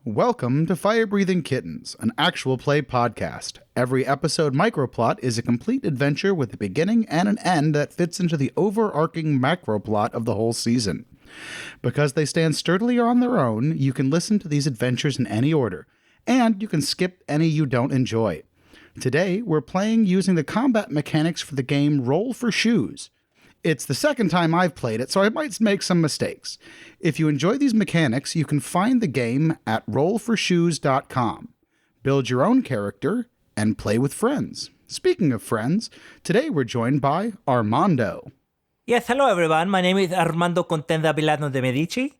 Welcome to Fire Breathing Kittens, an actual play podcast. Every episode microplot is a complete adventure with a beginning and an end that fits into the overarching macroplot of the whole season. Because they stand sturdily on their own, you can listen to these adventures in any order, and you can skip any you don't enjoy. Today, we're playing using the combat mechanics for the game Roll for Shoes. It's the second time I've played it, so I might make some mistakes. If you enjoy these mechanics, you can find the game at rollforshoes.com. Build your own character and play with friends. Speaking of friends, today we're joined by Armando. Yes, hello everyone. My name is Armando Contenda Vilano de Medici.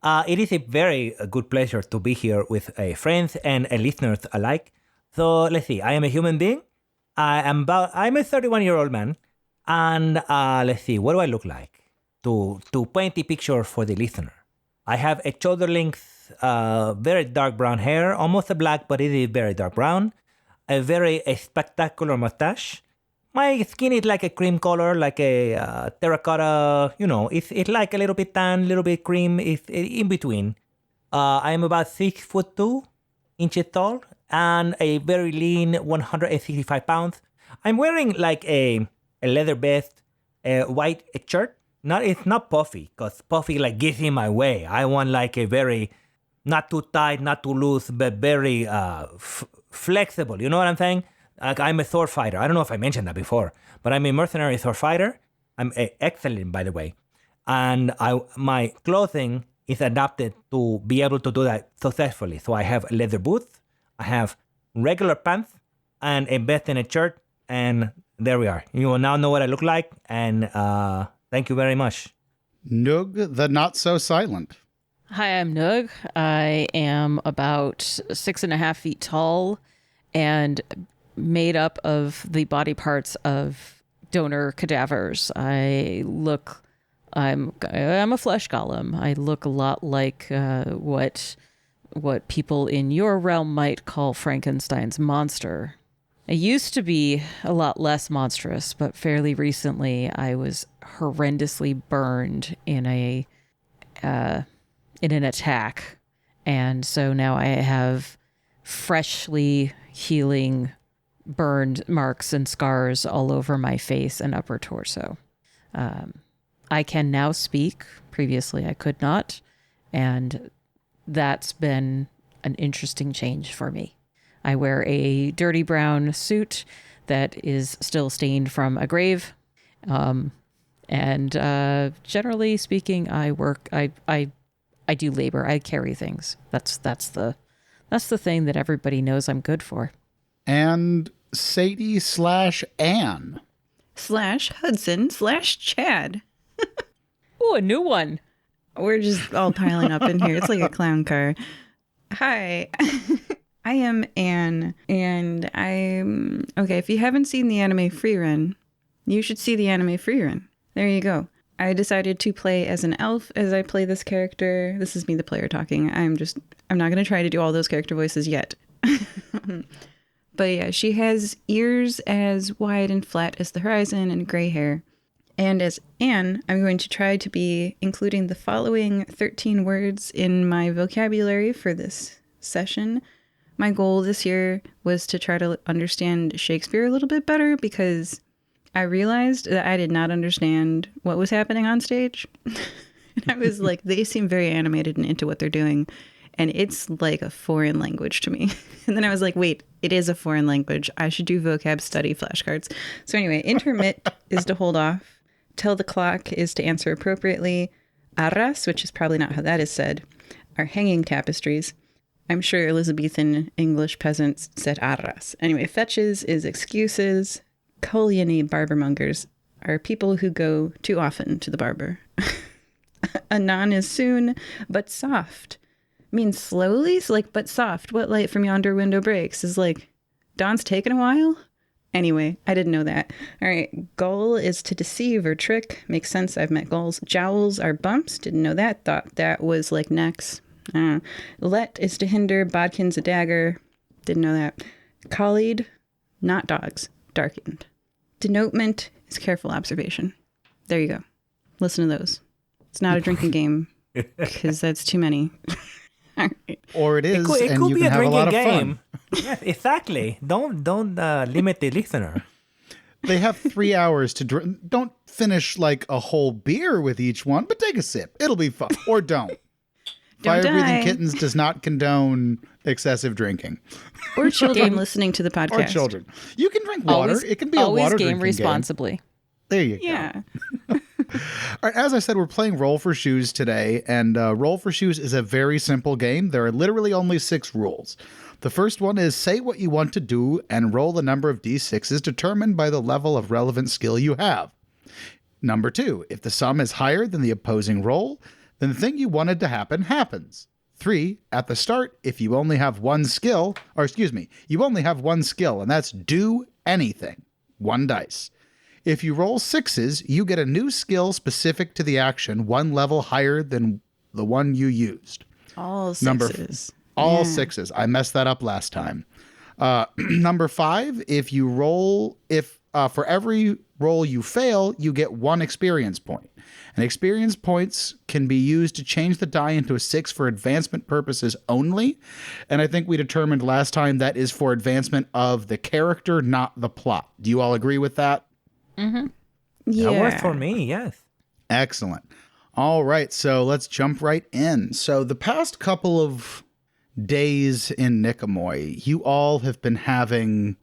It is a very good pleasure to be here with friends and listeners alike. So let's see. I am a human being. I'm a 31-year-old man. And let's see, what do I look like? To paint the picture for the listener. I have a shoulder-length, very dark brown hair, almost a black, but it is very dark brown. A very spectacular mustache. My skin is like a cream color, like a terracotta, it's like a little bit tan, a little bit cream, it's in between. I am about 6'2" tall and a very lean 165 pounds. I'm wearing like a leather vest, a white shirt. It's not puffy, because puffy like gives in my way. I want like a very, not too tight, not too loose, but very flexible. You know what I'm saying? Like I'm a sword fighter. I don't know if I mentioned that before, but I'm a mercenary sword fighter. I'm excellent, by the way. And my clothing is adapted to be able to do that successfully. So I have leather boots, I have regular pants, and a vest and a shirt, and there we are. You will now know what I look like, and thank you very much. Nugh, the not-so-silent. Hi, I'm Nugh. I am about 6.5 feet tall and made up of the body parts of donor cadavers. I'm a flesh golem. I look a lot like what people in your realm might call Frankenstein's monster. I used to be a lot less monstrous, but fairly recently I was horrendously burned in an attack. And so now I have freshly healing burned marks and scars all over my face and upper torso. I can now speak. Previously I could not. And that's been an interesting change for me. I wear a dirty brown suit that is still stained from a grave. And generally speaking, I work, I do labor. I carry things. That's the thing that everybody knows I'm good for. And Sadie/Anne. /Hudson/Chad. Oh, a new one. We're just all piling up in here. It's like a clown car. Hi. I am Anne, and okay, if you haven't seen the anime Free Run, you should see the anime Free Run. There you go. I decided to play as an elf as I play this character. This is me, the player, talking. I'm not going to try to do all those character voices yet. But yeah, she has ears as wide and flat as the horizon and gray hair. And as Anne, I'm going to try to be including the following 13 words in my vocabulary for this session. My goal this year was to try to understand Shakespeare a little bit better because I realized that I did not understand what was happening on stage. And I was like, they seem very animated and into what they're doing. And it's like a foreign language to me. And then I was like, wait, it is a foreign language. I should do vocab study flashcards. So anyway, intermit is to hold off. Tell the clock is to answer appropriately. Arras, which is probably not how that is said, are hanging tapestries. I'm sure Elizabethan English peasants said arras. Anyway, fetches is excuses. Colliery barbermongers are people who go too often to the barber. Anon is soon, but soft. Means slowly? So like, but soft. What light from yonder window breaks? Is like, dawn's taken a while? Anyway, I didn't know that. All right, gull is to deceive or trick. Makes sense, I've met gulls. Jowls are bumps. Didn't know that. Thought that was like necks. Let is to hinder. Bodkin's a dagger. Didn't know that. Collied, not dogs. Darkened. Denotement is careful observation. There you go. Listen to those. It's not a drinking game because that's too many. Or it is, It and could you be can a have a lot drinking of game. fun. Yes, exactly. Don't limit the listener. They have 3 hours to drink. Don't finish like a whole beer with each one, but take a sip. It'll be fun. Or don't. Don't Fire Breathing die. Kittens does not condone excessive drinking. Or children listening to the podcast. Or children. You can drink water. It can be a always water game drinking responsibly. game. There you go. Yeah. All right, as I said, we're playing Roll for Shoes today, and Roll for Shoes is a very simple game. There are literally only 6 rules. The first one is say what you want to do and roll the number of d6s determined by the level of relevant skill you have. Number 2, if the sum is higher than the opposing roll, then the thing you wanted to happen happens. 3, at the start, if you only have one skill, you only have one skill, and that's do anything. 1 dice. If you roll 6s, you get a new skill specific to the action, 1 level higher than the one you used. All Number- sixes. All 6s. I messed that up last time. Number 5, if for every roll you fail, you get 1 experience point. And experience points can be used to change the die into a 6 for advancement purposes only. And I think we determined last time that is for advancement of the character, not the plot. Do you all agree with that? Yeah. That works for me, yes. Excellent. All right, so let's jump right in. So the past couple of days in Nicomoy, you all have been having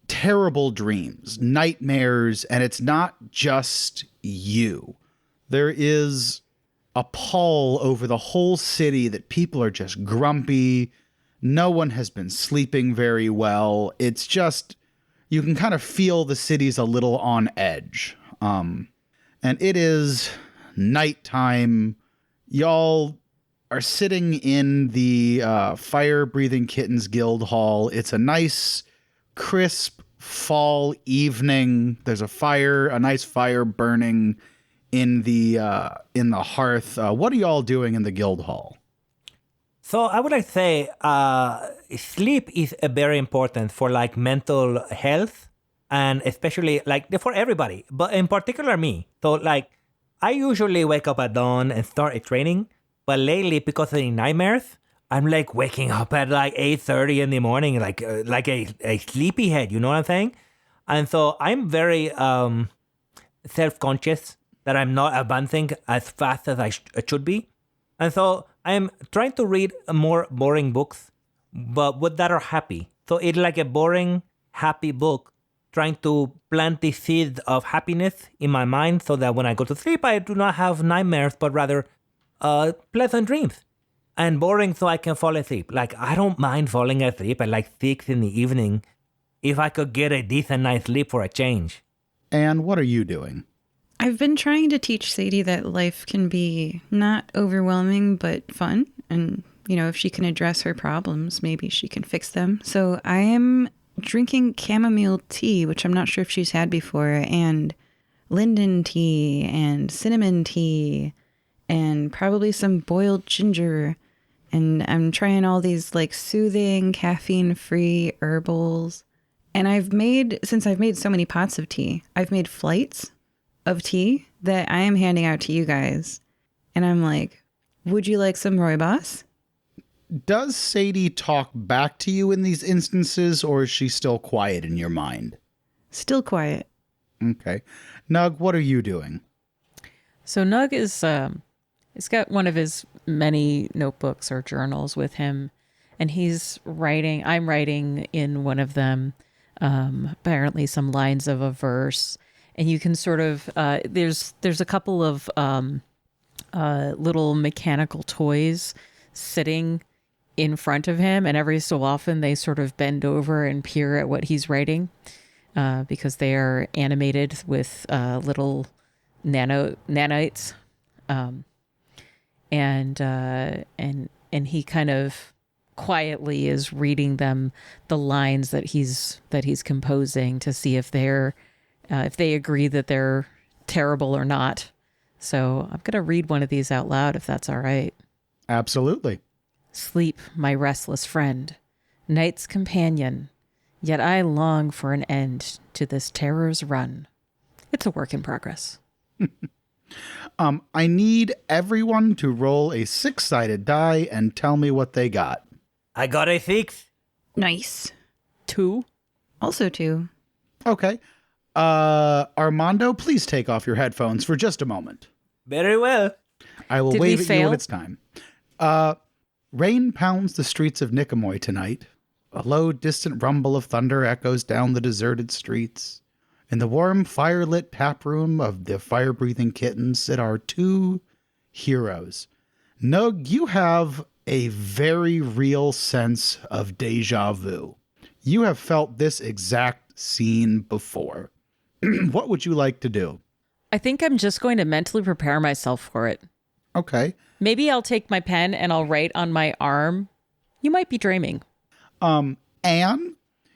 terrible dreams, nightmares, and it's not just you. There is a pall over the whole city that people are just grumpy. No one has been sleeping very well. It's just, you can kind of feel the city's a little on edge. And it is nighttime. Y'all are sitting in the Fire Breathing Kittens Guild Hall. It's a nice, crisp fall evening. There's a nice fire burning in the hearth. What are y'all doing in the guild hall? So I would like to say sleep is very important for like mental health and especially like for everybody, but in particular me. So like I usually wake up at dawn and start a training, but lately because of the nightmares, I'm like waking up at like 8:30 in the morning, like a sleepyhead, you know what I'm saying? And so I'm very self-conscious that I'm not advancing as fast as I should be. And so I'm trying to read more boring books, but that are happy. So it's like a boring, happy book, trying to plant the seeds of happiness in my mind so that when I go to sleep, I do not have nightmares, but rather pleasant dreams. And boring so I can fall asleep. Like, I don't mind falling asleep at like 6 in the evening if I could get a decent night's sleep for a change. And what are you doing? I've been trying to teach Sadie that life can be not overwhelming, but fun. And, you know, if she can address her problems, maybe she can fix them. So I am drinking chamomile tea, which I'm not sure if she's had before, and linden tea and cinnamon tea and probably some boiled ginger. And I'm trying all these like soothing, caffeine-free herbals. And since I've made so many pots of tea, I've made flights of tea that I am handing out to you guys. And I'm like, would you like some rooibos? Does Sadie talk back to you in these instances, or is she still quiet in your mind? Still quiet. Okay. Nugh, what are you doing? So Nugh is, he's got one of his many notebooks or journals with him, and I'm writing in one of them, apparently some lines of a verse, and you can sort of, there's a couple of little mechanical toys sitting in front of him, and every so often they sort of bend over and peer at what he's writing, because they are animated with little nanites, and he kind of quietly is reading them the lines that he's composing to see if they agree that they're terrible or not. So I'm gonna read one of these out loud if that's all right. Absolutely. Sleep, my restless friend, night's companion, yet I long for an end to this terror's run. It's a work in progress. I need everyone to roll a 6-sided die and tell me what they got. I got a 6. Nice. 2. Also 2. Okay. Armando, please take off your headphones for just a moment. Very well. I will Did we wave at you fail? when it's time. Rain pounds the streets of Nicomoy tonight. A low, distant rumble of thunder echoes down the deserted streets. In the warm, fire-lit tap room of the fire-breathing kittens sit our 2 heroes. Nugh, you have a very real sense of deja vu. You have felt this exact scene before. What would you like to do? I think I'm just going to mentally prepare myself for it. Okay. Maybe I'll take my pen and I'll write on my arm, "You might be dreaming." Anne,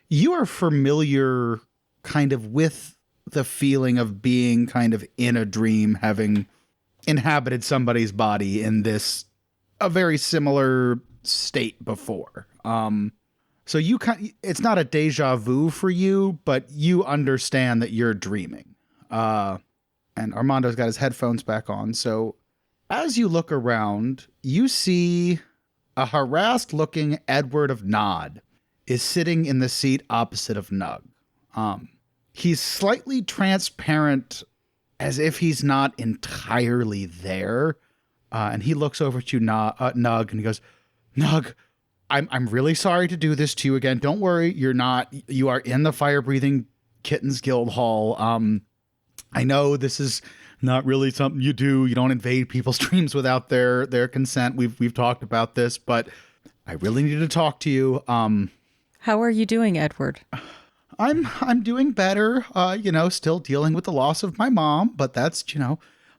you are familiar kind of with the feeling of being kind of in a dream, having inhabited somebody's body in a very similar state before. So it's not a deja vu for you, but you understand that you're dreaming. And Armando's got his headphones back on. So as you look around, you see a harassed looking Edward of Nod is sitting in the seat opposite of Nugh. He's slightly transparent, as if he's not entirely there. And he looks over at you, Nugh, and he goes, "Nugh, I'm really sorry to do this to you again. Don't worry, you are in the Fire Breathing Kittens Guild Hall. I know this is not really something you do. You don't invade people's dreams without their consent. We've talked about this, but I really need to talk to you. How are you doing, Edward? I'm doing better. Still dealing with the loss of my mom, but that's,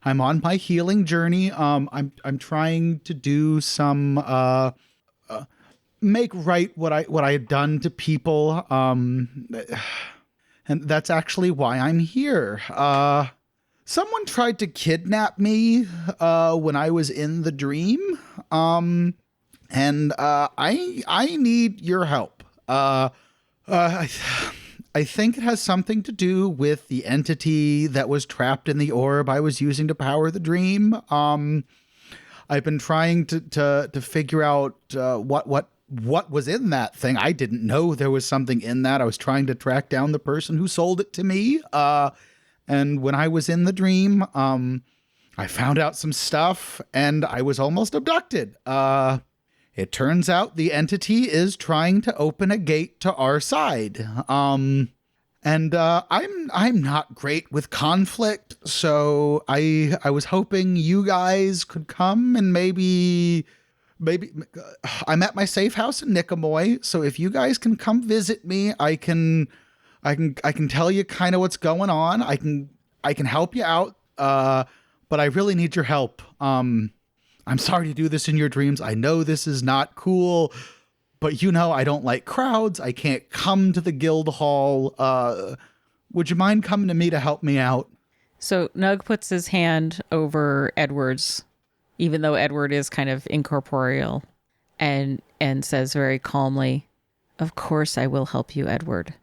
I'm on my healing journey. I'm trying to do some make right what I had done to people. And that's actually why I'm here. Someone tried to kidnap me when I was in the dream. And I need your help. I think it has something to do with the entity that was trapped in the orb I was using to power the dream. I've been trying to figure out what was in that thing. I didn't know there was something in that. I was trying to track down the person who sold it to me. And when I was in the dream, I found out some stuff and I was almost abducted. It turns out the entity is trying to open a gate to our side. And I'm not great with conflict, so I was hoping you guys could come and maybe I'm at my safe house in Nicomoy, so if you guys can come visit me, I can tell you kind of what's going on. I can help you out, but I really need your help. I'm sorry to do this in your dreams. I know this is not cool, but I don't like crowds. I can't come to the guild hall. Would you mind coming to me to help me out? So Nugh puts his hand over Edward's, even though Edward is kind of incorporeal, and says very calmly, "Of course I will help you, Edward."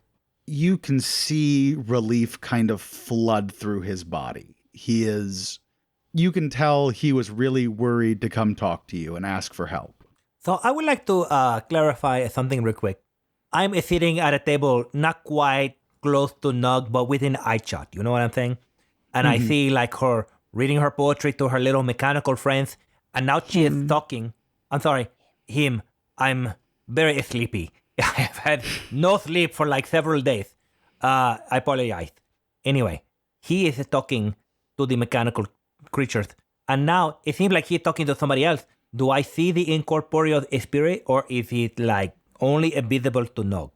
You can see relief kind of flood through his body. You can tell he was really worried to come talk to you and ask for help. So I would like to clarify something real quick. I'm sitting at a table not quite close to Nugh, but within eye shot. You know what I'm saying? And I see her reading her poetry to her little mechanical friends. And now she is talking. I'm sorry, him. I'm very sleepy. I have had no sleep for several days. I apologize. Anyway, he is talking to the mechanical creatures. And now it seems like he's talking to somebody else. Do I see the incorporeal spirit, or is it only visible to Nugh?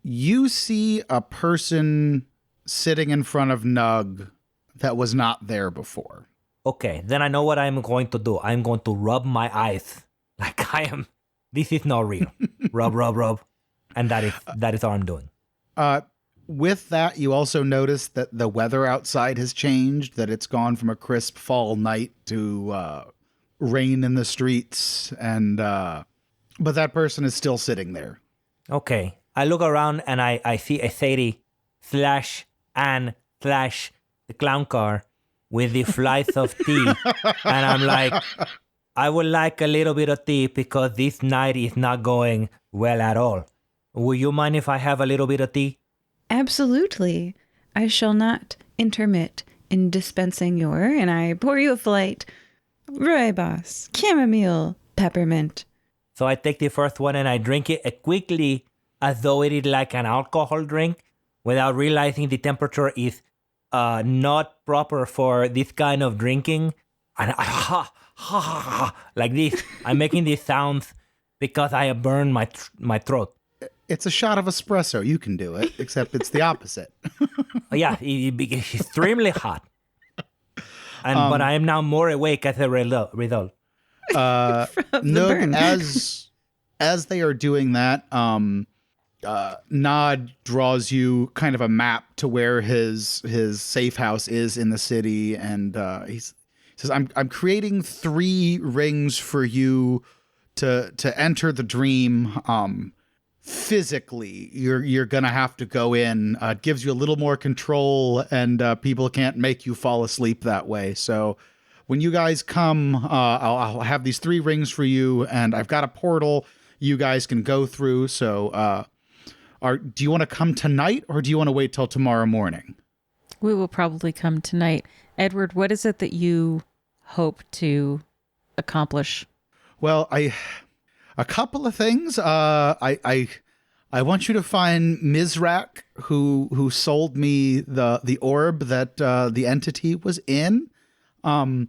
You see a person sitting in front of Nugh that was not there before. Okay, then I know what I'm going to do. I'm going to rub my eyes like I am. This is not real. Rub. And that is all I'm doing. With that, you also notice that the weather outside has changed, that it's gone from a crisp fall night to rain in the streets, and but that person is still sitting there. Okay, I look around and I see a Sadie / Anne / the clown car, with the flights of tea. And I'm like, I would like a little bit of tea because this night is not going well at all. Will you mind if I have a little bit of tea? Absolutely. I shall not intermit in dispensing your, and I pour you a flight. Rooibos, chamomile, peppermint. So I take the first one and I drink it quickly as though it is like an alcohol drink without realizing the temperature is not proper for this kind of drinking. And like this. I'm making these sounds because I have burned my throat. It's a shot of espresso. You can do it, except it's the opposite. Yeah, it's extremely hot. But I am now more awake as a result. Nugh, as they are doing that, Nod draws you kind of a map to where his safe house is in the city, and he says, "I'm creating 3 rings for you to enter the dream. Physically, you're gonna have to go in. It gives you a little more control, and people can't make you fall asleep that way. So when you guys come, I'll have these 3 rings for you, and I've got a portal you guys can go through. So do you want to come tonight, or do you want to wait till tomorrow morning?" We will probably come tonight. Edward, what is it that you hope to accomplish? Well, a couple of things. I want you to find Mizrak, who sold me the orb that the entity was in. And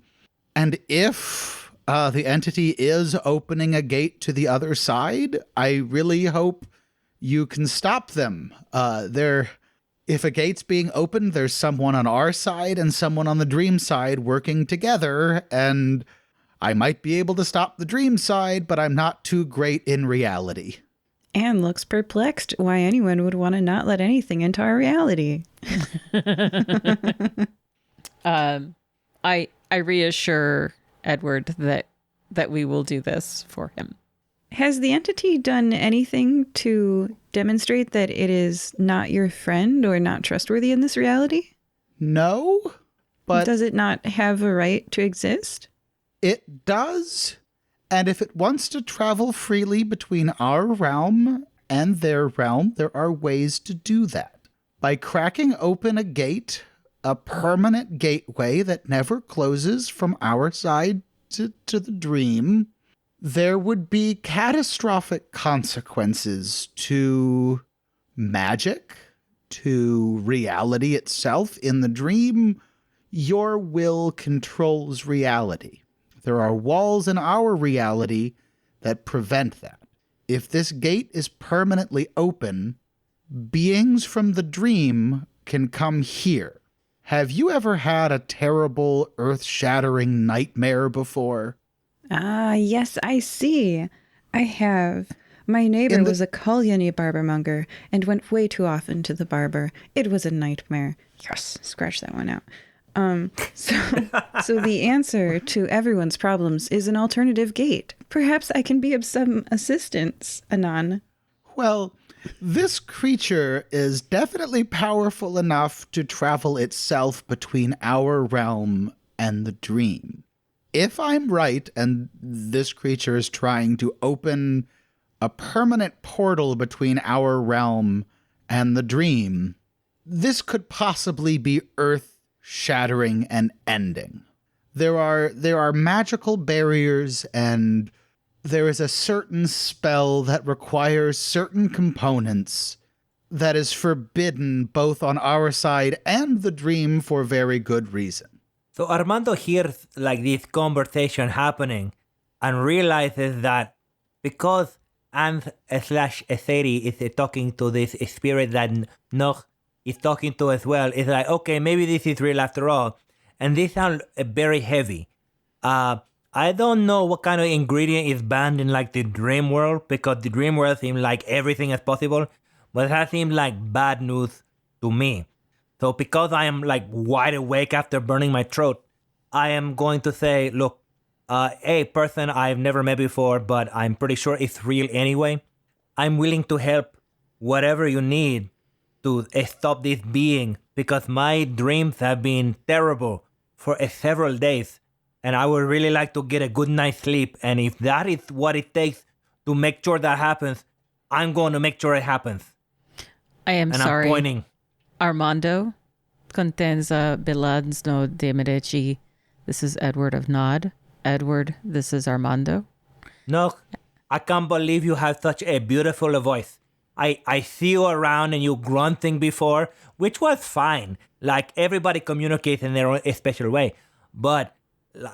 if the entity is opening a gate to the other side, I really hope you can stop them. If a gate's being opened, there's someone on our side and someone on the dream side working together, and I might be able to stop the dream side, but I'm not too great in reality. Anne looks perplexed why anyone would want to not let anything into our reality. I reassure Edward that we will do this for him. Has the entity done anything to demonstrate that it is not your friend or not trustworthy in this reality? No, but does it not have a right to exist? It does. And if it wants to travel freely between our realm and their realm, there are ways to do that. By cracking open a gate, a permanent gateway that never closes from our side to the dream, there would be catastrophic consequences to magic, to reality itself. In the dream, your will controls reality. There are walls in our reality that prevent that. If this gate is permanently open, beings from the dream can come here. Have you ever had a terrible, earth-shattering nightmare before? Ah, yes, I see. I have. My neighbor was a Kalyani barbermonger and went way too often to the barber. It was a nightmare. Yes, scratch that one out. So the answer to everyone's problems is an alternative gate. Perhaps I can be of some assistance, Anan. Well, this creature is definitely powerful enough to travel itself between our realm and the dream. If I'm right, and this creature is trying to open a permanent portal between our realm and the dream, this could possibly be earth-shattering and ending. There are magical barriers, and there is a certain spell that requires certain components that is forbidden both on our side and the dream for very good reason. So Armando hears like this conversation happening and realizes that because Anth/Etheri is talking to this spirit that Nugh is talking to as well, it's like, okay, maybe this is real after all. And this sounds very heavy. I don't know what kind of ingredient is banned in like the dream world, because the dream world seems like everything is possible, but that seems like bad news to me. So because I am like wide awake after burning my throat, I am going to say, look, a person I've never met before, but I'm pretty sure it's real anyway. I'm willing to help whatever you need to stop this being, because my dreams have been terrible for several days, and I would really like to get a good night's sleep. And if that is what it takes to make sure that happens, I'm going to make sure it happens. I am And sorry. I'm pointing. Armando, contenza Biladno de Medici. This is Edward of Nod. Edward, this is Armando. No, I can't believe you have such a beautiful voice. I see you around and you grunting before, which was fine. Like, everybody communicates in their own special way. But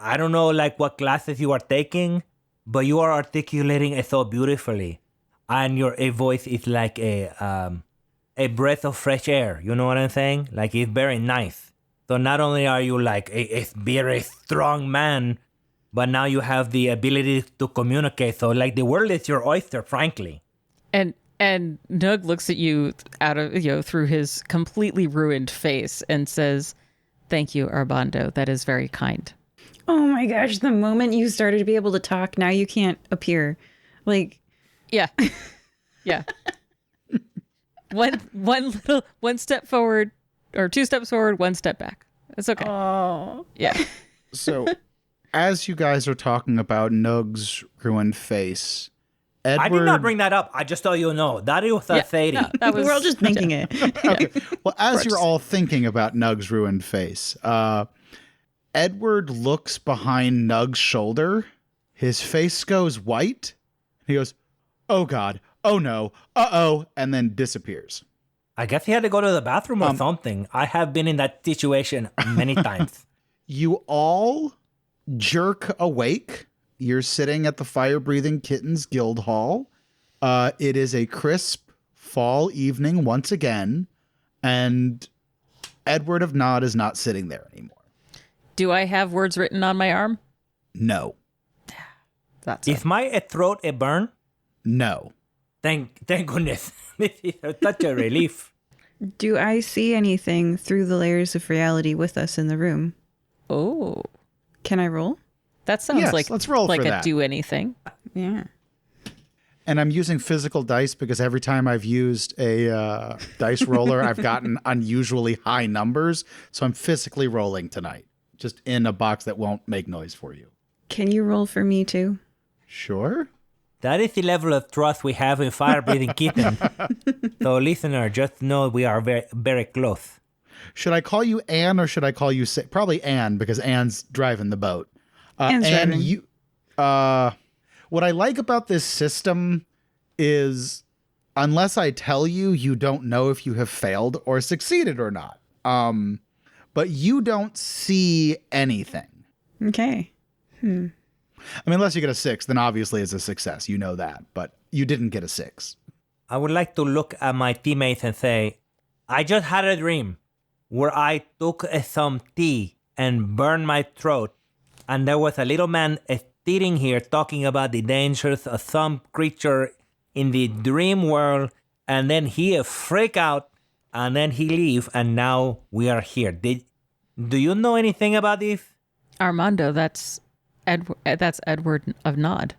I don't know, like, what classes you are taking, but you are articulating it so beautifully. And your voice is like a breath of fresh air. You know what I'm saying? Like, it's very nice. So not only are you like a very strong man, but now you have the ability to communicate. So, like, the world is your oyster, frankly. And Nugh looks at you out of through his completely ruined face and says, "Thank you, Armando. That is very kind." Oh my gosh, the moment you started to be able to talk, now you can't appear. Like, Yeah. Yeah. one step forward or 2 steps forward, 1 step back. It's okay. oh. Yeah. So, as you guys are talking about Nugh's ruined face, Edward... I did not bring that up. I just thought you know. That was a Sadie. No, that was We're all just thinking it. Okay. Well, as you're all thinking about Nugh's ruined face, Edward looks behind Nugh's shoulder. His face goes white. He goes, "Oh God, oh no, uh-oh," and then disappears. I guess he had to go to the bathroom or something. I have been in that situation many times. You all jerk awake. You're sitting at the Fire-Breathing Kittens Guild Hall. It is a crisp fall evening once again, and Edward of Nod is not sitting there anymore. Do I have words written on my arm? No. That's Is my throat a burn? No. Thank goodness. This is such a relief. Do I see anything through the layers of reality with us in the room? Oh, Can I roll? that sounds Yes, like let's roll like for a that. do anything. Yeah. And I'm using physical dice because every time I've used a dice roller, I've gotten unusually high numbers. So I'm physically rolling tonight, just in a box that won't make noise for you. Can you roll for me too? Sure. That is the level of trust we have in Fire-Breathing Kitten. So, listener, just know we are very, very close. Should I call you Anne or should I call you probably Anne because Anne's driving the boat. Anne's Anne, driving. you. What I like about this system is, unless I tell you, you don't know if you have failed or succeeded or not. But you don't see anything. Okay. I mean, unless you get a 6, then obviously it's a success. You know that, but you didn't get a 6. I would like to look at my teammates and say, I just had a dream where I took some tea and burned my throat, and there was a little man sitting here talking about the dangers of some creature in the dream world, and then he freak out, and then he leave, and now we are here. Do you know anything about this? Armando, that's Edward of Nod.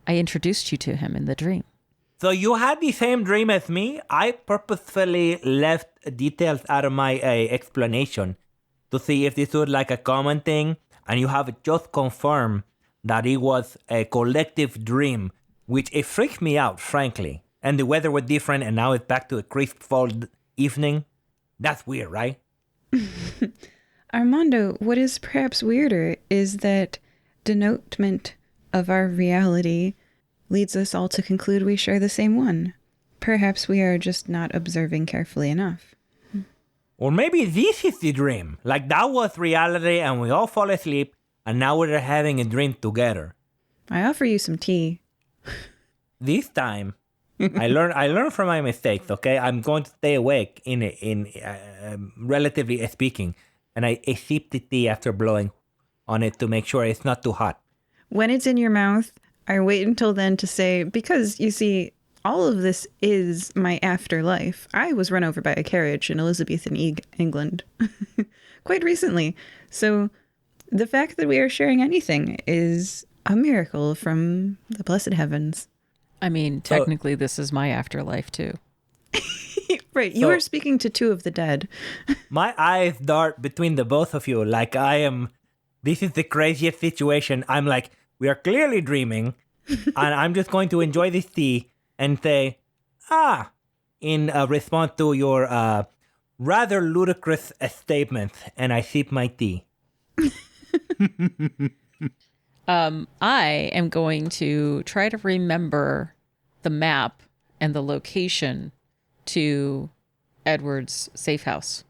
I introduced you to him in the dream. So you had the same dream as me? I purposefully left details out of my explanation to see if this was like a common thing, and you have just confirmed that it was a collective dream, which it freaked me out, frankly. And the weather was different, and now it's back to a crisp fall evening. That's weird, right? Armando, what is perhaps weirder is that denotement of our reality leads us all to conclude we share the same one. Perhaps we are just not observing carefully enough. Or maybe this is the dream. Like that was reality, and we all fall asleep, and now we're having a dream together. I offer you some tea. This time, I learned from my mistakes. Okay, I'm going to stay awake in relatively speaking, and I sip the tea after blowing on it to make sure it's not too hot. When it's in your mouth, I wait until then to say, because you see, all of this is my afterlife. I was run over by a carriage in Elizabethan England quite recently. So the fact that we are sharing anything is a miracle from the blessed heavens. I mean, technically, this is my afterlife too. Right, you So- were speaking to two of the dead. My eyes dart between the both of you like this is the craziest situation. I'm like, we are clearly dreaming, and I'm just going to enjoy this tea and say, in response to your rather ludicrous statement, and I sip my tea. I am going to try to remember the map and the location to Edward's safe house.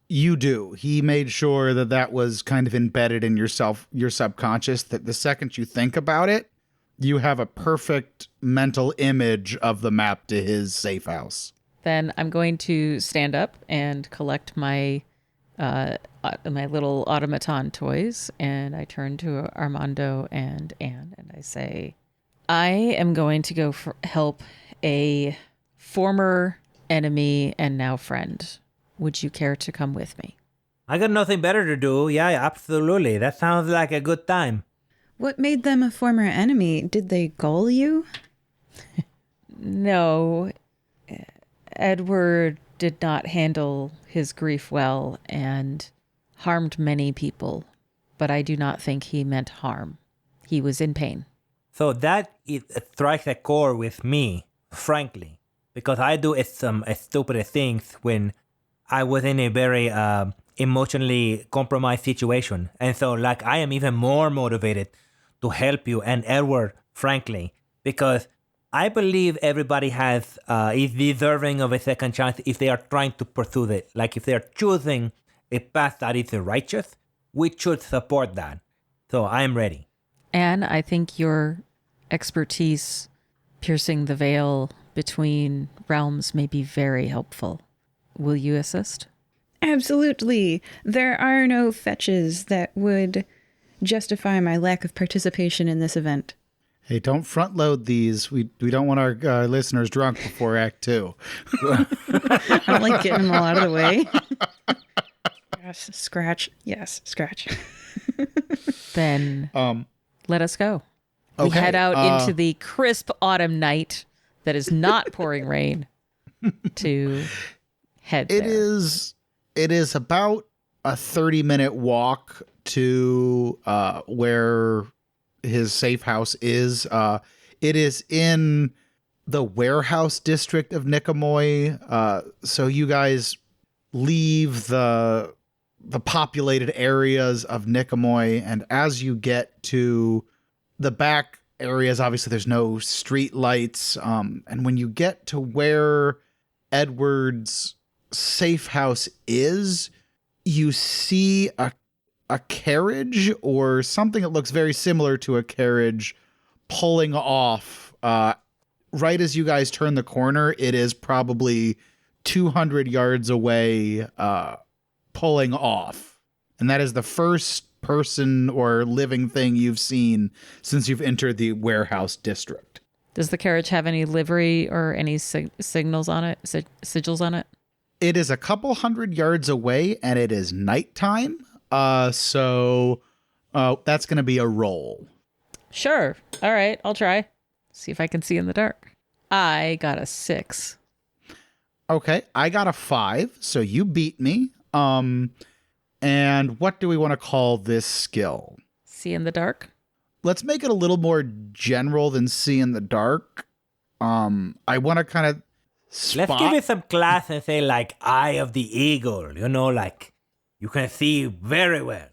You do. He made sure that that was kind of embedded in your subconscious, that the second you think about it, you have a perfect mental image of the map to his safe house. Then I'm going to stand up and collect my my little automaton toys, and I turn to Armando and Anne, and I say, I am going to go help a former enemy and now friend. Would you care to come with me? I got nothing better to do. Yeah, absolutely. That sounds like a good time. What made them a former enemy? Did they gull you? No, Edward did not handle his grief well and harmed many people, but I do not think he meant harm. He was in pain. So that strikes a chord with me, frankly, because I do some stupid things when I was in a very emotionally compromised situation. And so, like, I am even more motivated to help you and Edward, frankly, because I believe everybody is deserving of a second chance if they are trying to pursue it. Like, if they are choosing a path that is righteous, we should support that. So I am ready. And I think your expertise piercing the veil between realms may be very helpful. Will you assist? Absolutely. There are no fetches that would justify my lack of participation in this event. Hey, don't front load these. We don't want our listeners drunk before Act 2. I don't like getting them all out of the way. Yes, scratch. Yes, scratch. Then let us go. We Okay, head out into the crisp autumn night that is not pouring rain to head It there. is about a 30-minute walk to where his safe house is. It is in the warehouse district of Nicomoy. So you guys leave the populated areas of Nicomoy, and as you get to the back areas, obviously there's no street lights. And when you get to where Edward's safe house is, you see a carriage or something that looks very similar to a carriage pulling off. Right as you guys turn the corner, it is probably 200 yards away, pulling off. And that is the first person or living thing you've seen since you've entered the warehouse district. Does the carriage have any livery or any signals on it, sigils on it? It is a couple hundred yards away, and it is nighttime. So that's going to be a roll. Sure. All right, I'll try. See if I can see in the dark. I got a 6. Okay, I got a 5, so you beat me. And what do we want to call this skill? See in the dark? Let's make it a little more general than see in the dark. I want to kind of spot. Let's give it some class and say, like, Eye of the Eagle, like you can see very well.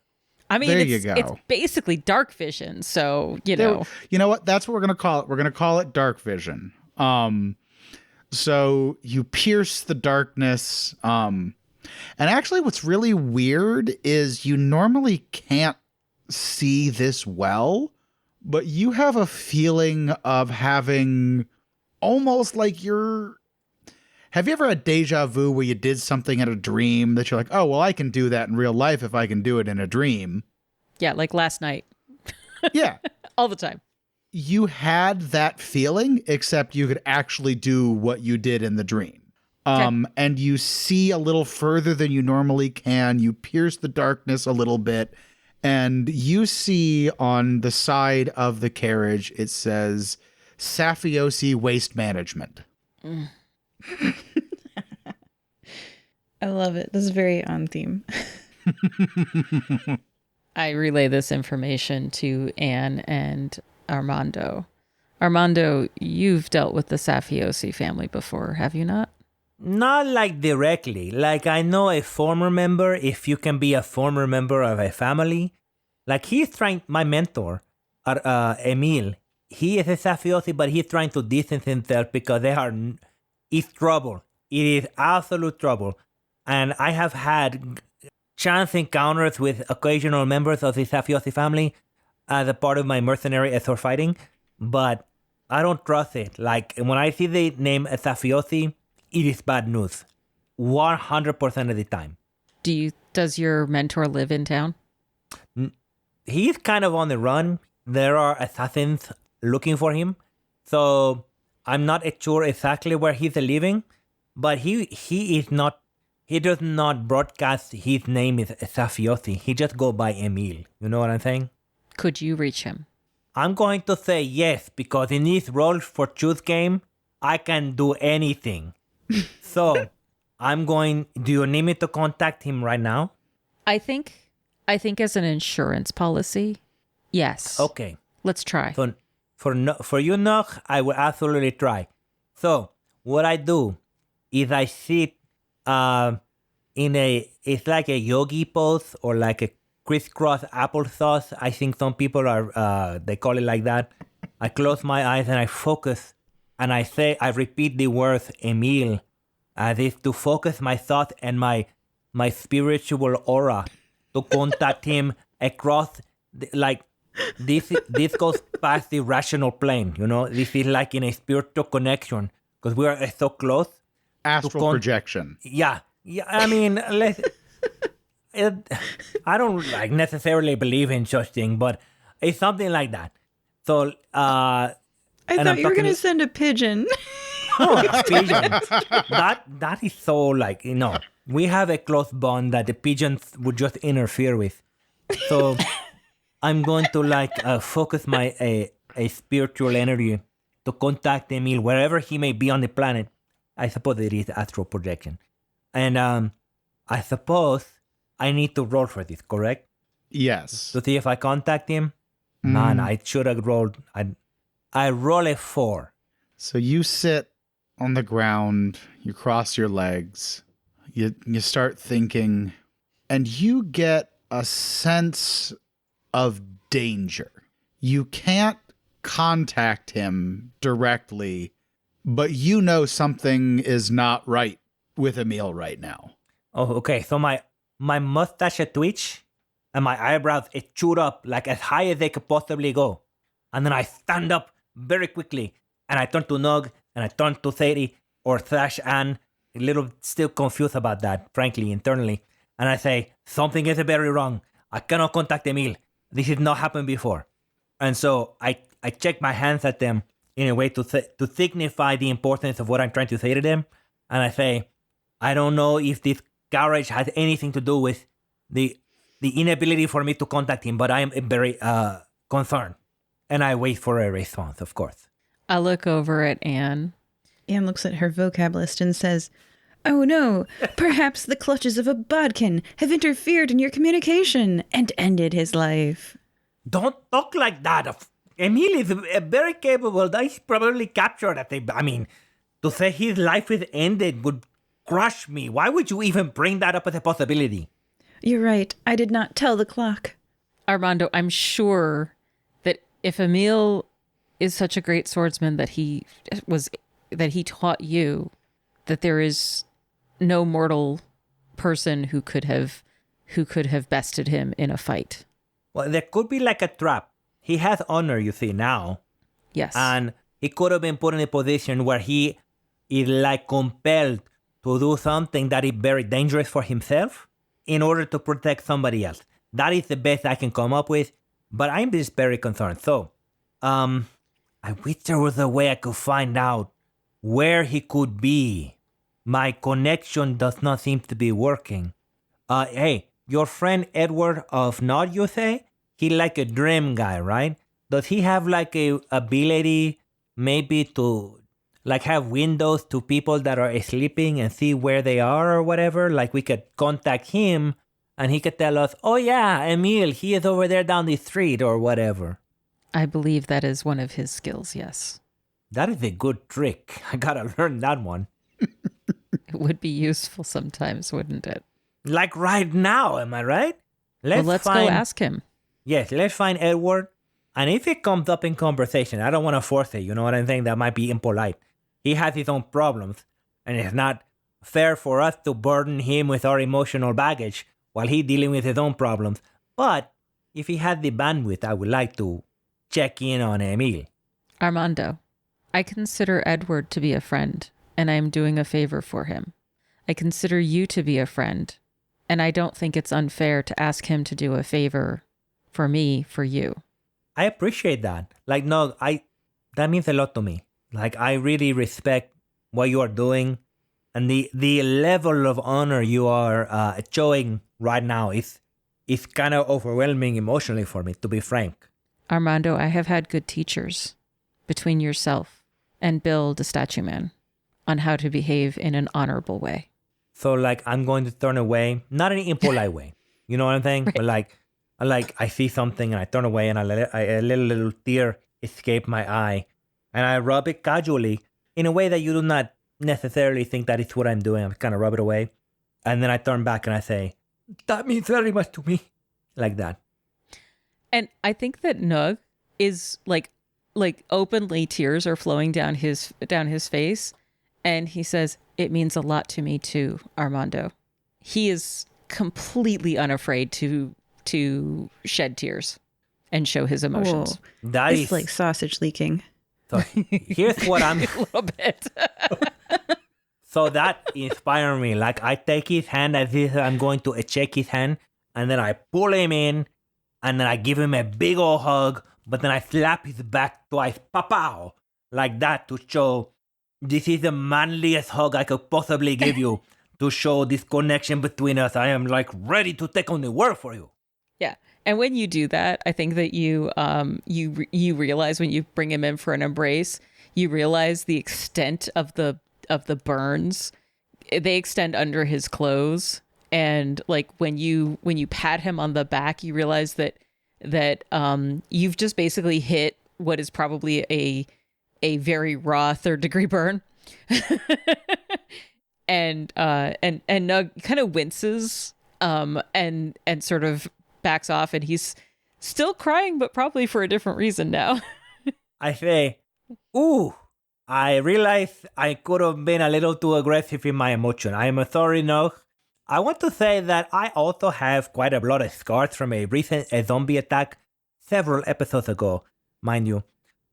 I mean, There you it's go. basically dark vision, so, you know. You know what? That's what we're going to call it. We're going to call it dark vision. So you pierce the darkness. And actually what's really weird is you normally can't see this well, but you have a feeling of having almost like have you ever had deja vu where you did something in a dream that you're like, oh, well, I can do that in real life if I can do it in a dream? Yeah, like last night. Yeah. All the time. You had that feeling, except you could actually do what you did in the dream. And you see a little further than you normally can. You pierce the darkness a little bit, and you see on the side of the carriage, it says Safiosi Waste Management. I love it. This is very on theme. I relay this information to Anne and Armando. Armando, you've dealt with the Safiosi family before, have you not? Not like directly. Like I know a former member, if you can be a former member of a family. Like he's trying, my mentor, Emil, he is a Safiosi, but he's trying to distance himself because it's trouble. It is absolute trouble. And I have had chance encounters with occasional members of the Safiosi family as a part of my mercenary Ethor fighting, but I don't trust it. Like when I see the name Safiosi, it is bad news. 100% of the time. Does your mentor live in town? He's kind of on the run. There are assassins looking for him. So I'm not sure exactly where he's living, but he does not broadcast his name is Safiosi. He just go by Emil. You know what I'm saying? Could you reach him? I'm going to say yes, because in this Roll for Choose game, I can do anything. So do you need me to contact him right now? I think as an insurance policy, yes. Okay. Let's try. For you, Nugh, I will absolutely try. So what I do is I sit it's like a yogi pose or like a crisscross applesauce. I think some people they call it like that. I close my eyes and I focus and I repeat the words Emil as if to focus my thought and my spiritual aura to contact him across this goes past the rational plane, you know. This is like in a spiritual connection because we are so close. Astral projection. Yeah. I mean, I don't necessarily believe in such thing, but it's something like that. So I thought you were going to send a pigeon. Oh, a pigeon. That is so we have a close bond that the pigeons would just interfere with. So I'm going to focus my a spiritual energy to contact Emil wherever he may be on the planet. I suppose it is astral projection. And I suppose I need to roll for this, correct? Yes. To see if I contact him? Man, I should have rolled. I roll a 4. So you sit on the ground, you cross your legs, you start thinking, and you get a sense of danger. You can't contact him directly, but you know something is not right with Emil right now. Oh, okay. So my mustache twitch and my eyebrows shoot up like as high as they could possibly go. And then I stand up very quickly and I turn to Nugh and I turn to Sadie or /Ann, a little still confused about that, frankly, internally. And I say, something is very wrong. I cannot contact Emil. This has not happened before. And so I check my hands at them in a way to signify the importance of what I'm trying to say to them. And I say, I don't know if this courage has anything to do with the inability for me to contact him, but I am very concerned. And I wait for a response, of course. I look over at Anne. Anne looks at her vocab list and says, "Oh no, perhaps the clutches of a bodkin have interfered in your communication and ended his life." Don't talk like that. Emil is very capable. He's probably captured at to say his life is ended would crush me. Why would you even bring that up as a possibility? You're right. I did not tell the clock. Armando, I'm sure that if Emil is such a great swordsman that he taught you, that there is no mortal person who could have bested him in a fight. Well, there could be like a trap. He has honor, you see, now. Yes. And he could have been put in a position where he is compelled to do something that is very dangerous for himself in order to protect somebody else. That is the best I can come up with, but I'm just very concerned. So, I wish there was a way I could find out where he could be. My connection does not seem to be working. Hey, your friend Edward of Nugh, you say? He like a dream guy, right? Does he have like a ability maybe to like have windows to people that are sleeping and see where they are or whatever? Like we could contact him and he could tell us, oh yeah, Emil, he is over there down the street or whatever. I believe that is one of his skills, yes. That is a good trick. I gotta learn that one. It would be useful sometimes, wouldn't it? Like right now, am I right? Let's go ask him. Yes, let's find Edward. And if it comes up in conversation, I don't want to force it, you know what I'm saying? That might be impolite. He has his own problems, and it's not fair for us to burden him with our emotional baggage while he's dealing with his own problems. But if he has the bandwidth, I would like to check in on Emil. Armando, I consider Edward to be a friend, and I am doing a favor for him. I consider you to be a friend, and I don't think it's unfair to ask him to do a favor for me, for you. I appreciate that. Like, no, that means a lot to me. Like, I really respect what you are doing, and the level of honor you are showing right now is kind of overwhelming emotionally for me, to be frank. Armando, I have had good teachers between yourself and Bill the Statue Man on how to behave in an honorable way. So, like, I'm going to turn away, not in an impolite way. You know what I'm saying? Right. But I see something and I turn away and I let a little tear escape my eye. And I rub it casually in a way that you do not necessarily think that it's what I'm doing. I kind of rub it away. And then I turn back and I say, that means very much to me. Like that. And I think that Nugh is like openly tears are flowing down his face. And he says, it means a lot to me too, Armando. He is completely unafraid to shed tears and show his emotions. Whoa. That It's is like sausage leaking. So here's what I'm... A little bit. So that inspired me. Like, I take his hand as if I'm going to shake his hand, and then I pull him in, and then I give him a big old hug, but then I slap his back twice, pow, like that, to show this is the manliest hug I could possibly give you, to show this connection between us. I am like ready to take on the world for you. Yeah. And when you do that, I think that you realize when you bring him in for an embrace, you realize the extent of the burns. They extend under his clothes, and like when you pat him on the back, you realize that you've just basically hit what is probably a very raw 3rd-degree burn. and Nugh kind of winces and sort of backs off, and he's still crying, but probably for a different reason now. I say, ooh, I realize I could have been a little too aggressive in my emotion. I am sorry, Nugh. I want to say that I also have quite a lot of scars from a recent zombie attack several episodes ago, mind you.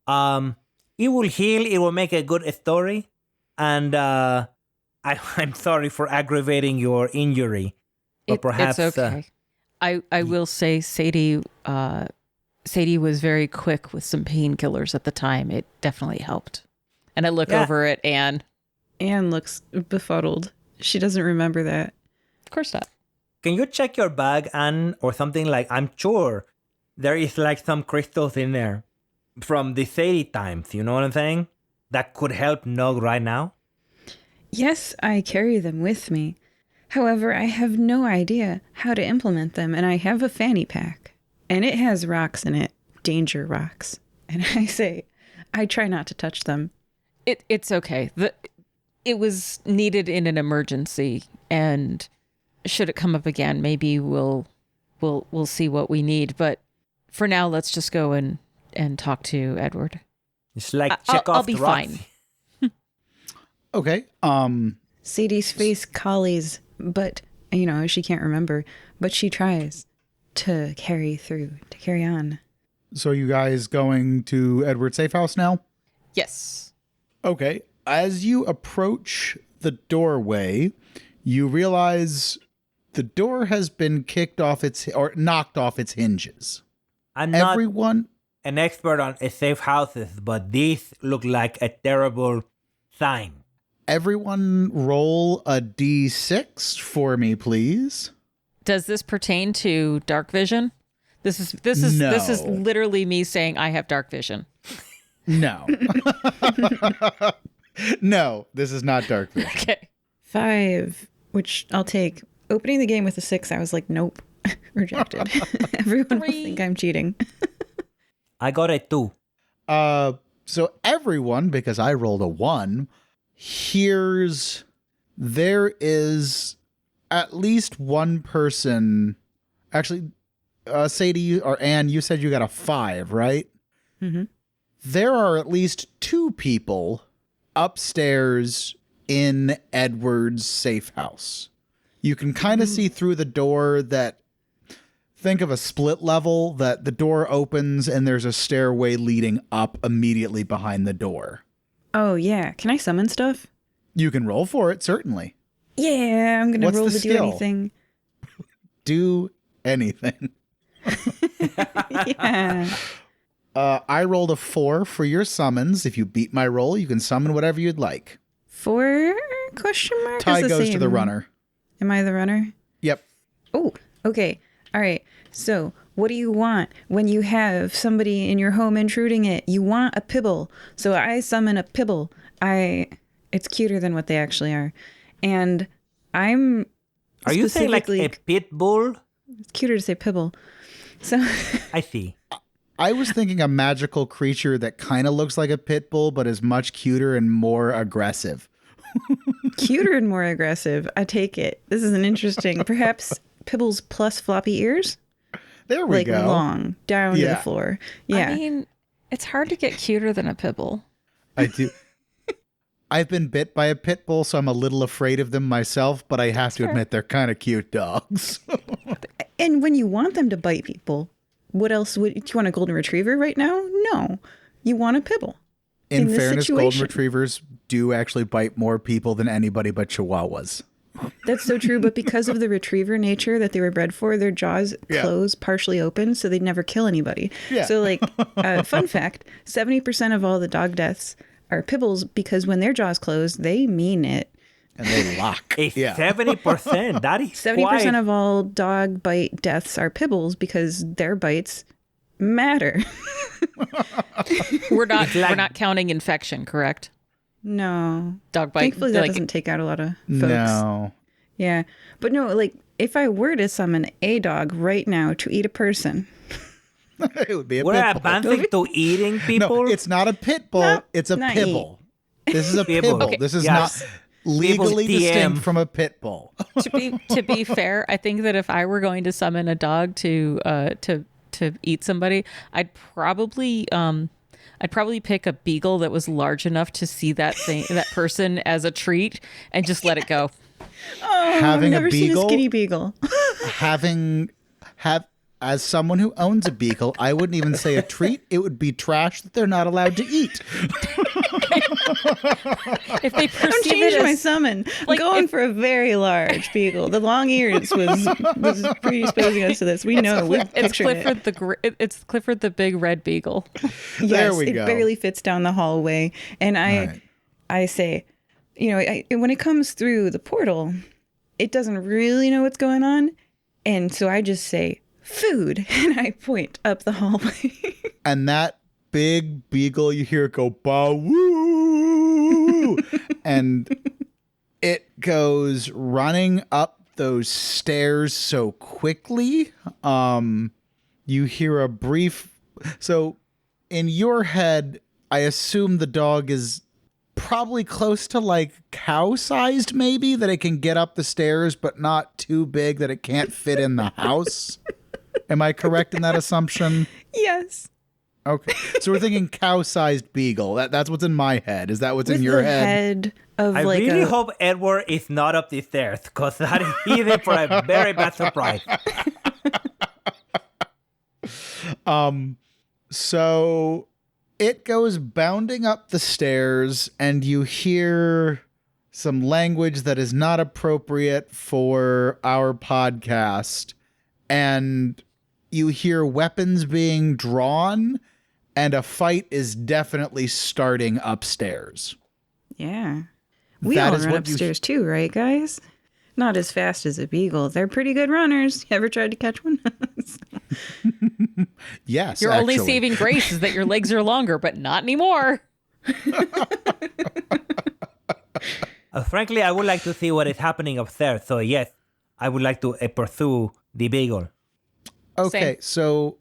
It will heal, it will make a good story, and I'm sorry for aggravating your injury. But perhaps it's okay. I will say Sadie was very quick with some painkillers at the time. It definitely helped. And I look over at Anne. Anne looks befuddled. She doesn't remember that. Of course not. Can you check your bag, Anne, or something? Like, I'm sure there is like some crystals in there from the Sadie times, you know what I'm saying? That could help Nugh right now. Yes, I carry them with me. However, I have no idea how to implement them, and I have a fanny pack. And it has rocks in it. Danger rocks. And I try not to touch them. It's okay. It was needed in an emergency, and should it come up again, maybe we'll see what we need. But for now, let's just go and talk to Edward. It's like check off I'll be the rocks. fine. Okay. Sadie's face collies, but, she can't remember. But she tries to carry on. So you guys going to Edward's safe house now? Yes. Okay. As you approach the doorway, you realize the door has been knocked off its hinges. I'm not Everyone an expert on safe houses, but these look like a terrible sign. Everyone roll a d6 for me, please. Does this pertain to dark vision? This is literally me saying I have dark vision. No. No, this is not dark vision. Okay. 5, which I'll take. Opening the game with a 6, I was like, nope, rejected. Everyone will think I'm cheating. I got a 2. So everyone, because I rolled a 1, hears there is at least one person. Actually, Sadie, or Anne, you said you got a 5, right? Mm-hmm. There are at least 2 people upstairs in Edward's safe house. You can kind of see through the door that, think of a split level, that the door opens and there's a stairway leading up immediately behind the door. Oh, yeah. Can I summon stuff? You can roll for it, certainly. Yeah, I'm going to What's roll the to do skill? anything. Do anything. Yeah. I rolled a 4 for your summons. If you beat my roll, you can summon whatever you'd like. 4 question mark? Tie is the goes to the same. runner. Am I the runner? Yep. Oh, okay. All right. So, what do you want when you have somebody in your home intruding it? You want a pibble. So I summon a pibble. It's cuter than what they actually are. And I'm Are you saying like specifically- a pit bull? It's cuter to say pibble. So I see. I was thinking a magical creature that kind of looks like a pit bull, but is much cuter and more aggressive. cuter and more aggressive. I take it. This is an interesting, perhaps pibbles plus floppy ears? There we Like go. long, down to Yeah. the floor. Yeah. I mean, it's hard to get cuter than a pibble. I do. I've been bit by a pit bull, so I'm a little afraid of them myself, but I have to admit they're kind of cute dogs. And when you want them to bite people, what else do you want a golden retriever right now? No. You want a pibble. In this fairness, golden situation. retrievers do actually bite more people than anybody but chihuahuas. That's so true, but because of the retriever nature that they were bred for, their jaws Yeah. close partially open, so they'd never kill anybody. Yeah. So, like, fun fact, 70% of all the dog deaths are pibbles because when their jaws close, they mean it. And they lock. A 70%. That is 70% quite... of all dog bite deaths are pibbles because their bites matter. We're not like- we're not counting infection, correct? No. Dog bite. Thankfully, that like, doesn't take out a lot of folks. No. Yeah. But no, like, if I were to summon a dog right now to eat a person, It would be a We're pit bull. advancing to eating people. No, it's not a pit bull. No, it's a not pibble. This is a Pibble. pibble. Okay, This is yes. not legally Pibble TM. distinct from a pit bull. to be fair, I think that if I were going to summon a dog to eat somebody, I'd probably pick a beagle that was large enough to see that person as a treat and just let it go. Having I've never a seen a beagle, skinny beagle. as someone who owns a beagle, I wouldn't even say a treat. It would be trash that they're not allowed to eat. If they Don't perceive change it my as summon. I'm like, going for a very large beagle. The long ears was predisposing us to this. We know. We it's pictured Clifford it. it's Clifford the big red beagle. Yes, There we it go. barely fits down the hallway. And Right. I say, when it comes through the portal, it doesn't really know what's going on. And so I just say, food. And I point up the hallway. And that big beagle, you hear it go, "Ba woo," and it goes running up those stairs so quickly. You hear a brief. So, in your head, I assume the dog is probably close to like cow-sized, maybe, that it can get up the stairs, but not too big that it can't fit in the house. Am I correct in that assumption? Yes. Okay, so we're thinking cow-sized beagle. That's what's in my head. Is that what's With in your the head? of I like really a hope Edward is not up the stairs, because that is even for a very bad surprise. So it goes bounding up the stairs, and you hear some language that is not appropriate for our podcast, and you hear weapons being drawn, and a fight is definitely starting upstairs. Yeah. We That all is run what you- upstairs too, right, guys? Not as fast as a beagle. They're pretty good runners. You ever tried to catch one? Yes, Your only actually. saving grace is that your legs are longer, but not anymore. Frankly, I would like to see what is happening upstairs. So yes, I would like to pursue the beagle. Okay, Same. so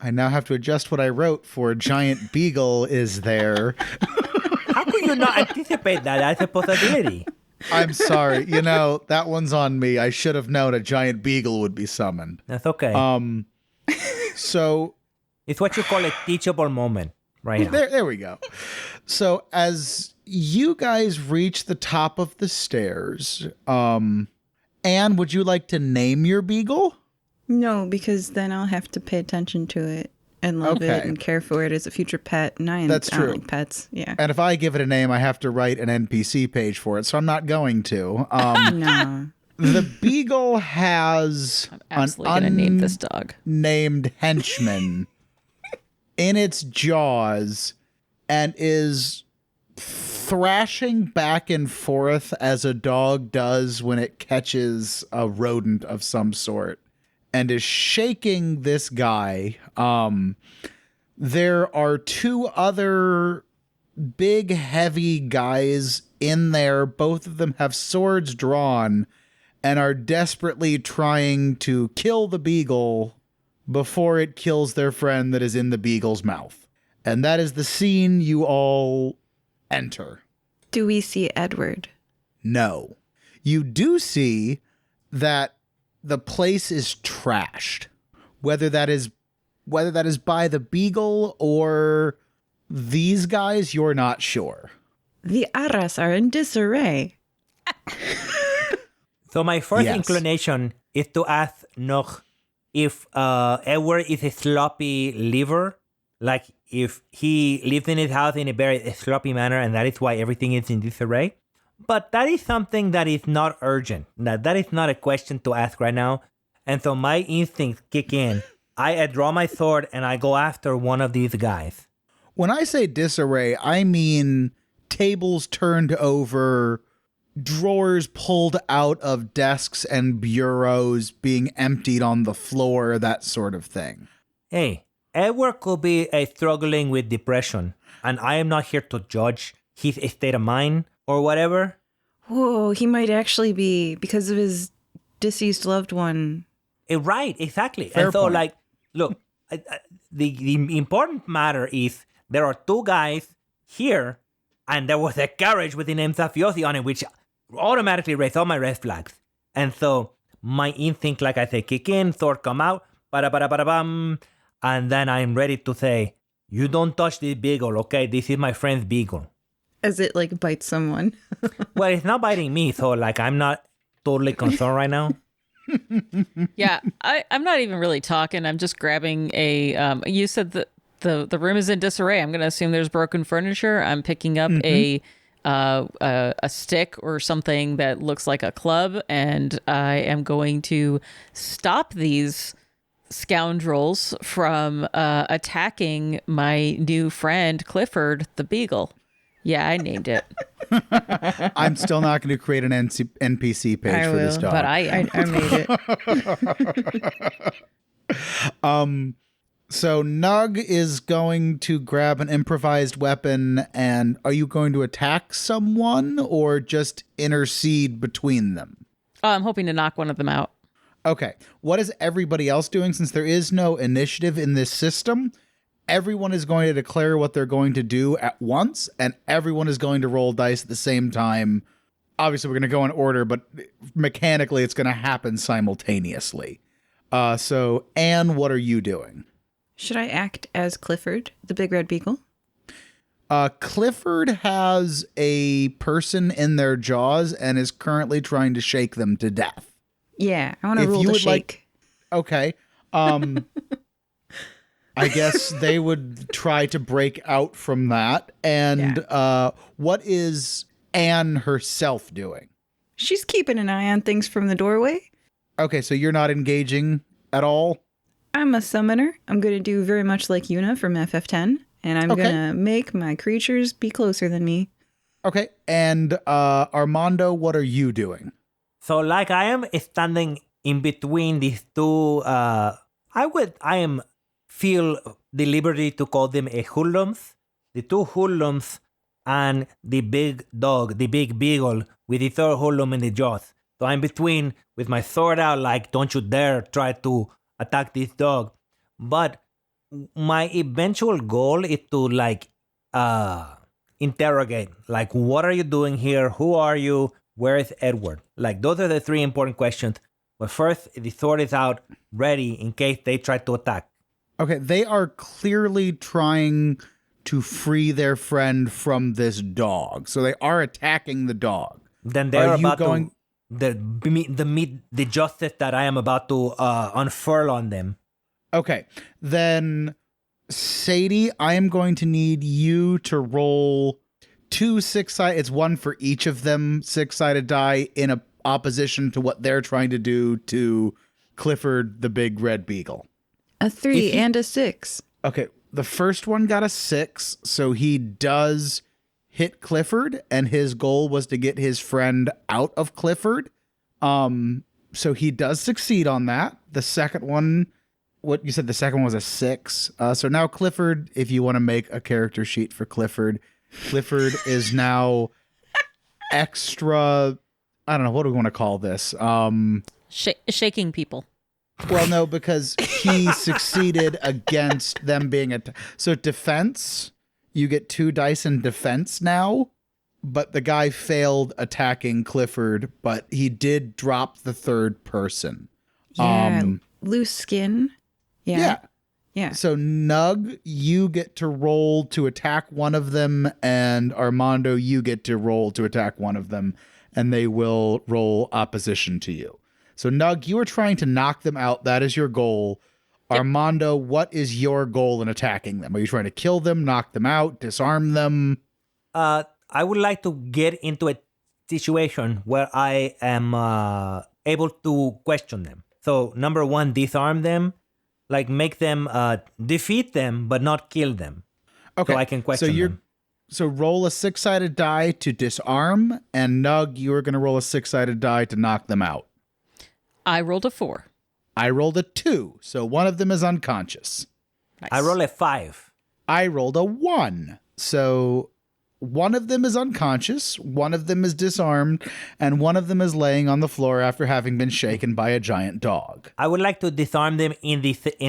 I now have to adjust what I wrote for giant beagle is there. How could you not anticipate that as a possibility? I'm sorry. You know, that one's on me. I should have known a giant beagle would be summoned. That's okay. So It's what you call a teachable moment right now. there we go. So as you guys reach the top of the stairs, Anne, would you like to name your beagle? No, because then I'll have to pay attention to it and love it Okay. and care for it as a future pet. And I That's don't true. like pets. Yeah. And if I give it a name, I have to write an NPC page for it, so I'm not going to. No. The beagle has Absolutely gonna name this dog. unnamed henchman in its jaws and is thrashing back and forth as a dog does when it catches a rodent of some sort, and is shaking this guy. There are two other big, heavy guys in there. Both of them have swords drawn and are desperately trying to kill the beagle before it kills their friend that is in the beagle's mouth. And that is the scene you all enter. Do we see Edward? No. You do see that the place is trashed. Whether that is by the beagle or these guys, you're not sure. The Arras are in disarray. So my first Yes. inclination is to ask Nugh if Edward is a sloppy liver, like if he lives in his house in a very sloppy manner and that is why everything is in disarray. But that is something that is not urgent. That is not a question to ask right now. And so my instincts kick in. I draw my sword and I go after one of these guys. When I say disarray, I mean tables turned over, drawers pulled out of desks and bureaus being emptied on the floor, that sort of thing. Hey, Edward could be struggling with depression, and I am not here to judge his state of mind or whatever. Whoa, he might actually be because of his deceased loved one. Right, exactly. Fair and so, point. like, look, the important matter is there are two guys here, and there was a carriage with the name Safiosi on it, which automatically raised all my red flags. And so my instinct, like I say, kick in, sword come out, bada-bada-bada-bam, and then I'm ready to say, you don't touch this beagle, okay? This is my friend's beagle. As it like bites someone. Well, it's not biting me, so like I'm not totally concerned right now. Yeah, I'm not even really talking. I'm just grabbing a. You said that the room is in disarray. I'm going to assume there's broken furniture. I'm picking up a stick or something that looks like a club, and I am going to stop these scoundrels from attacking my new friend Clifford the Beagle. Yeah, I named it, I'm still not going to create an NPC page I for this will, dog. but I made it. So Nugh is going to grab an improvised weapon, and are you going to attack someone or just intercede between them? I'm hoping to knock one of them out. Okay. What is everybody else doing? Since there is no initiative in this system, everyone is going to declare what they're going to do at once, and everyone is going to roll dice at the same time. Obviously, we're going to go in order, but mechanically, it's going to happen simultaneously. So, Anne, what are you doing? Should I act as Clifford, the big red beagle? Clifford has a person in their jaws and is currently trying to shake them to death. Yeah, I want to If roll you the would like- shake. Okay. I guess they would try to break out from that. And what is Anne herself doing? She's keeping an eye on things from the doorway. Okay, so you're not engaging at all? I'm a summoner. I'm going to do very much like Una from FF10, and I'm Okay. going to make my creatures be closer than me. Okay, and Armando, what are you doing? So like I am standing in between these two, I feel the liberty to call them a hoodlums. The two hoodlums and the big dog, the big beagle with the third hollow in the jaws. So I'm between with my sword out, like, don't you dare try to attack this dog. But my eventual goal is to like interrogate, like, what are you doing here? Who are you? Where is Edward? Like, those are the three important questions. But first, the sword is out, ready in case they try to attack. Okay, they are clearly trying to free their friend from this dog. So they are attacking the dog. Then they're Are you about going- to meet the justice that I am about to unfurl on them. Okay, then Sadie, I am going to need you to roll 2 6-sided. It's one for each of them 6-sided die in a opposition to what they're trying to do to Clifford the big red beagle. A 3 and a 6. Okay, the first one got a 6, so he does hit Clifford, and his goal was to get his friend out of Clifford. So he does succeed on that. The second one, what you said, the second one was a 6. So now Clifford, if you want to make a character sheet for Clifford is now extra, I don't know, what do we want to call this? Shaking people. Well, no, because he succeeded against them being so defense, you get 2 dice in defense now, but the guy failed attacking Clifford, but he did drop the third person. Yeah, loose skin. Yeah. So Nugh, you get to roll to attack one of them, and Armando, you get to roll to attack one of them, and they will roll opposition to you. So Nugh, you are trying to knock them out. That is your goal. Yep. Armando, what is your goal in attacking them? Are you trying to kill them, knock them out, disarm them? I would like to get into a situation where I am able to question them. So number 1, disarm them, like make them defeat them, but not kill them. Okay. So I can question them. So roll a 6-sided die to disarm, and Nugh, you are going to roll a 6-sided die to knock them out. I rolled a 4. I rolled a 2, so one of them is unconscious. Nice. I roll a 5. I rolled a 1, so one of them is unconscious, one of them is disarmed, and one of them is laying on the floor after having been shaken by a giant dog. I would like to disarm them in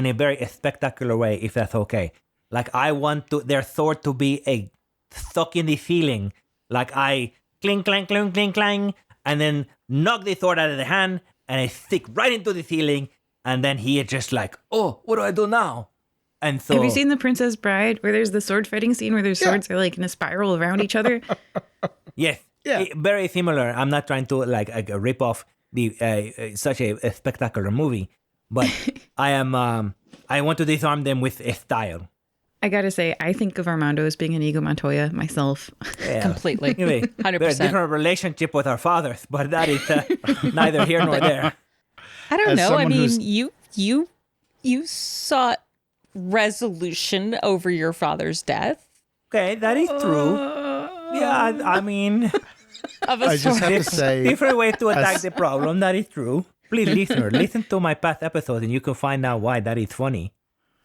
a very spectacular way, if that's okay. Like, I want their sword to be stuck in the ceiling. Like, I cling, clang, clang, cling, clang, and then knock the sword out of the hand, and I stick right into the ceiling, and then he is just like, oh, what do I do now? And so, have you seen The Princess Bride, where there's the sword fighting scene where their swords are like in a spiral around each other? Yes, very similar. I'm not trying to like rip off the such a spectacular movie, but I am. I want to disarm them with a style. I gotta say, I think of Armando as being an Inigo Montoya myself. Yeah. Completely. Anyway, 100%. There's a different relationship with our fathers, but that is neither here nor there. I don't As know. I someone mean, who's- you sought resolution over your father's death. Okay, that is true. Yeah, I mean, Of a I just sort. have to say, different way to attack the problem. That is true. Please, listener, listen to my past episodes, and you can find out why that is funny.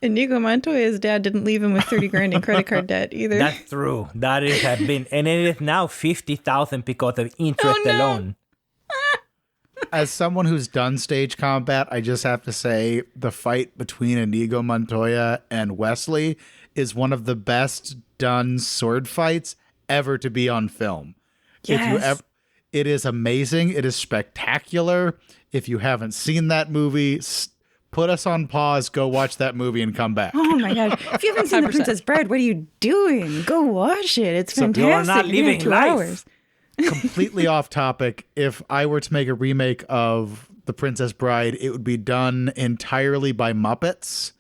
Inigo Montoya's dad didn't leave him with 30 grand in credit card debt either. That's true. That is have been, and it is now 50,000 because of interest alone. as someone who's done stage combat, I just have to say the fight between Inigo Montoya and Wesley is one of the best done sword fights ever to be on film. Yes. It is amazing. It is spectacular. If you haven't seen that movie, put us on pause, go watch that movie and come back. Oh my God. If you haven't seen The 100%. Princess Bride, what are you doing? Go watch it. It's fantastic. you're not You're living 2 life. hours. Completely off topic. If I were to make a remake of The Princess Bride, it would be done entirely by Muppets,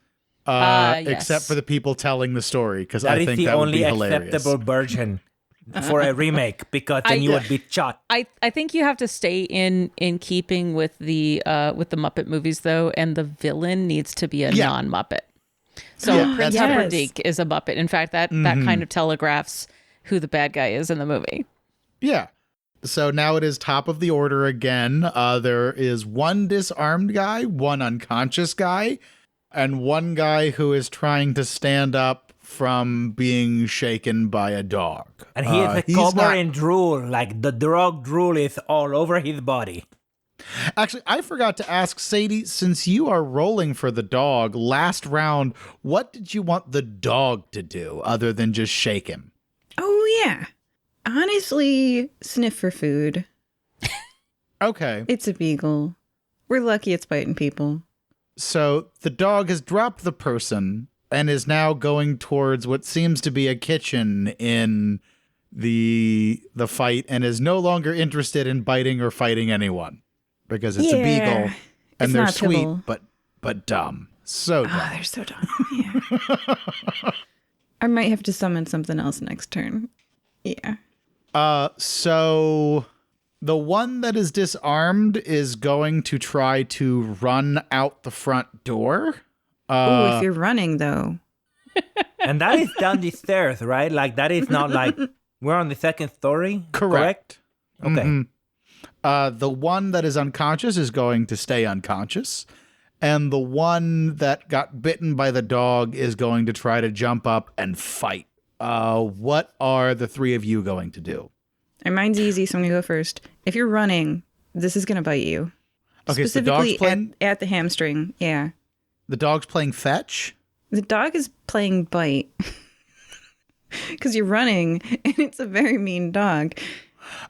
Yes. except for the people telling the story, because That I is think the that would only be hilarious. acceptable version for a remake, because then you would be shot. I think you have to stay in keeping with the Muppet movies though, and the villain needs to be a Yeah. non-Muppet. So Yeah, Prince that's- Humperdinck is a Muppet. In fact, that kind of telegraphs who the bad guy is in the movie. Yeah. So now it is top of the order again. There is one disarmed guy, one unconscious guy, and one guy who is trying to stand up from being shaken by a dog. And he is he's covered not- in drool, like the dog drool is all over his body. Actually, I forgot to ask Sadie, since you are rolling for the dog, last round, what did you want the dog to do other than just shake him? Oh, yeah. Honestly, sniff for food. Okay. It's a beagle. We're lucky it's biting people. So the dog has dropped the person and is now going towards what seems to be a kitchen in the fight and is no longer interested in biting or fighting anyone because it's a beagle and It's they're not sweet Tibble. but dumb. So dumb. Oh, they're so dumb. Yeah. I might have to summon something else next turn. Yeah. So the one that is disarmed is going to try to run out the front door. If you're running, though. And that is down the stairs, right? Like, that is not like we're on the second story? Correct. Okay. Mm-hmm. The one that is unconscious is going to stay unconscious. And the one that got bitten by the dog is going to try to jump up and fight. What are the three of you going to do? And mine's easy, so I'm going to go first. If you're running, this is going to bite you. Okay, so the dog's Specifically playing, at the hamstring. Yeah. the dog's playing fetch? The dog is playing bite. Because you're running, and it's a very mean dog.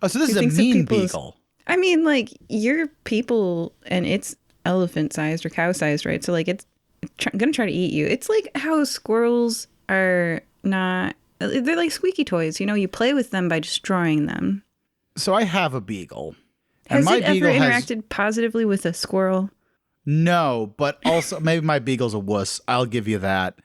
Oh, so this is He a thinks of mean people's- beagle. I mean, like, you're people, and it's elephant-sized or cow-sized, right? So, like, it's going to try to eat you. It's like how squirrels are not... They're like squeaky toys. You know, you play with them by destroying them. So I have a beagle. And Has my it ever beagle has... interacted positively with a squirrel? No, but also maybe my beagle's a wuss. I'll give you that.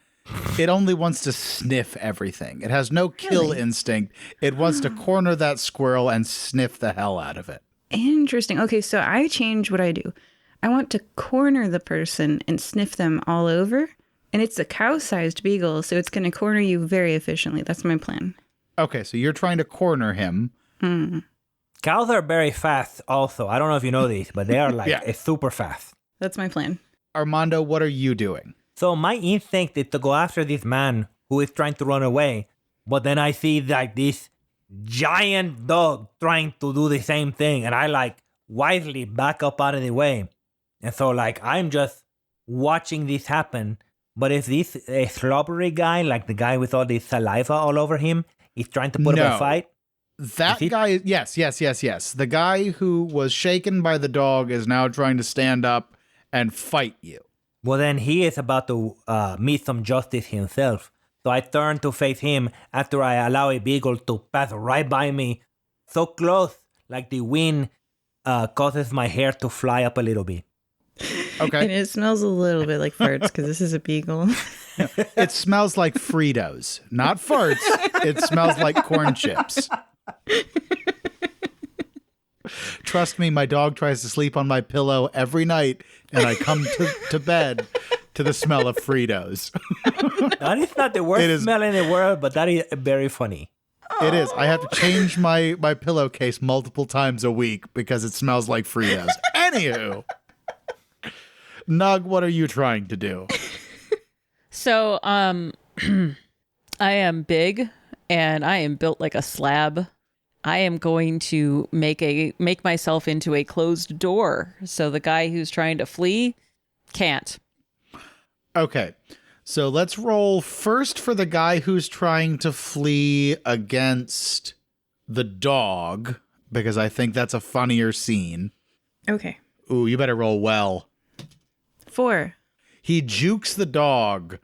It only wants to sniff everything. It has no kill instinct. It wants to corner that squirrel and sniff the hell out of it. Interesting. Okay, so I change what I do. I want to corner the person and sniff them all over. And it's a cow-sized beagle, so it's going to corner you very efficiently. That's my plan. Okay, so you're trying to corner him. Cows are very fast also. I don't know if you know this, but they are like super fast. That's my plan. Armando, what are you doing? So my instinct is to go after this man who is trying to run away. But then I see like this giant dog trying to do the same thing. And I like wisely back up out of the way. And so like I'm just watching this happen. But if this slobbery guy, like the guy with all this saliva all over him, is trying to put up No. a fight. That guy, yes. The guy who was shaken by the dog is now trying to stand up and fight you. Well, then he is about to meet some justice himself. So I turn to face him after I allow a beagle to pass right by me, so close, like the wind causes my hair to fly up a little bit. Okay. And it smells a little bit like farts because this is a beagle. It smells like Fritos. Not farts. It smells like corn chips. Trust me, my dog tries to sleep on my pillow every night, and I come to bed to the smell of Fritos. That is not the worst smell in the world, but that is very funny. It is. I have to change my pillowcase multiple times a week because it smells like Fritos. Anywho. Nugh, what are you trying to do? So, I am big and I am built like a slab. I am going to make myself into a closed door. So the guy who's trying to flee can't. Okay. So let's roll first for the guy who's trying to flee against the dog, because I think that's a funnier scene. Okay. Ooh, you better roll well. 4. He jukes the dog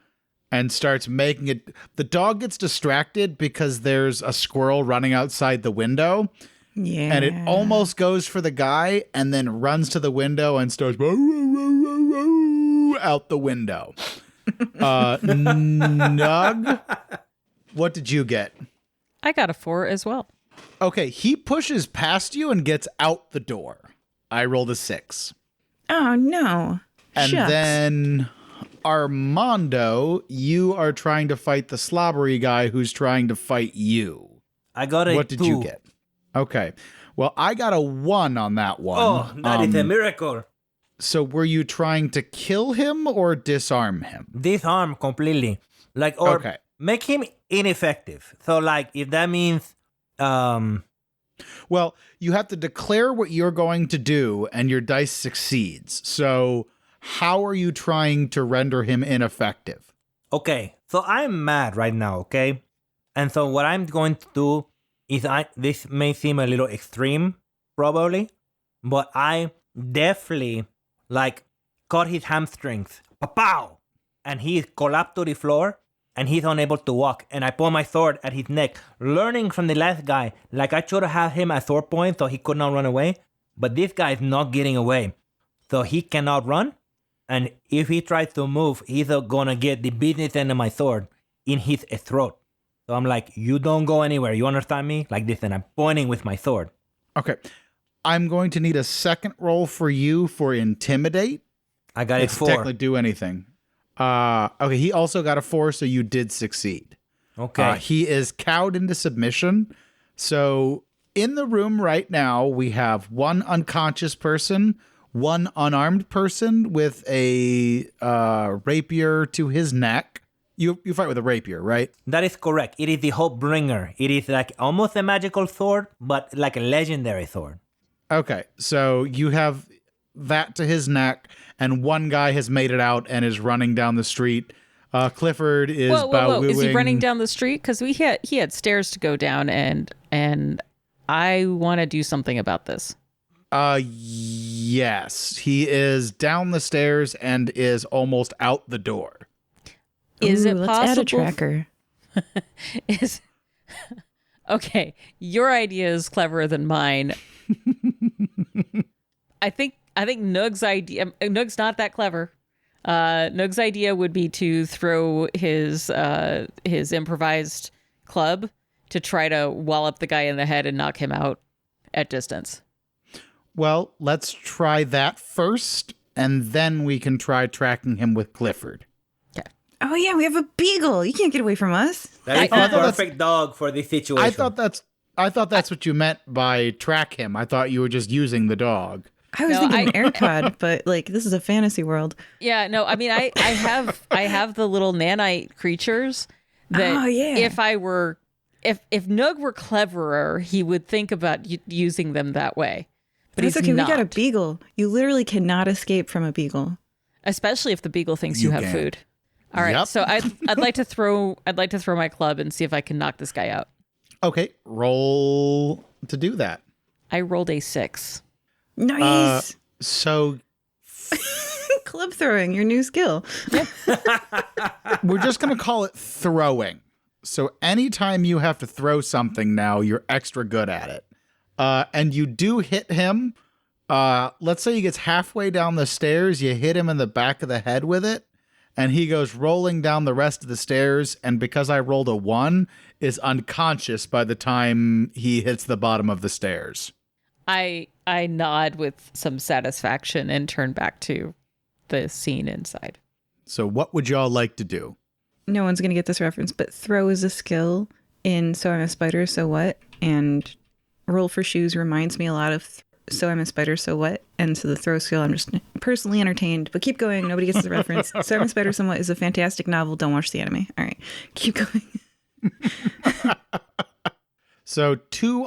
and starts making it. The dog gets distracted because there's a squirrel running outside the window. Yeah. And it almost goes for the guy and then runs to the window and starts out the window. Nugh, what did you get? I got a 4 as well. Okay, he pushes past you and gets out the door. I rolled a 6. Oh, no. And Shucks. then Armando, you are trying to fight the slobbery guy who's trying to fight you. I got a What did 2. you get? Okay. Well, I got a 1 on that one. Oh, that is a miracle. So were you trying to kill him or disarm him? Disarm completely. Like, or Okay. make him ineffective. So, like, if that means, Well, you have to declare what you're going to do, and your dice succeeds. So, how are you trying to render him ineffective? okay, so I'm mad right now, okay? And so what I'm going to do is this may seem a little extreme, probably, but I definitely, like, cut his hamstrings. Pow! And he collapsed to the floor, and he's unable to walk. And I pull my sword at his neck, learning from the last guy. Like, I should have had him at sword point so he could not run away. But this guy is not getting away. So he cannot run. And if he tries to move, he's gonna get the business end of my sword in his throat. So I'm like, you don't go anywhere. You understand me? Like this, and I'm pointing with my sword. Okay. I'm going to need a second roll for you for intimidate. I got it It's 4. technically do anything. Okay, he also got a 4, so you did succeed. Okay. He is cowed into submission. So in the room right now, we have one unconscious person, one unarmed person with a rapier to his neck. You fight with a rapier, right? That is correct. It is the Hope Bringer. It is like almost a magical sword, but like a legendary sword. Okay, so you have that to his neck, and one guy has made it out and is running down the street. Clifford is Whoa. Is he running down the street? Because he had stairs to go down, and I want to do something about this. Yes, he is down the stairs and is almost out the door. Is it let's possible? add a tracker. Okay, your idea is cleverer than mine. I think Nugh's idea. Nugh's not that clever. Nugh's idea would be to throw his improvised club to try to wallop the guy in the head and knock him out at distance. Well, let's try that first, and then we can try tracking him with Clifford. Oh yeah, we have a beagle. You can't get away from us. That is thought the that's- perfect dog for this situation. I thought that's what you meant by track him. I thought you were just using the dog. I was thinking an AirPod, but like this is a fantasy world. Yeah, no, I mean, I have the little nanite creatures that Oh, yeah. if Nugh were cleverer, he would think about using them that way. But That's he's okay. not. We got a beagle. You literally cannot escape from a beagle. Especially if the beagle thinks You you have can. food. All right, Yep. so I'd like to throw my club and see if I can knock this guy out. Okay, roll to do that. I rolled a 6. Nice. So Club throwing, your new skill. we're just going to call it throwing. So anytime you have to throw something now, you're extra good at it. And you do hit him. Let's say he gets halfway down the stairs. You hit him in the back of the head with it. And he goes rolling down the rest of the stairs. And because I rolled a 1, is unconscious by the time he hits the bottom of the stairs. I nod with some satisfaction and turn back to the scene inside. So what would y'all like to do? No one's going to get this reference, but throw is a skill in So I'm a Spider, So What? And roll for shoes reminds me a lot of So I'm a Spider, So What? And so the throw skill, I'm just personally entertained. But keep going. Nobody gets the reference. So I'm a Spider, So What is a fantastic novel. Don't watch the anime. All right. Keep going. So two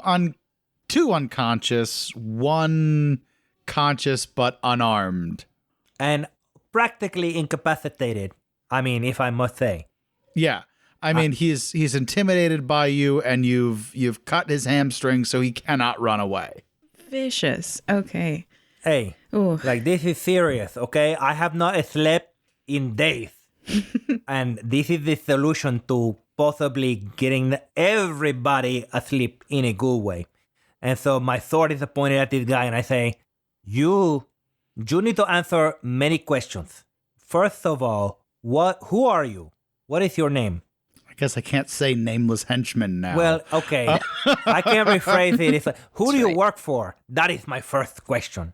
unconscious, one conscious but unarmed. and practically incapacitated. I mean, if I must say. Yeah. I mean, he's intimidated by you, and you've cut his hamstring so he cannot run away. Vicious. Okay. Hey, Ooh. like this is serious, okay? I have not slept in days. And this is the solution to possibly getting everybody asleep in a good way. And so my sword is pointed at this guy, and I say, you need to answer many questions. First of all, who are you? What is your name? I guess I can't say nameless henchman now. Well, okay. I can rephrase it. It's like, who do you work for? That is my first question.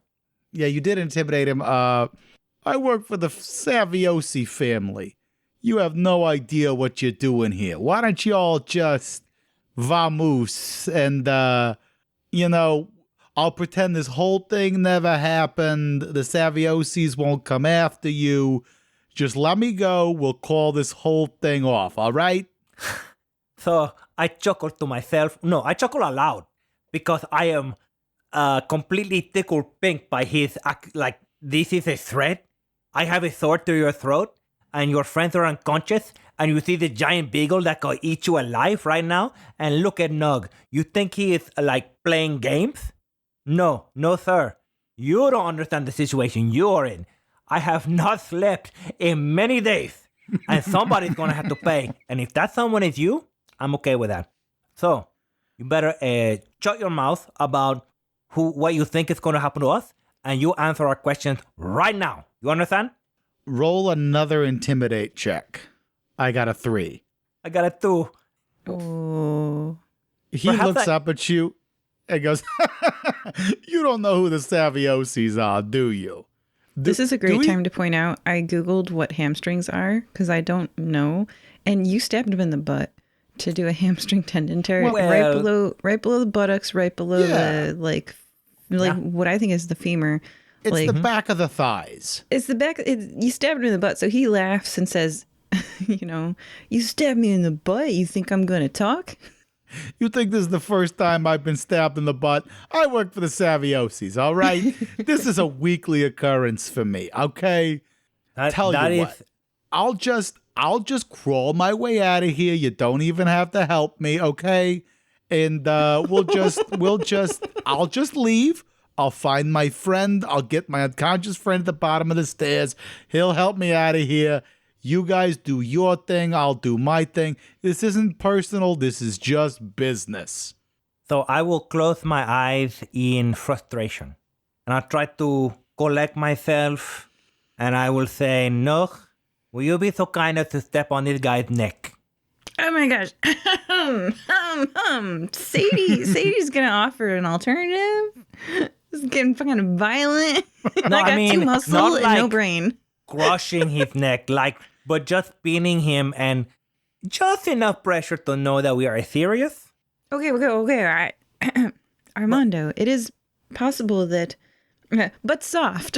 yeah, you did intimidate him. I work for the Saviosi family. You have no idea what you're doing here. Why don't you all just vamoose and, I'll pretend this whole thing never happened. The Saviosis won't come after you. Just let me go. We'll call this whole thing off, all right? So I chuckle to myself. No, I chuckle aloud because I am completely tickled pink by his like this is a threat. I have a sword through your throat, and your friends are unconscious, and you see the giant beagle that could eat you alive right now. And look at Nugh. You think he is like playing games? No, no, sir. You don't understand the situation you're in. I have not slept in many days, and somebody's gonna have to pay. And if that someone is you, I'm okay with that. So you better shut your mouth about what you think is going to happen to us, and you answer our questions right now. You understand? Roll another intimidate check. I got a 3. I got a 2. Oh. He Perhaps looks up at you and goes, "You don't know who the Saviosis are, do you?" This is a great time to point out, I Googled what hamstrings are because I don't know. And you stabbed him in the butt to do a hamstring tendon tear right below the buttocks, right below the what I think is the femur. It's the back of the thighs. It's the back. You stabbed him in the butt. So he laughs and says, you stabbed me in the butt. You think I'm going to talk? You think this is the first time I've been stabbed in the butt? I work for the Saviosis, all right? This is a weekly occurrence for me, okay? Tell you what, I'll just crawl my way out of here. You don't even have to help me, okay? And I'll just leave. I'll find my friend. I'll get my unconscious friend at the bottom of the stairs. He'll help me out of here. You guys do your thing. I'll do my thing. This isn't personal. This is just business. So I will close my eyes in frustration, and I'll try to collect myself, and I will say, Nugh, will you be so kind as to step on this guy's neck? Oh my gosh. Sadie's gonna offer an alternative. This is getting fucking violent. No, I got 2 muscle not and like no brain. crushing his neck, but just pinning him and just enough pressure to know that we are serious. Okay, all right. Armando, it is possible that, but soft.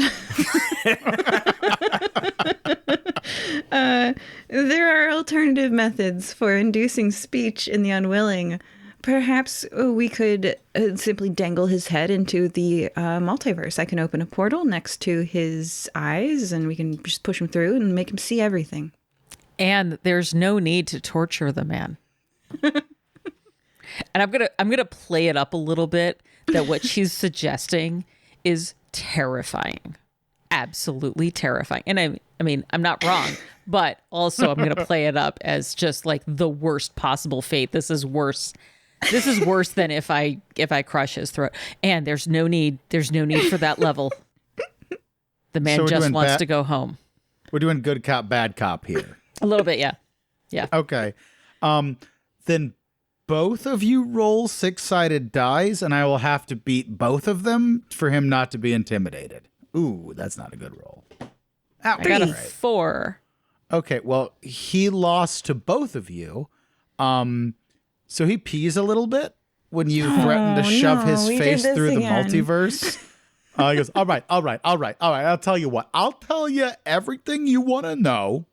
There are alternative methods for inducing speech in the unwilling. Perhaps we could simply dangle his head into the multiverse. I can open a portal next to his eyes, and we can just push him through and make him see everything. And there's no need to torture the man. And I'm gonna play it up a little bit that what she's suggesting is terrifying. Absolutely terrifying. And I mean, I'm not wrong, but also I'm going to play it up as just like the worst possible fate. This is worse. This is worse than if I crush his throat. And there's no need for that level. The man just wants to go home. We're doing good cop, bad cop here. A little bit, yeah. Yeah. Okay. Then both of you roll 6-sided dice, and I will have to beat both of them for him not to be intimidated. Ooh, that's not a good roll. I got a 4. Okay, well, he lost to both of you. So he pees a little bit when you threaten to shove his face through the multiverse. He goes, all right. I'll tell you what. I'll tell you everything you want to know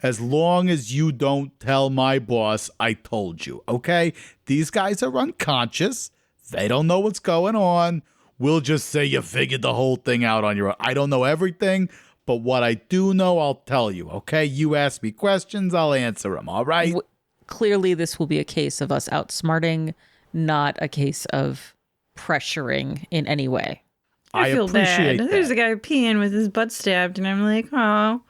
as long as you don't tell my boss I told you, okay? These guys are unconscious. They don't know what's going on. We'll just say you figured the whole thing out on your own. I don't know everything, but what I do know, I'll tell you, okay? You ask me questions, I'll answer them, all right? Clearly, this will be a case of us outsmarting, not a case of pressuring in any way. I feel bad. There's a guy peeing with his butt stabbed, and I'm like, oh,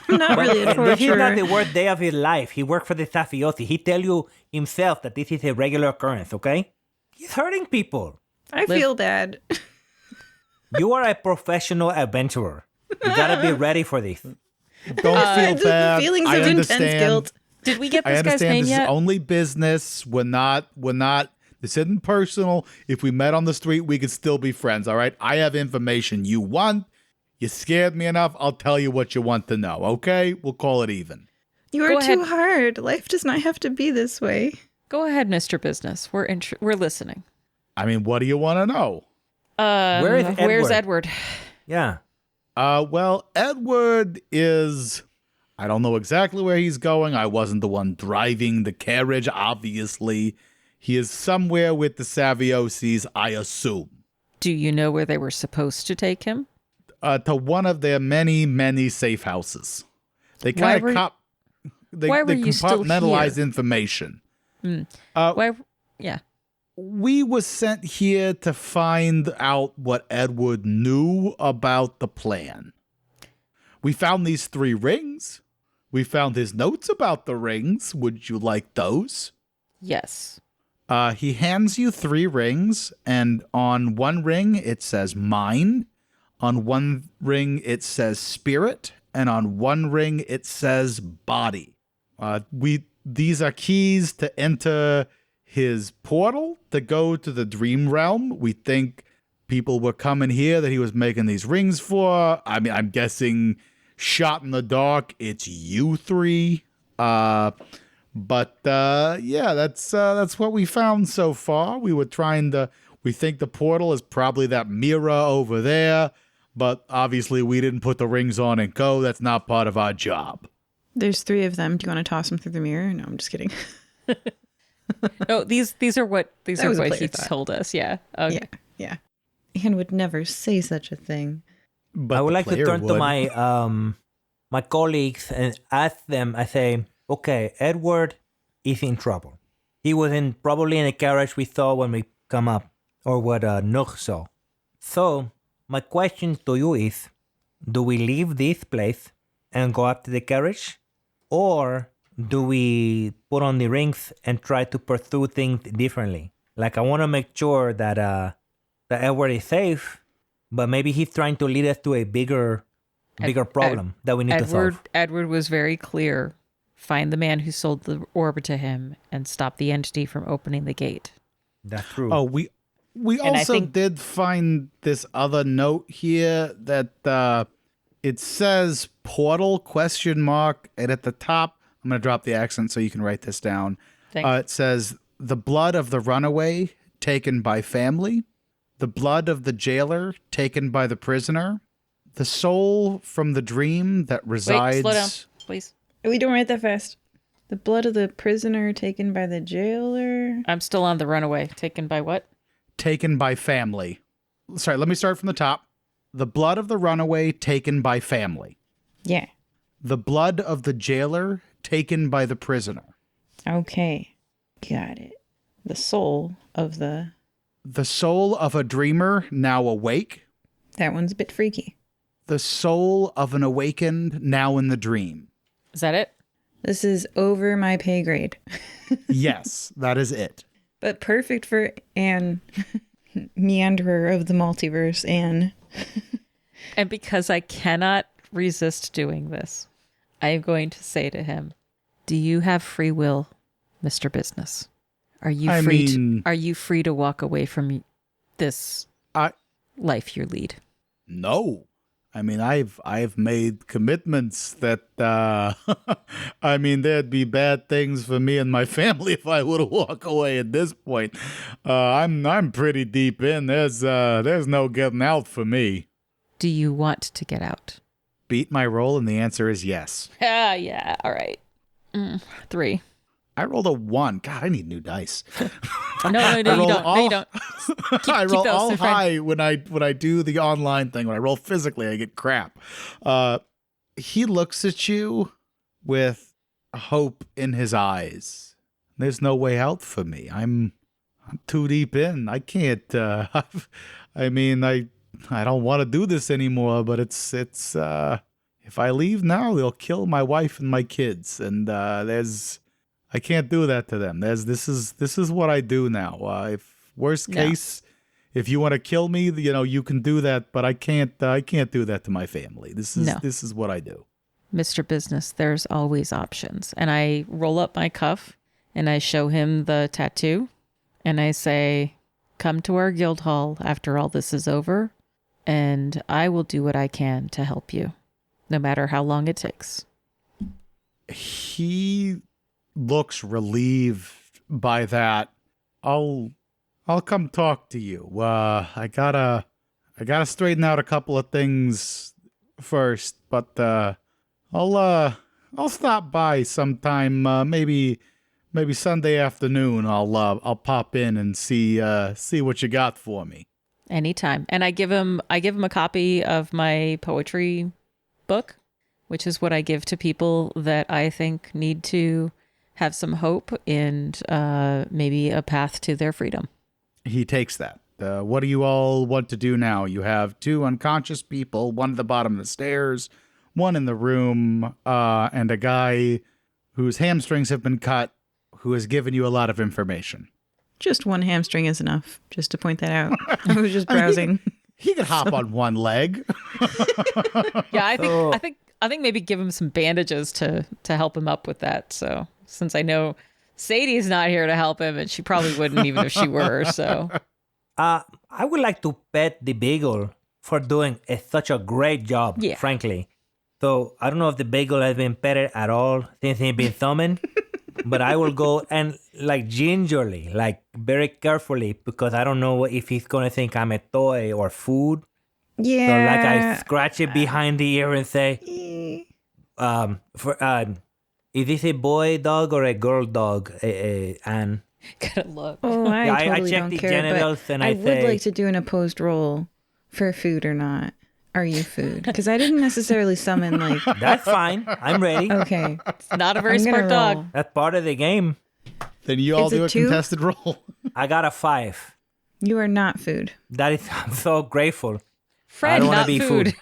not really a torture. This is not the worst day of his life. He worked for the Saviosi. He tell you himself that this is a regular occurrence, okay? He's hurting people. I feel bad. You are a professional adventurer. You gotta be ready for this. Don't feel bad. Feelings of intense guilt. Did we get this I guy's name understand this yet? is only business. We're not, this isn't personal. If we met on the street, we could still be friends, all right? I have information you want. You scared me enough. I'll tell you what you want to know, okay? We'll call it even. You are too hard. Life does not have to be this way. Go ahead, Mr. Business. We're listening. I mean, what do you want to know? Where's Edward? Yeah. Well, Edward is, I don't know exactly where he's going. I wasn't the one driving the carriage, obviously. He is somewhere with the Saviosis, I assume. Do you know where they were supposed to take him? To one of their many, many safe houses. They Why kind were- of they why were you still compartmentalize here? information. Why? Yeah. We was sent here to find out what Edward knew about the plan. We found these 3 rings. We found his notes about the rings. Would you like those? Yes. He hands you 3 rings, and on one ring it says mind, on one ring it says spirit, and on one ring it says body. These are keys to enter his portal to go to the dream realm. We think people were coming here that he was making these rings for. I mean, I'm guessing shot in the dark, it's you 3. Yeah, that's what we found so far. We think the portal is probably that mirror over there, but obviously we didn't put the rings on and go. That's not part of our job. There's 3 of them. Do you want to toss them through the mirror? No, I'm just kidding. No, these are what was a what player he thought. told us. Yeah. Okay. Yeah. Anne would never say such a thing. But I would the like to player turn to would. my colleagues and ask them. I say, okay, Edward is in trouble. He was probably in the carriage we saw when we come up, or what Nugh saw. So my question to you is, do we leave this place and go up to the carriage, or do we put on the rings and try to pursue things differently? Like, I want to make sure that that Edward is safe, but maybe he's trying to lead us to a bigger problem that we need to solve. Edward was very clear. Find the man who sold the orb to him and stop the entity from opening the gate. That's true. Oh, we And I also think- did find this other note here that it says portal ? And at the top, I'm going to drop the accent so you can write this down. Thanks. It says the blood of the runaway taken by family, the blood of the jailer taken by the prisoner, the soul from the dream that resides. Wait, slow down, please. We don't write that fast. The blood of the prisoner taken by the jailer. I'm still on the runaway. Taken by what? Taken by family. Sorry, let me start from the top. The blood of the runaway taken by family. Yeah. The blood of the jailer taken by the prisoner. Okay. Got it. The soul of the... The soul of a dreamer now awake. That one's a bit freaky. The soul of an awakened now in the dream. Is that it? This is over my pay grade. Yes, that is it. But perfect for Anne, meanderer of the multiverse, Anne. And because I cannot resist doing this, I am going to say to him, do you have free will, Mr. Business? Are you I free mean- are you free to walk away from this life you lead? No. I mean, I've made commitments that I mean, there'd be bad things for me and my family if I were to walk away at this point. I'm pretty deep in. There's no getting out for me. Do you want to get out? Beat my roll, and the answer is yes. Yeah, all right. 3. I rolled a 1. God, I need new dice. No, you don't. No, you don't. I roll those, all they're fine. high when I do the online thing. When I roll physically, I get crap. He looks at you with hope in his eyes. There's no way out for me. I'm too deep in. I can't. I mean, I don't want to do this anymore. But it's. If I leave now, they'll kill my wife and my kids, and I can't do that to them. This is what I do now. If worst case, if you want to kill me, you can do that, but I can't do that to my family. This is what I do. Mr. Business, there's always options. And I roll up my cuff and I show him the tattoo and I say, come to our guild hall after all this is over and I will do what I can to help you, no matter how long it takes. He looks relieved by that. I'll come talk to you. I gotta straighten out a couple of things first, but I'll I'll stop by sometime. Maybe Sunday afternoon. I'll pop in and see what you got for me. Anytime. And I give him a copy of my poetry book, which is what I give to people that I think need to have some hope and maybe a path to their freedom. He takes that. What do you all want to do now? You have 2 unconscious people, one at the bottom of the stairs, one in the room, and a guy whose hamstrings have been cut, who has given you a lot of information. Just one hamstring is enough, just to point that out. I was just browsing. He could hop on one leg. Yeah, I think maybe give him some bandages to help him up with that. So since I know Sadie's not here to help him, and she probably wouldn't even if she were. So I would like to pet the beagle for doing such a great job, Yeah. frankly. So I don't know if the beagle has been petted at all since he's been summoned, but I will go and like gingerly, like very carefully, because I don't know if he's going to think I'm a toy or food. Yeah. So like I scratch it behind the ear and say, is this a boy dog or a girl dog, Anne? gotta look. Oh, I Yeah, I totally check don't the care, genitals but and I I would say- like to do an opposed roll for food or not. Are you food? Because I didn't necessarily summon like. That's fine. I'm ready. Okay, Not a very I'm gonna smart dog. roll. That's part of the game. Then you all Is it do a 2? contested roll. I got a 5. You are not food. That is, I'm so grateful. I Fred, don't wanna not be food.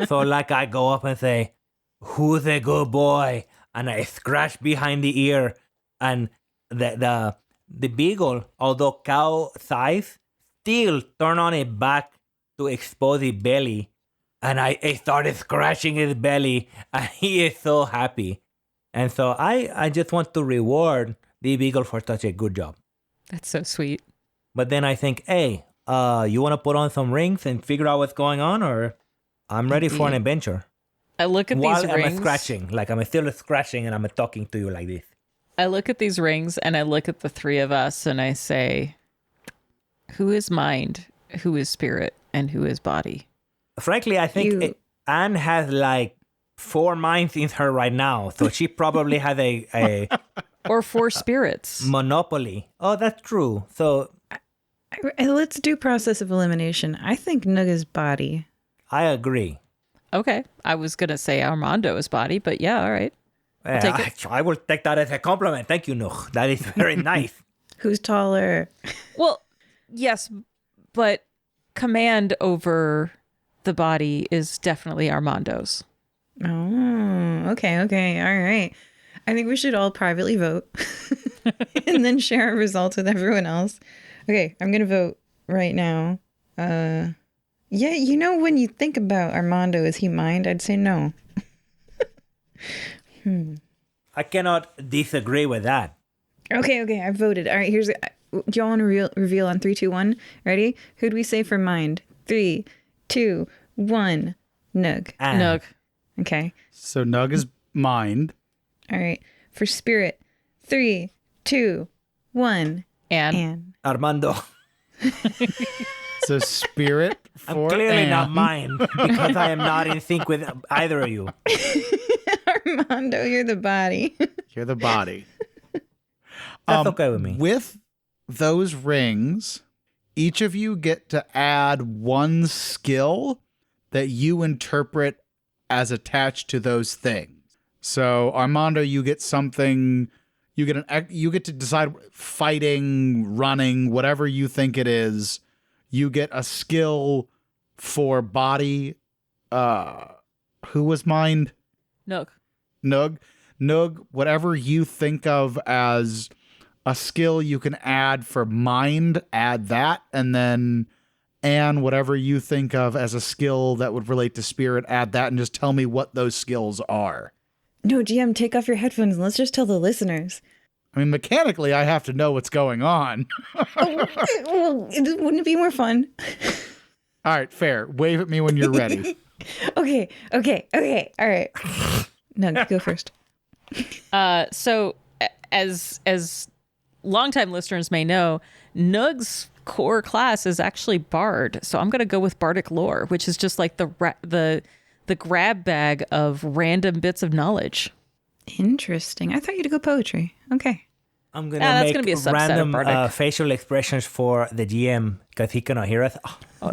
So like I go up and say, who's a good boy? And I scratch behind the ear, and the beagle, although cow size, still turn on its back to expose his belly. And I started scratching his belly, and he is so happy. And so I just want to reward the beagle for such a good job. That's so sweet. But then I think, hey, you want to put on some rings and figure out what's going on, or I'm ready for an adventure. I look at While these I'm rings. scratching, like I'm still scratching and I'm talking to you like this. I look at these rings and I look at the 3 of us and I say, who is mind, who is spirit, and who is body? Frankly, I think You- Anne has like 4 minds in her right now, so she probably has a Or 4 spirits. monopoly. Oh, that's true. So Let's do process of elimination. I think Nugg's body. I agree. Okay. I was going to say Armando's body, but yeah, all right. take it. I will take that as a compliment. Thank you, Nugh. That is very nice. Who's taller? Well, yes, but command over the body is definitely Armando's. Oh, okay, all right. I think we should all privately vote and then share our results with everyone else. Okay, I'm gonna vote right now. Yeah, you know, when you think about Armando, is he mind? I'd say no. I cannot disagree with that. Okay, I voted. All right, do y'all want to reveal on 3, 2, 1? Ready? Who'd we say for mind? 3, 2, 1. Nugh. Anne. Nugh. Okay. So Nugh is mind. All right. For spirit, 3, 2, 1. And Anne. Armando. So spirit I'm for clearly not Anne. mine because I am not in sync with either of you. Armando, you're the body. You're the body. That's okay with me. With those rings, each of you get to add one skill that you interpret as attached to those things. So Armando, you get something. You get to decide fighting, running, whatever you think it is. You get a skill for body. Who was mind? Nugh. Nugh, whatever you think of as a skill you can add for mind, add that. And then Anne, whatever you think of as a skill that would relate to spirit, add that, and just tell me what those skills are. No, GM, take off your headphones and let's just tell the listeners. I mean, mechanically, I have to know what's going on. Well, wouldn't it be more fun? All right, fair. Wave at me when you're ready. Okay. All right. No, go first. So as longtime listeners may know, Nugh's core class is actually Bard. So I'm going to go with Bardic Lore, which is just like the the grab bag of random bits of knowledge. Interesting. I thought you'd go poetry. Okay. I'm going that's to gonna be a make subset of random Bardic. facial expressions for the GM because he cannot hear us. Oh,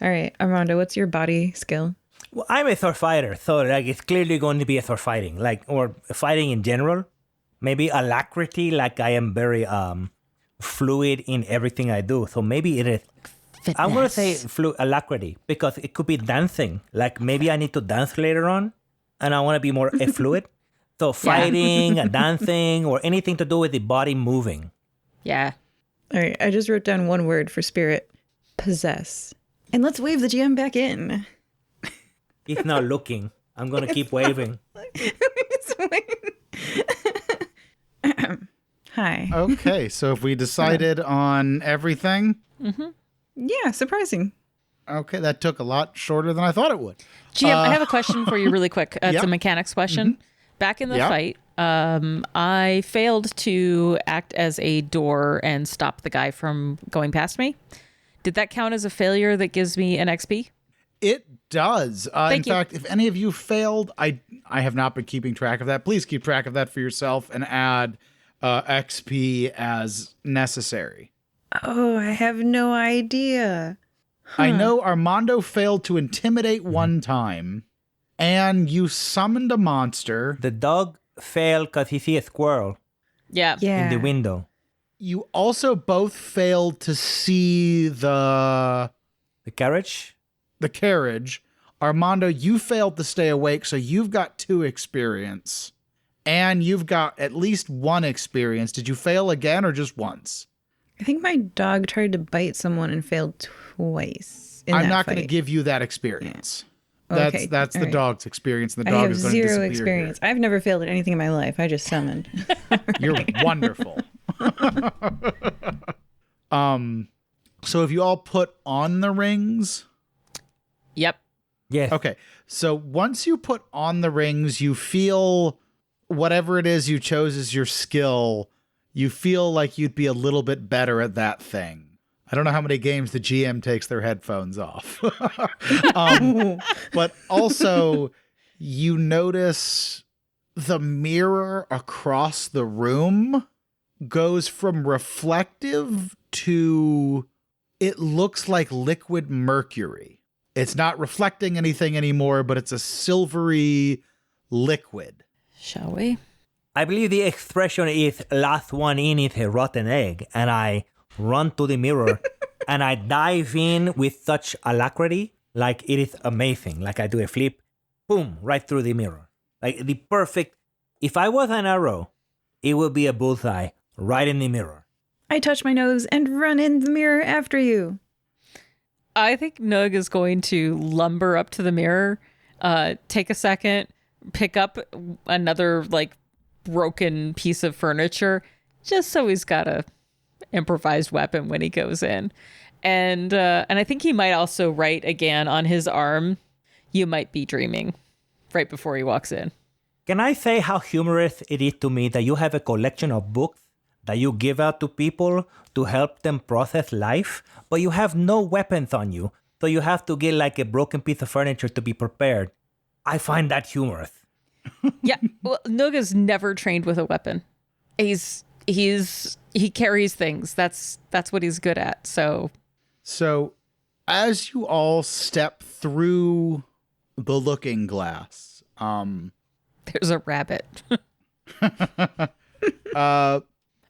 All right, Armando, what's your body skill? well, I'm a Thor fighter, so like it's clearly going to be a Thor fighting, like or fighting in general. Maybe alacrity, like I am very fluid in everything I do. So maybe it is. I'm gonna say alacrity because it could be dancing. Like maybe I need to dance later on, and I want to be more fluid. So fighting, dancing, or anything to do with the body moving. Yeah. All right, I just wrote down one word for spirit. Possess. And let's wave the GM back in. He's not looking. I'm gonna keep waving. Hi. Okay, so if we decided on everything, Yeah, surprising. okay, that took a lot shorter than I thought it would. GM, I have a question for you really quick. It's yeah. a mechanics question. Back in the Yeah. fight, I failed to act as a door and stop the guy from going past me. Did that count as a failure that gives me an XP? It does. In Thank you. fact, if any of you failed, I have not been keeping track of that. Please keep track of that for yourself and add XP as necessary. Oh, I have no idea. I know Armando failed to intimidate one time, and you summoned a monster. The dog failed because he see a squirrel Yeah. Yeah. in the window. You also both failed to see the The carriage. carriage. Armando, you failed to stay awake, so you've got 2 experience. And you've got at least 1 experience. Did you fail again or just once? I think my dog tried to bite someone and failed twice. I'm not going to give you that experience. Yeah. Okay, That's the all right. dog's experience. And the I dog have is going to 0 disappear experience. I've never failed at anything in my life. I just summoned. here. You're wonderful. So if you all put on the rings, Yep. Yes. okay. So once you put on the rings, you feel whatever it is you chose as your skill, you feel like you'd be a little bit better at that thing. I don't know how many games the GM takes their headphones off. But also, you notice the mirror across the room goes from reflective to it looks like liquid mercury. It's not reflecting anything anymore, but it's a silvery liquid. Shall we? I believe the expression is last one in is a rotten egg, and I run to the mirror and I dive in with such alacrity, like it is amazing. Like I do a flip, boom, right through the mirror. Like the perfect, if I was an arrow, it would be a bullseye right in the mirror. I touch my nose and run in the mirror after you. I think Nugh is going to lumber up to the mirror, take a second, pick up another like broken piece of furniture, just so he's got a improvised weapon when he goes in. And I think he might also write again on his arm, "You might be dreaming," right before he walks in. Can I say how humorous it is to me that you have a collection of books that you give out to people to help them process life, but you have no weapons on you, so you have to get like a broken piece of furniture to be prepared? I find that humorous. Yeah, well, Nugh is never trained with a weapon. He carries things. That's what he's good at. So as you all step through the looking glass, there's a rabbit. oh,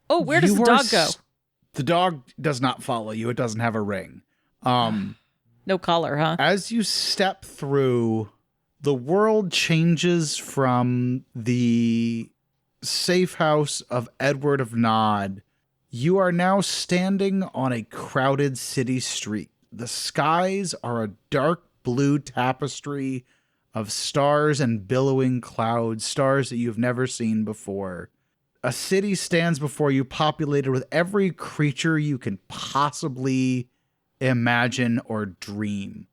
where does the dog go? The dog does not follow you. It doesn't have a ring. No collar, huh? As you step through, the world changes from the safe house of Edward of Nod. You are now standing on a crowded city street. The skies are a dark blue tapestry of stars and billowing clouds, stars that you've never seen before. A city stands before you populated with every creature you can possibly imagine or dream.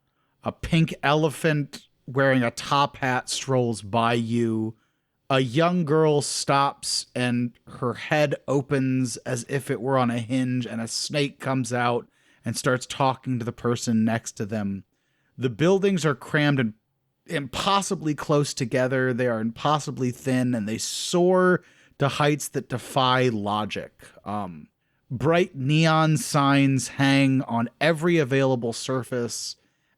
A pink elephant wearing a top hat strolls by you. A young girl stops and her head opens as if it were on a hinge, and a snake comes out and starts talking to the person next to them. The buildings are crammed and impossibly close together. They are impossibly thin, and they soar to heights that defy logic. Bright neon signs hang on every available surface,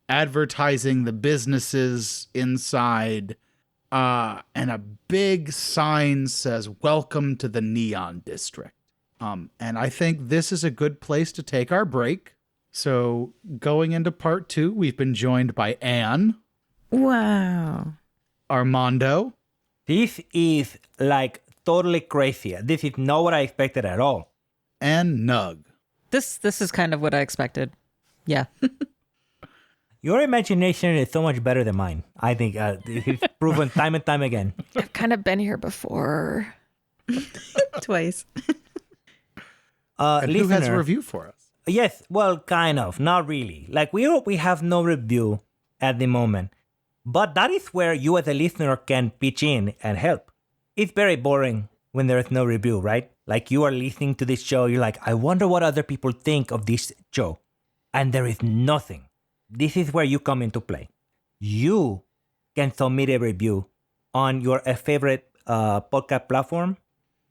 advertising the businesses inside. And a big sign says, "Welcome to the Neon District." And I think this is a good place to take our break. So going into part 2, we've been joined by Anne. Wow. Armando. This is like totally crazy. This is not what I expected at all. And Nugh. This is kind of what I expected. Yeah. Your imagination is so much better than mine. I think it's proven time and time again. I've kind of been here before. Twice. And who has a Listener, review for us? yes, well, kind of, not really. Like we have no review at the moment, but that is where you as a listener can pitch in and help. It's very boring when there is no review, right? Like you are listening to this show, you're like, I wonder what other people think of this show, and there is nothing. This is where you come into play. You can submit a review on your favorite podcast platform,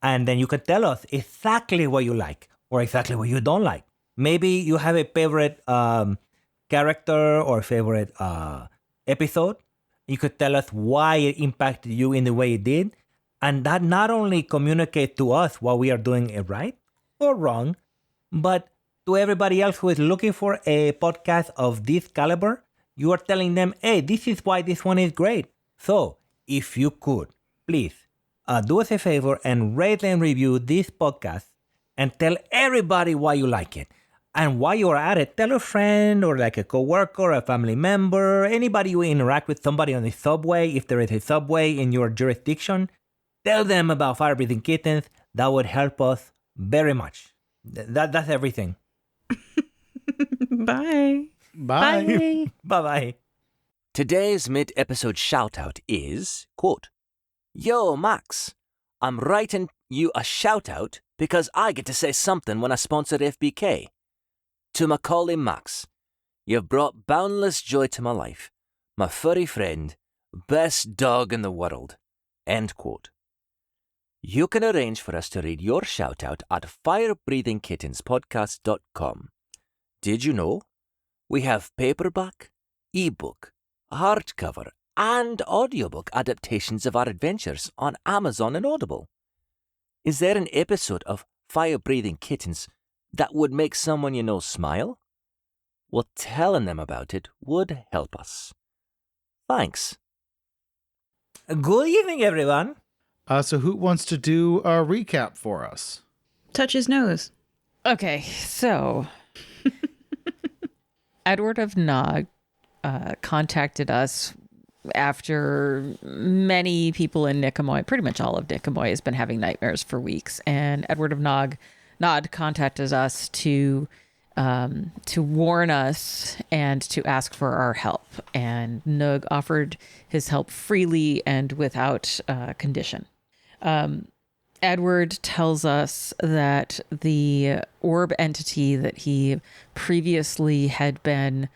and then you can tell us exactly what you like or exactly what you don't like. Maybe you have a favorite character or favorite episode. You could tell us why it impacted you in the way it did. And that not only communicates to us what we are doing right or wrong, but to everybody else who is looking for a podcast of this caliber, you are telling them, hey, this is why this one is great. So if you could, please do us a favor and rate and review this podcast and tell everybody why you like it. And while you're at it, tell a friend or like a coworker, a family member, anybody you interact with, somebody on the subway, if there is a subway in your jurisdiction, tell them about Fire Breathing Kittens. That would help us very much. That's everything. Bye. Bye. Bye-bye. Today's mid-episode shoutout is, quote, Yo, Max, I'm writing you a shoutout because I get to say something when I sponsor FBK. To Macaulay Max, you've brought boundless joy to my life. My furry friend, best dog in the world. End quote. You can arrange for us to read your shoutout at firebreathingkittenspodcast.com. Did you know? We have paperback, ebook, hardcover, and audiobook adaptations of our adventures on Amazon and Audible. Is there an episode of Fire Breathing Kittens that would make someone you know smile? Well, telling them about it would help us. Thanks. Good evening, everyone. So who wants to do a recap for us? Touch his nose. Okay, so Edward of Nugh contacted us after many people in Nicomoy, pretty much all of Nicomoy, has been having nightmares for weeks. And Edward of Nugh contacted us to warn us and to ask for our help. And Nugh offered his help freely and without condition. Edward tells us that the orb entity that he previously had been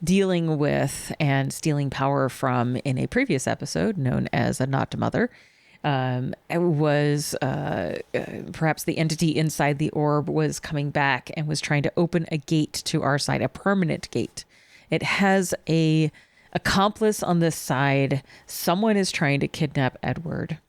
dealing with and stealing power from in a previous episode known as a Not Mother was perhaps the entity inside the orb was coming back and was trying to open a gate to our side, a permanent gate. It has a accomplice on this side. Someone is trying to kidnap Edward.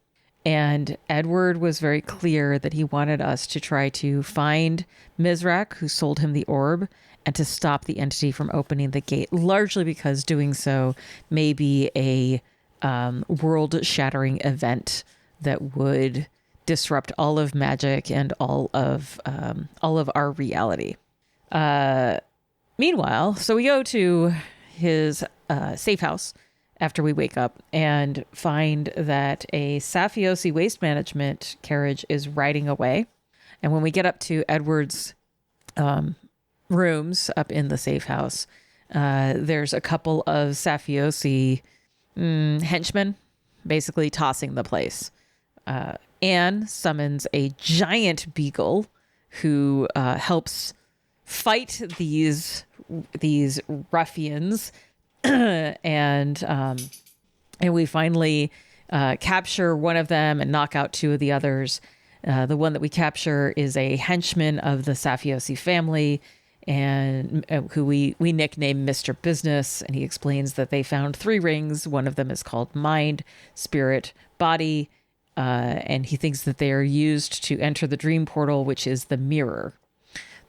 And Edward was very clear that he wanted us to try to find Mizrak, who sold him the orb, and to stop the entity from opening the gate, largely because doing so may be a world-shattering event that would disrupt all of magic and all of our reality. Meanwhile, so we go to his safe house after we wake up and find that a Safiosi waste management carriage is riding away. And when we get up to Edward's rooms up in the safe house, there's a couple of Safiosi henchmen basically tossing the place. Anne summons a giant beagle who helps fight these ruffians, and we finally capture one of them and knock out two of the others. The one that we capture is a henchman of the Safiosi family, and who we nickname Mr. Business. And he explains that they found 3 rings. One of them is called mind, spirit, body. And he thinks that they are used to enter the dream portal, which is the mirror.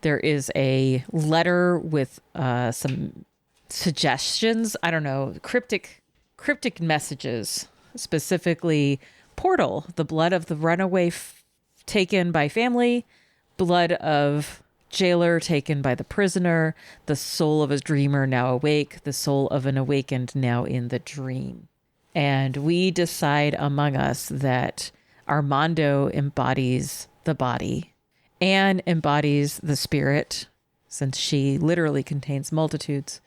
There is a letter with some suggestions. I don't know, cryptic messages, specifically portal, the blood of the runaway taken by family, blood of jailer taken by the prisoner, the soul of a dreamer now awake, the soul of an awakened now in the dream. And we decide among us that Armando embodies the body, Anne embodies the spirit, since she literally contains multitudes,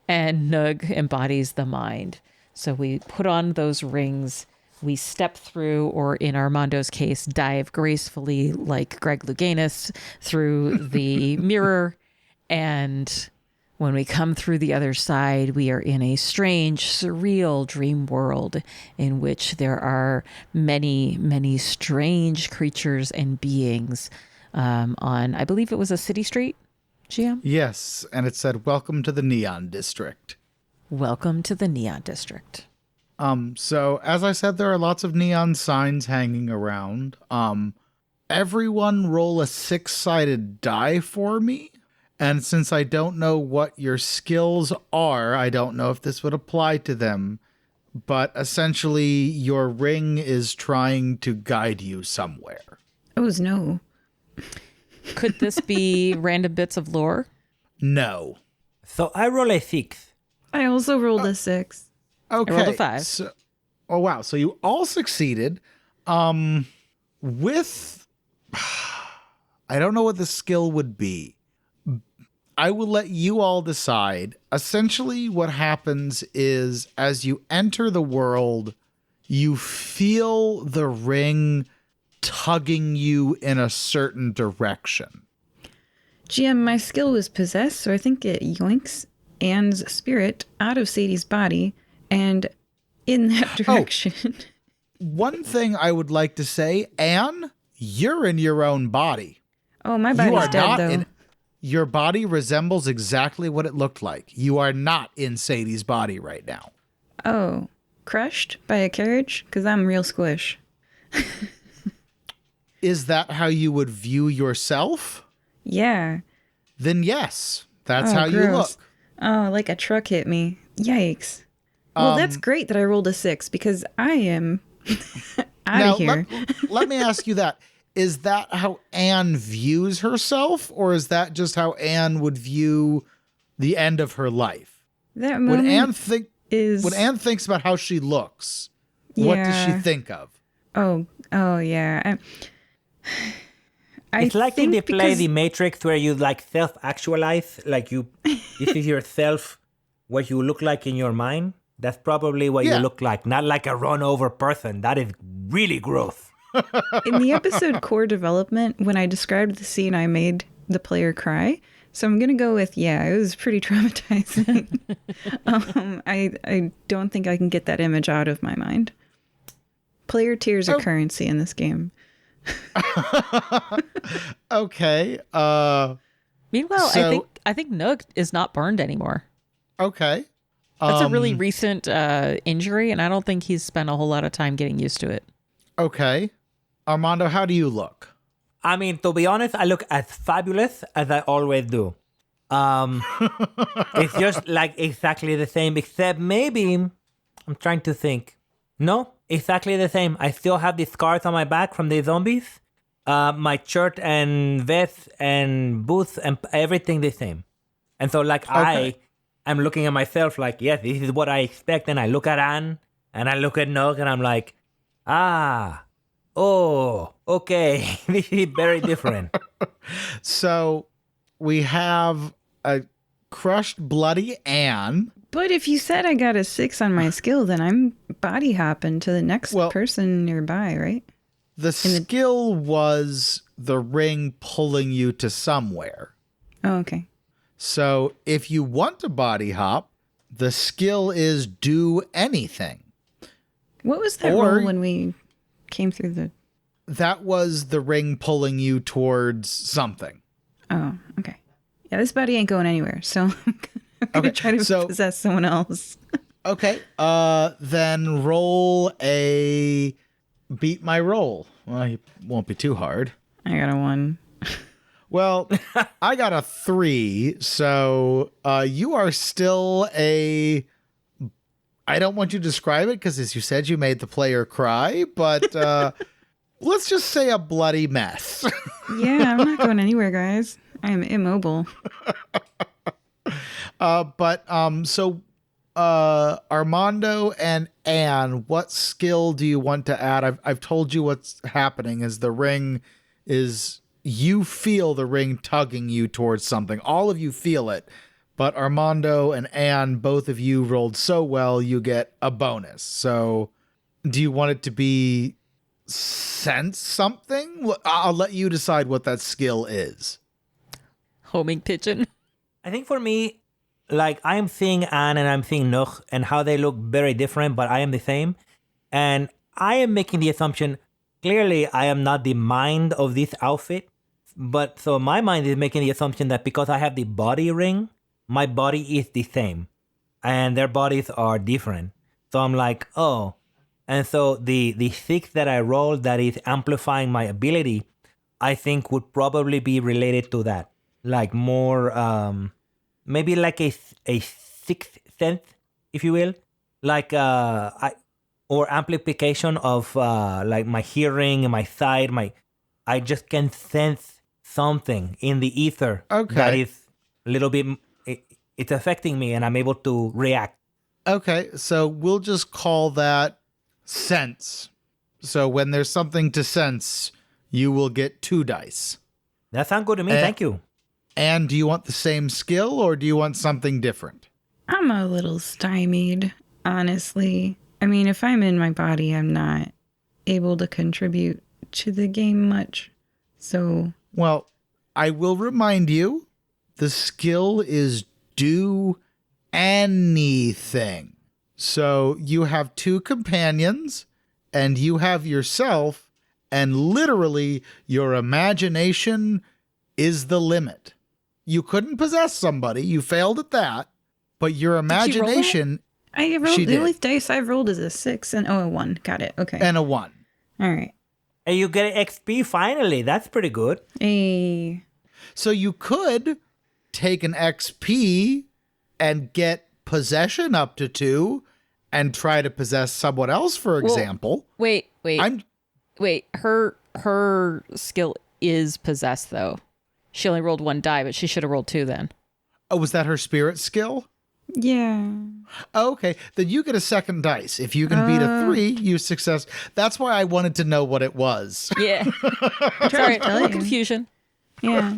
and Nugh embodies the mind. So we put on those rings, we step through, or in Armando's case, dive gracefully like Greg Louganis through the mirror. And when we come through the other side, we are in a strange, surreal dream world in which there are many, many strange creatures and beings on, I believe it was a city street, GM? Yes, and it said, "Welcome to the Neon District." Welcome to the Neon District. So as I said, there are lots of neon signs hanging around. Everyone roll a 6-sided die for me. And since I don't know what your skills are, I don't know if this would apply to them. But essentially, your ring is trying to guide you somewhere. Oh, no. Could this be random bits of lore? No. So I roll a 6. I also rolled a 6. Okay. I rolled a 5. So, oh, wow. So you all succeeded. With... I don't know what the skill would be. I will let you all decide. Essentially, what happens is, as you enter the world, you feel the ring tugging you in a certain direction. GM, my skill was possessed, so I think it yoinks Anne's spirit out of Sadie's body and in that direction. One thing I would like to say, Anne, you're in your own body. Oh, my You body's are dead, not though. in... Your body resembles exactly what it looked like. You are not in Sadie's body right now. Oh, crushed by a carriage? Because I'm real squish. Is that how you would view yourself? Yeah. Then yes, that's Oh, how you gross. look. Oh, like a truck hit me. Yikes. Well, that's great that I rolled a 6 because I am out Now, of here. let me ask you that. Is that how Anne views herself, or is that just how Anne would view the end of her life? That When moment Anne thinks about how she looks, what does she Yeah. think of? Oh, yeah. It's like in the play because- The Matrix, where you like self-actualize, like you, this is yourself, what you look like in your mind. That's probably what Yeah. you look like, not like a run-over person. That is really gross. In the episode Core Development, when I described the scene, I made the player cry. So I'm going to go with, yeah, it was pretty traumatizing. I don't think I can get that image out of my mind. Player tears are currency in this game. Okay. Meanwhile, So- I think Nugh is not burned anymore. Okay. That's a really recent injury, and I don't think he's spent a whole lot of time getting used to it. Okay. Armando, how do you look? I mean, to be honest, I look as fabulous as I always do. It's just like exactly the same, except maybe I'm trying to think. No, exactly the same. I still have the scars on my back from the zombies. My shirt and vest and boots and everything the same. And so like Okay. I'm looking at myself like, yes, this is what I expect. And I look at Anne and I look at Nugh and I'm like, okay, this is very different. So we have a crushed, bloody Anne. But if you said I got a 6 on my skill, then I'm body hopping to the next Well- person nearby, right? The skill was the ring pulling you to somewhere. Oh, okay. So if you want to body hop, the skill is do anything. What was that Or- roll when we came through the... That was the ring pulling you towards something. Oh, okay. Yeah, this body ain't going anywhere, so I'm gonna Okay, try to so- possess someone else. Okay, then roll a beat my roll. Well, it won't be too hard. I got a 1. Well, I got a 3, so you are still a... I don't want you to describe it because, as you said, you made the player cry, but let's just say a bloody mess. Yeah, I'm not going anywhere, guys. I am immobile. So Armando and Anne, what skill do you want to add? I've told you what's happening is the ring is... You feel the ring tugging you towards something. All of you feel it. But Armando and Anne, both of you rolled so well, you get a bonus. So do you want it to be sense something? I'll let you decide what that skill is. Homing pigeon. I think for me, like I am seeing Anne and I'm seeing Nugh and how they look very different, but I am the same. And I am making the assumption, clearly I am not the mind of this outfit. But so my mind is making the assumption that because I have the body ring, my body is the same. And their bodies are different. So I'm like, oh. And so the 6 that I rolled that is amplifying my ability, I think would probably be related to that. Like more, maybe like a sixth sense, if you will. Like, or amplification of like my hearing and my sight. I just can sense something in the ether that is a little bit, it's affecting me and I'm able to react. Okay, so we'll just call that sense. So when there's something to sense, you will get 2 dice. That sounds good to me. Thank you. And do you want the same skill or do you want something different? I'm a little stymied, honestly. I mean, if I'm in my body, I'm not able to contribute to the game much. So, Well, I will remind you, the skill is do anything. So you have 2 companions and you have yourself, and literally your imagination is the limit. You couldn't possess somebody, you failed at that, but your Did she roll that? imagination I rolled, She the did. only dice I've rolled is a 6 and a 1. Got it. Okay. and a 1. All right. And you get XP finally. That's pretty good. A... So you could take an XP and get possession up to 2 and try to possess someone else, for example. Wait. I'm Wait. Her skill is possess though. She only rolled 1 die, but she should have rolled 2 then. Oh, was that her spirit skill? Yeah. Oh, okay, then you get a second dice. If you can beat a 3, you success. That's why I wanted to know what it was. Yeah. Sorry, a tell little you. confusion. Yeah.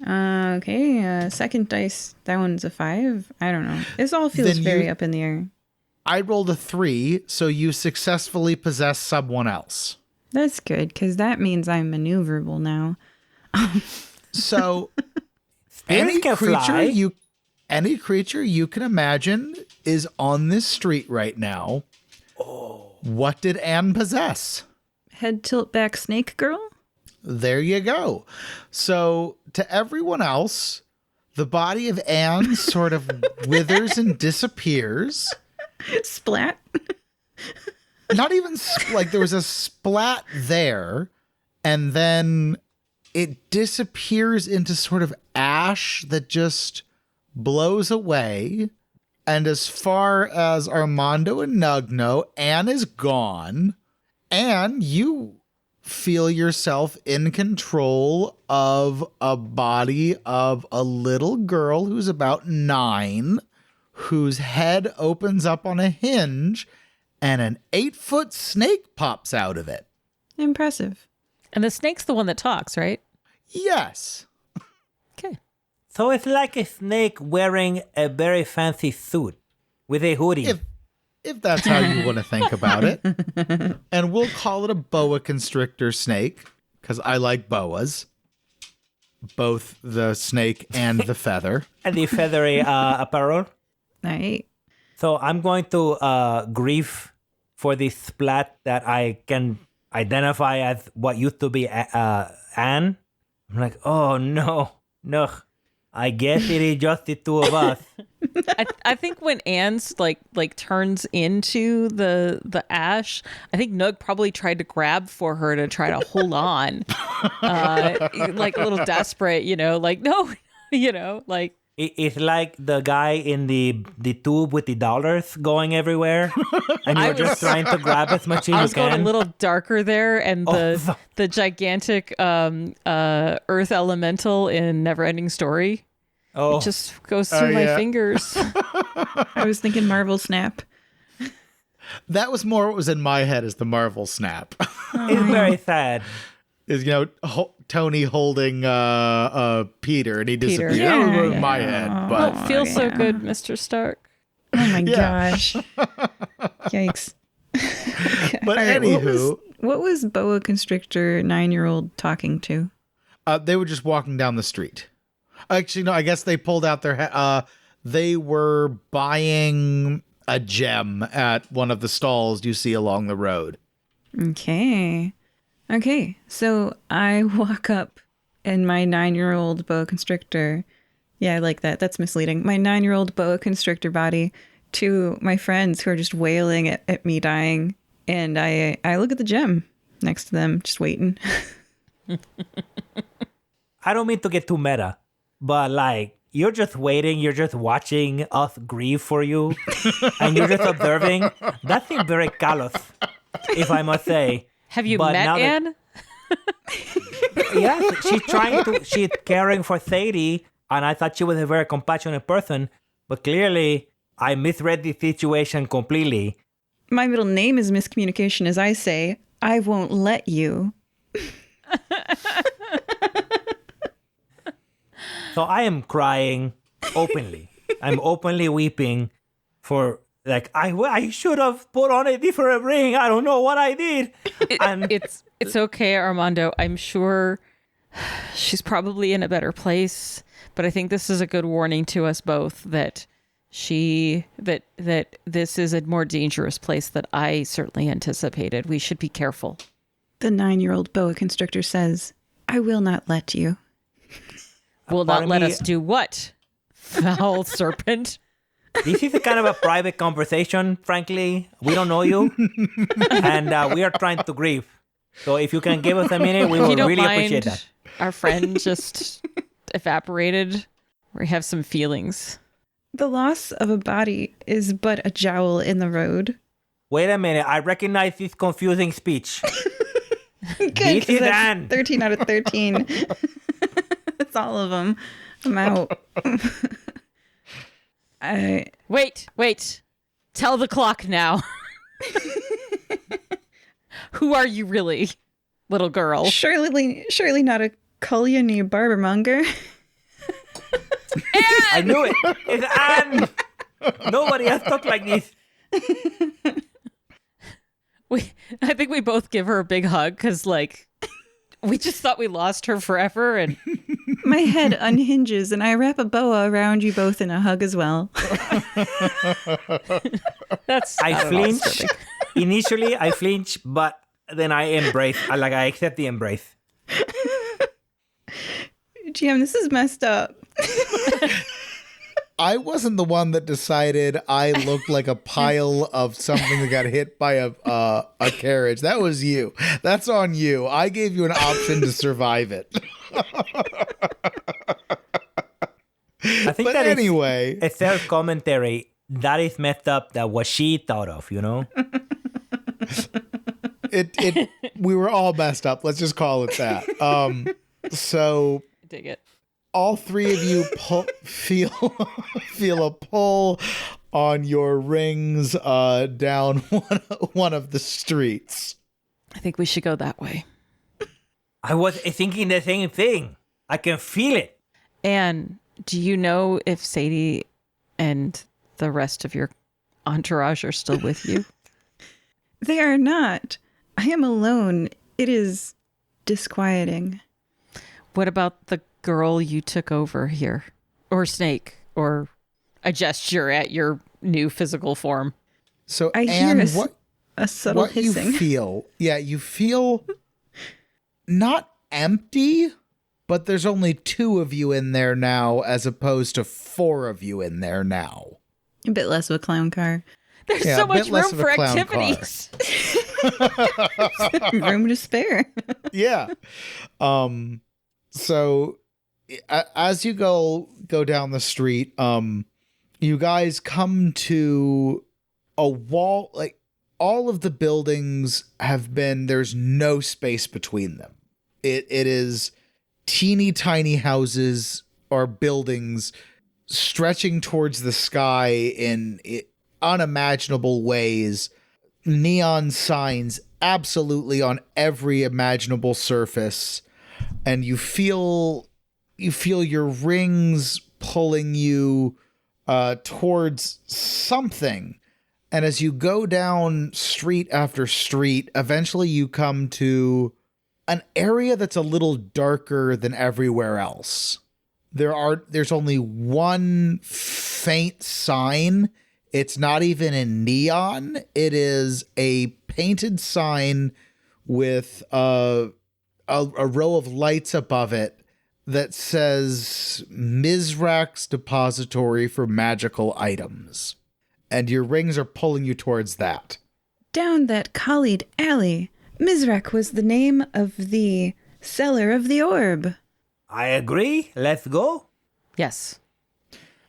Okay. Second dice. That one's a 5. I don't know. This all feels Then very you- up in the air. I rolled a 3, so you successfully possess someone else. That's good, because that means I'm maneuverable now. So Spirits can fly. any creature you can imagine is on this street right now. What did Anne possess? Head tilt back snake girl? There you go. So to everyone else, the body of Anne sort of withers and disappears. Splat? Not even like there was a splat there, and then it disappears into sort of ash that just blows away. And as far as Armando and Nugh know, Anne is gone, and you feel yourself in control of a body of a little girl who's about 9, whose head opens up on a hinge, and an 8-foot snake pops out of it. Impressive. And the snake's the one that talks, right? Yes. Okay. So it's like a snake wearing a very fancy suit with a hoodie. If that's how you want to think about it. And we'll call it a boa constrictor snake, because I like boas. both the snake and the feather. And the feathery apparel. Right. So I'm going to grieve for this splat that I can identify as what used to be Anne. I'm like, oh no. I guess it is just the two of us. I think when Anne's like turns into the ash, I think Nugh probably tried to grab for her to try to hold on, like a little desperate, like no, like. It's like the guy in the tube with the dollars going everywhere, and you're just trying to grab as much as you can. I was going a little darker there, and the gigantic earth elemental in Neverending Story. Oh, It just goes through my fingers. I was thinking Marvel Snap. That was more what was in my head as the Marvel Snap. it's very sad. Is Tony holding Peter, and he disappears. Peter. That was Yeah, in my head, but Oh, feels so good, Mr. Stark. Oh my Yeah. gosh. Yikes. but All right, anywho, what was boa constrictor 9-year-old talking to? they were just walking down the street. Actually, no, I guess they pulled out their. They were buying a gem at one of the stalls you see along the road. Okay. So I walk up and my 9-year-old boa constrictor. Yeah, I like that. That's misleading. My 9-year-old boa constrictor body to my friends who are just wailing at me dying. And I look at the gem next to them, just waiting. I don't mean to get too meta, but like you're just waiting, you're just watching us grieve for you, and you're just observing. That seems very callous, if I must say. Have you But met now that- Anne? Yeah, she's caring for Sadie, and I thought she was a very compassionate person, but clearly I misread the situation completely. My middle name is miscommunication, as I say. I won't let you. So I am crying openly. I'm openly weeping for like I should have put on a different ring. I don't know what I did. And It's okay, Armando. I'm sure she's probably in a better place, but I think this is a good warning to us both that that this is a more dangerous place than I certainly anticipated. We should be careful. The 9-year-old boa constrictor says, I will not let you. Will not Pardon let me? us do what? Foul serpent. this is a kind of a private conversation, frankly. We don't know you, and we are trying to grieve. So if you can give us a minute, we If you will don't really mind, appreciate that. our friend just evaporated. We have some feelings. The loss of a body is but a jowl in the road. Wait a minute. I recognize this confusing speech. Good, This 'cause is that's Anne. 13 out of 13. That's all of them. I'm out. Wait. Tell the clock now. Who are you really, little girl? Surely not a Culiony barbermonger. I knew it. It's Anne. Nobody has talked like this. I think we both give her a big hug because, like, we just thought we lost her forever, and My head unhinges and I wrap a boa around you both in a hug as well. that's I not at all flinch. disturbing. Initially, I flinch, but then I embrace. I accept the embrace. GM, this is messed up. I wasn't the one that decided I looked like a pile of something that got hit by a carriage. That was you. That's on you. I gave you an option to survive it. I think But that is anyway, a self-commentary. That is messed up. That what she thought of, you know? we were all messed up. Let's just call it that. So Dig it. all three of you feel a pull on your rings down one of the streets. I think we should go that way. I was thinking the same thing. I can feel it. And do you know if Sadie and the rest of your entourage are still with you? They are not. I am alone. It is disquieting. What about the girl you took over here? Or snake? Or a gesture at your new physical form? So, I Anne, hear a subtle hissing. you feel not empty, but there's only 2 of you in there now as opposed to 4 of you in there now. A bit less of a clown car. There's Yeah, so a much bit less room of a for clown activities. Room to spare. Yeah. So as you go down the street, you guys come to a wall. Like, all of the buildings there's no space between them. It is teeny tiny houses or buildings stretching towards the sky in unimaginable ways. Neon signs absolutely on every imaginable surface, and you feel your rings pulling you towards something. And as you go down street after street, eventually you come to an area that's a little darker than everywhere else. There's only one faint sign. It's not even in neon. It is a painted sign with a row of lights above it that says Mizrak's Depository for Magical Items. And your rings are pulling you towards that. Down that Khalid alley, Mizrak was the name of the seller of the orb. I agree. Let's go. Yes.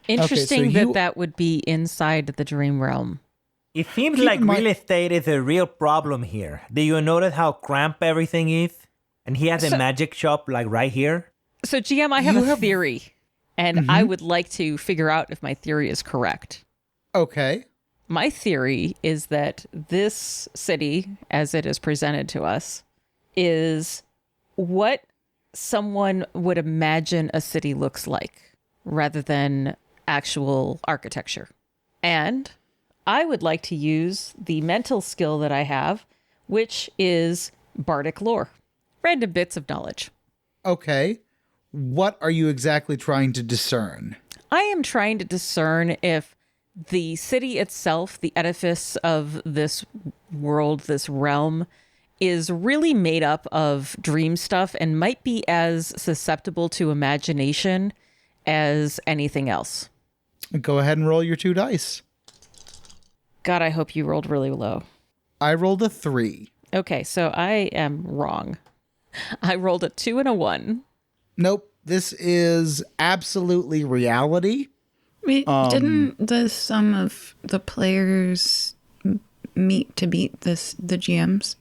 Interesting so that would be inside the dream realm. It seems Keep like in mind- real estate is a real problem here. Do you notice how cramped everything is? And he has a magic shop like right here. So, GM, I have a theory, and I would like to figure out if my theory is correct. Okay. My theory is that this city, as it is presented to us, is what someone would imagine a city looks like rather than actual architecture. And I would like to use the mental skill that I have, which is bardic lore, random bits of knowledge. Okay. What are you exactly trying to discern? I am trying to discern if the city itself, the edifice of this world, this realm, is really made up of dream stuff and might be as susceptible to imagination as anything else. Go ahead and roll your 2 dice. God, I hope you rolled really low. I rolled a 3. Okay, so I am wrong. I rolled a 2 and a 1. Nope. This is absolutely reality. Wait, didn't the sum of the players meet to beat the GMs?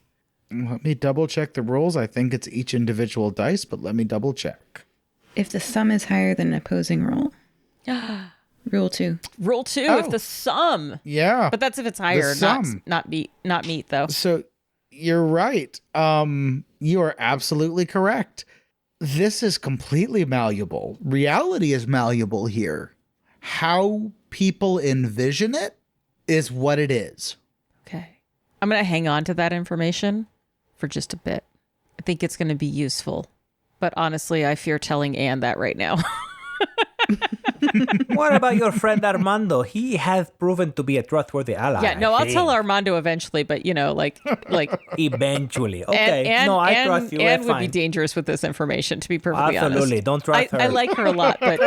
Let me double check the rolls. I think it's each individual dice, but let me double check. If the sum is higher than opposing roll. Roll 2. Roll 2 Oh. if the sum. Yeah. But that's if it's higher, sum. not meet though. So you're right. You are absolutely correct. This is completely malleable. Reality is malleable here. How people envision it is what it is. Okay. I'm going to hang on to that information for just a bit. I think it's going to be useful. But honestly, I fear telling Anne that right now. What about your friend Armando? He has proven to be a trustworthy ally. Yeah, no, I I'll tell think. Armando eventually, but like Eventually. Okay. Anne, no, I Anne, trust you. Anne That's would be fine. dangerous with this information, to be perfectly Absolutely. honest. Don't trust her. I like her a lot, but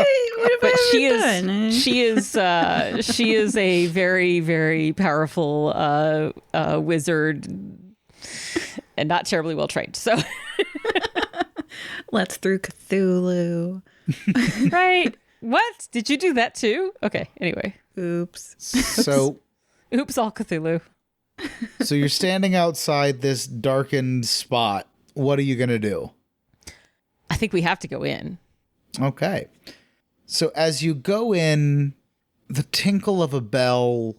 but she is she is a very, very powerful wizard and not terribly well trained. So Let's through Cthulhu. right. What? Did you do that too? Okay. Anyway. Oops. So Oops, all Cthulhu. so you're standing outside this darkened spot. What are you going to do? I think we have to go in. Okay. So as you go in, the tinkle of a bell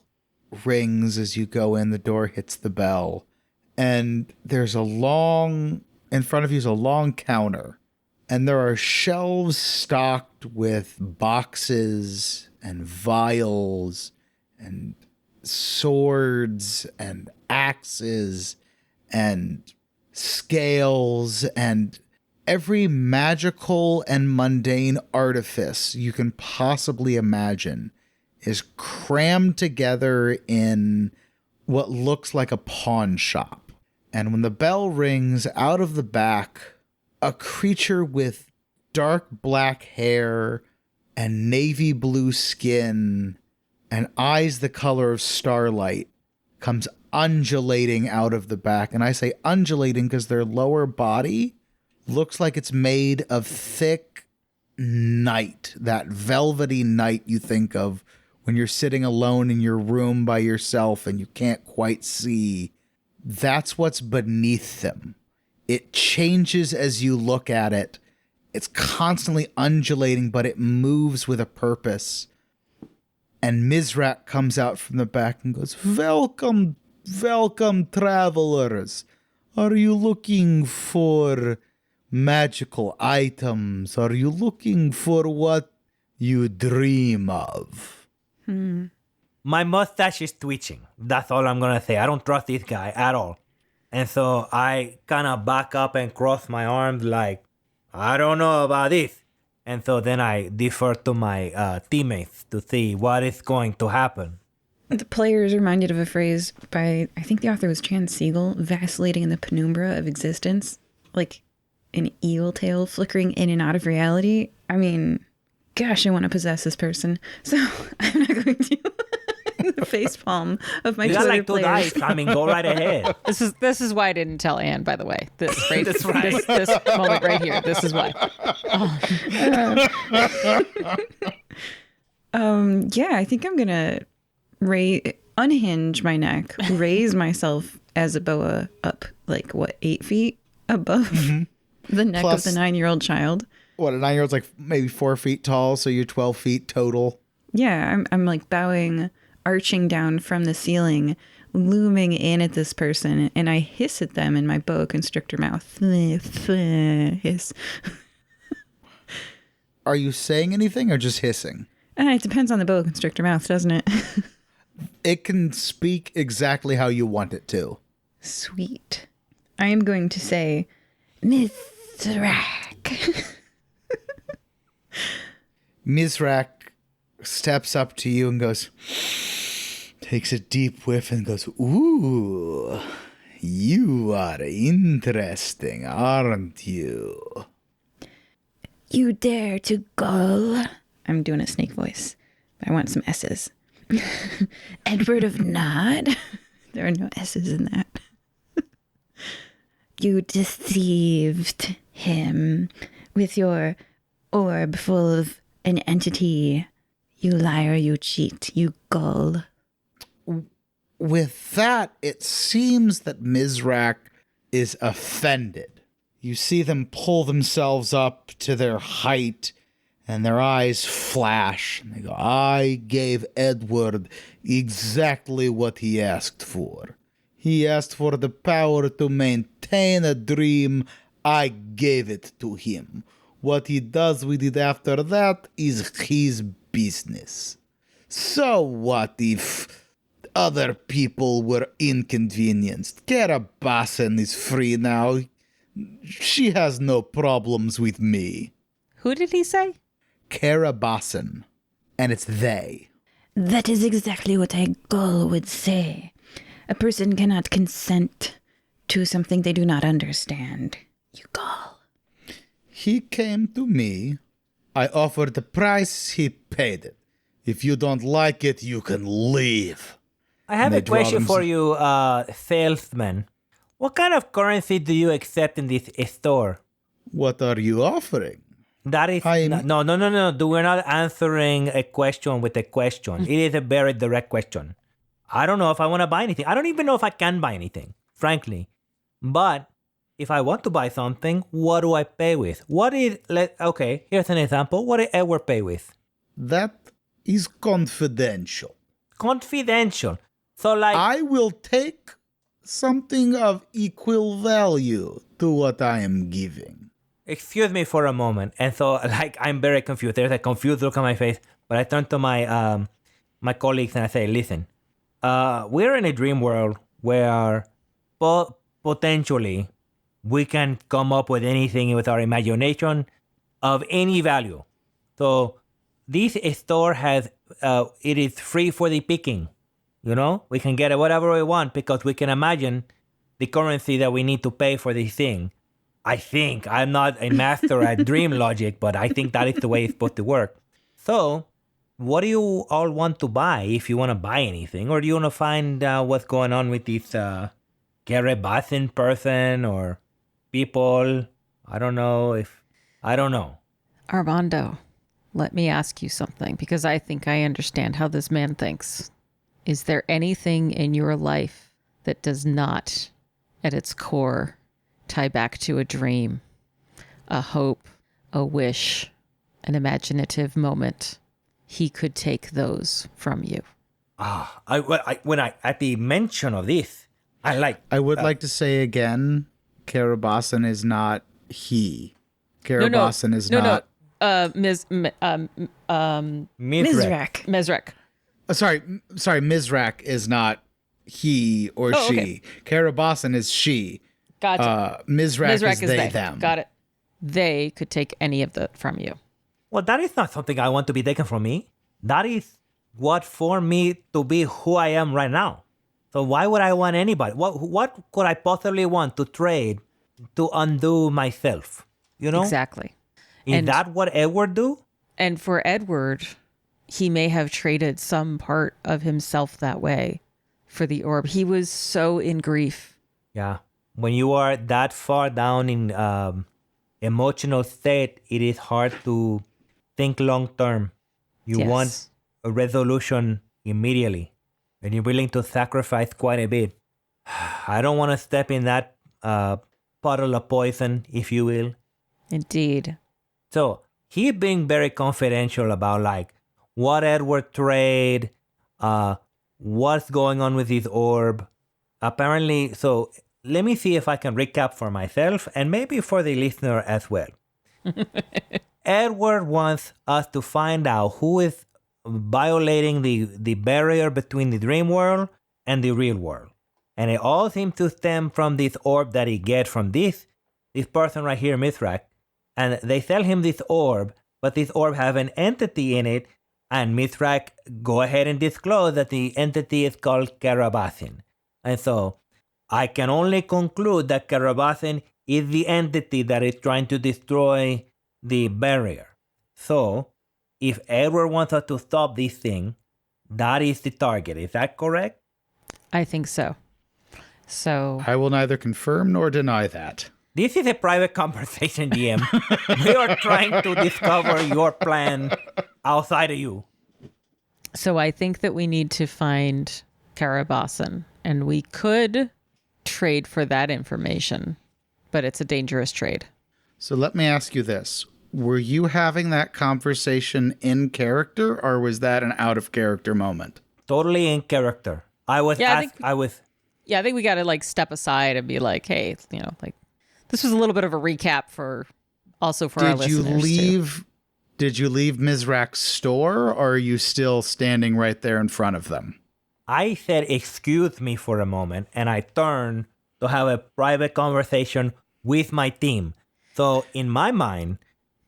rings as you go in. The door hits the bell. And in front of you is a long counter. And there are shelves stocked with boxes and vials and swords and axes and scales and every magical and mundane artifice you can possibly imagine is crammed together in what looks like a pawn shop. And when the bell rings, out of the back, a creature with dark black hair and navy blue skin and eyes the color of starlight comes undulating out of the back. And I say undulating because their lower body looks like it's made of thick night, that velvety night you think of when you're sitting alone in your room by yourself and you can't quite see. That's what's beneath them. It changes as you look at it. It's constantly undulating, but it moves with a purpose. And Mizrak comes out from the back and goes, "Welcome, welcome, travelers. Are you looking for magical items? Are you looking for what you dream of?" My mustache is twitching. That's all I'm going to say. I don't trust this guy at all. And so I kind of back up and cross my arms like, I don't know about this. And so then I defer to my teammates to see what is going to happen. The player is reminded of a phrase by, I think the author was Chan Siegel, vacillating in the penumbra of existence, like an eel tail flickering in and out of reality. I mean, gosh, I want to possess this person. So I'm not going to the facepalm of my You got Twitter like two players. dice. I mean, go right ahead. This is why I didn't tell Anne, by the way. This right, That's right. this moment right here. This is why. Yeah, I think I'm gonna unhinge my neck, raise myself as a boa up like 8 feet above the neck Plus- of the 9-year-old child. What, a 9-year-old's like maybe 4 feet tall, so you're 12 feet total. Yeah, I'm like bowing, arching down from the ceiling, looming in at this person, and I hiss at them in my boa constrictor mouth. Hiss. Are you saying anything or just hissing? It depends on the boa constrictor mouth, doesn't it? It can speak exactly how you want it to. Sweet. I am going to say, Mithrak. Mizrak steps up to you and goes, takes a deep whiff and goes, "Ooh, you are interesting, aren't you?" You dare to go? I'm doing a snake voice. I want some S's. Edward of Nod? There are no S's in that. You deceived him with your orb full of an entity. You liar, you cheat, you gull. With that, it seems that Mizrak is offended. You see them pull themselves up to their height, and their eyes flash. And they go, "I gave Edward exactly what he asked for. He asked for the power to maintain a dream. I gave it to him. What he does with it after that is his business. So what if other people were inconvenienced? Karabasan is free now. She has no problems with me." Who did he say? Karabasan. And it's they. That is exactly what a gull would say. A person cannot consent to something they do not understand. You gull. He came to me. I offered the price. He paid it. If you don't like it, you can leave. I have And they a draw question them- for you, salesman. What kind of currency do you accept in this store? What are you offering? That is I'm- no. We're not answering a question with a question. It is a very direct question. I don't know if I want to buy anything. I don't even know if I can buy anything, frankly. But if I want to buy something, what do I pay with? Okay, here's an example. What did Edward pay with? That is confidential. Confidential. So like I will take something of equal value to what I am giving. excuse me for a moment. And so, like, I'm very confused. There's a confused look on my face. But I turn to my my colleagues and I say, listen, we're in a dream world where potentially we can come up with anything with our imagination of any value. So this store has, it is free for the picking. We can get whatever we want because we can imagine the currency that we need to pay for this thing. I think I'm not a master at dream logic, but I think that is the way it's supposed to work. So what do you all want to buy if you want to buy anything? Or do you want to find what's going on with this Garabasin person or people? I don't know. Armando, let me ask you something because I think I understand how this man thinks. Is there anything in your life that does not, at its core, tie back to a dream, a hope, a wish, an imaginative moment? He could take those from you. At the mention of this, I would like to say again, Karabasan is not he. Karabasan is not. Mizrak. Sorry, Mizrak is not he or she. Okay. Karabasan is she. Gotcha. Mizrak is they, them. Got it. They could take any of that from you. well, that is not something I want to be taken from me. That is what formed me to be who I am right now. So why would I want anybody? What could I possibly want to trade to undo myself? Exactly. Is that what Edward do? And for Edward, he may have traded some part of himself that way for the orb. He was so in grief. Yeah. When you are that far down in emotional state, it is hard to think long term. You Yes. want a resolution immediately, and you're willing to sacrifice quite a bit. I don't want to step in that puddle of poison, if you will. Indeed. So he being very confidential about like what Edward trade, what's going on with his orb. Apparently, so let me see if I can recap for myself and maybe for the listener as well. Edward wants us to find out who is violating the barrier between the dream world and the real world. And it all seems to stem from this orb that he gets from this person right here, Mithrak. And they sell him this orb, but this orb have an entity in it, and Mithrak go ahead and disclose that the entity is called Karabasin. And so I can only conclude that Karabasin is the entity that is trying to destroy the barrier. So if Edward wants us to stop this thing, that is the target. Is that correct? I think so. So I will neither confirm nor deny that. This is a private conversation, DM. We are trying to discover your plan outside of you. So I think that we need to find Karabasan, and we could trade for that information, but it's a dangerous trade. So let me ask you this. Were you having that conversation in character, or was that an out of character moment? Totally in character. I think we got to like step aside and be like, hey, this was a little bit of a recap for our listeners. Did you leave Mizrak's store, or are you still standing right there in front of them? I said, excuse me for a moment, and I turned to have a private conversation with my team. So in my mind,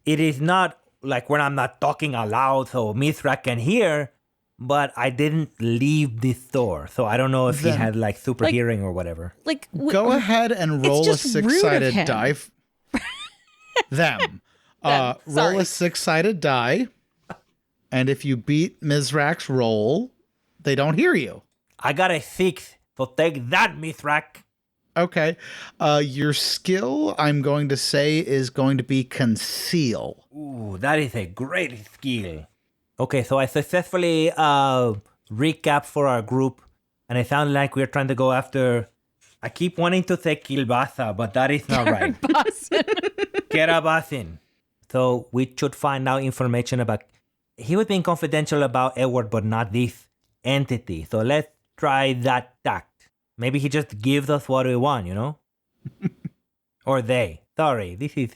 it is not like when I'm not talking aloud so Mithrak can hear, but I didn't leave the store. So I don't know if he had like super hearing or whatever. Go ahead and roll a just rude of six-sided him. die. Roll a six-sided die, and if you beat Mizrak's roll, they don't hear you. I got a 6, so take that, Mithrak. Okay. Your skill, I'm going to say, is going to be conceal. Ooh, that is a great skill. Okay, so I successfully recap for our group, and it sounds like we're trying to go after... I keep wanting to say Kilbasa, but that is not right. Karabasin. So we should find out information about... He was being confidential about Edward, but not this entity. So let's try that tact. Maybe he just gives us what we want, Or they. Sorry, this is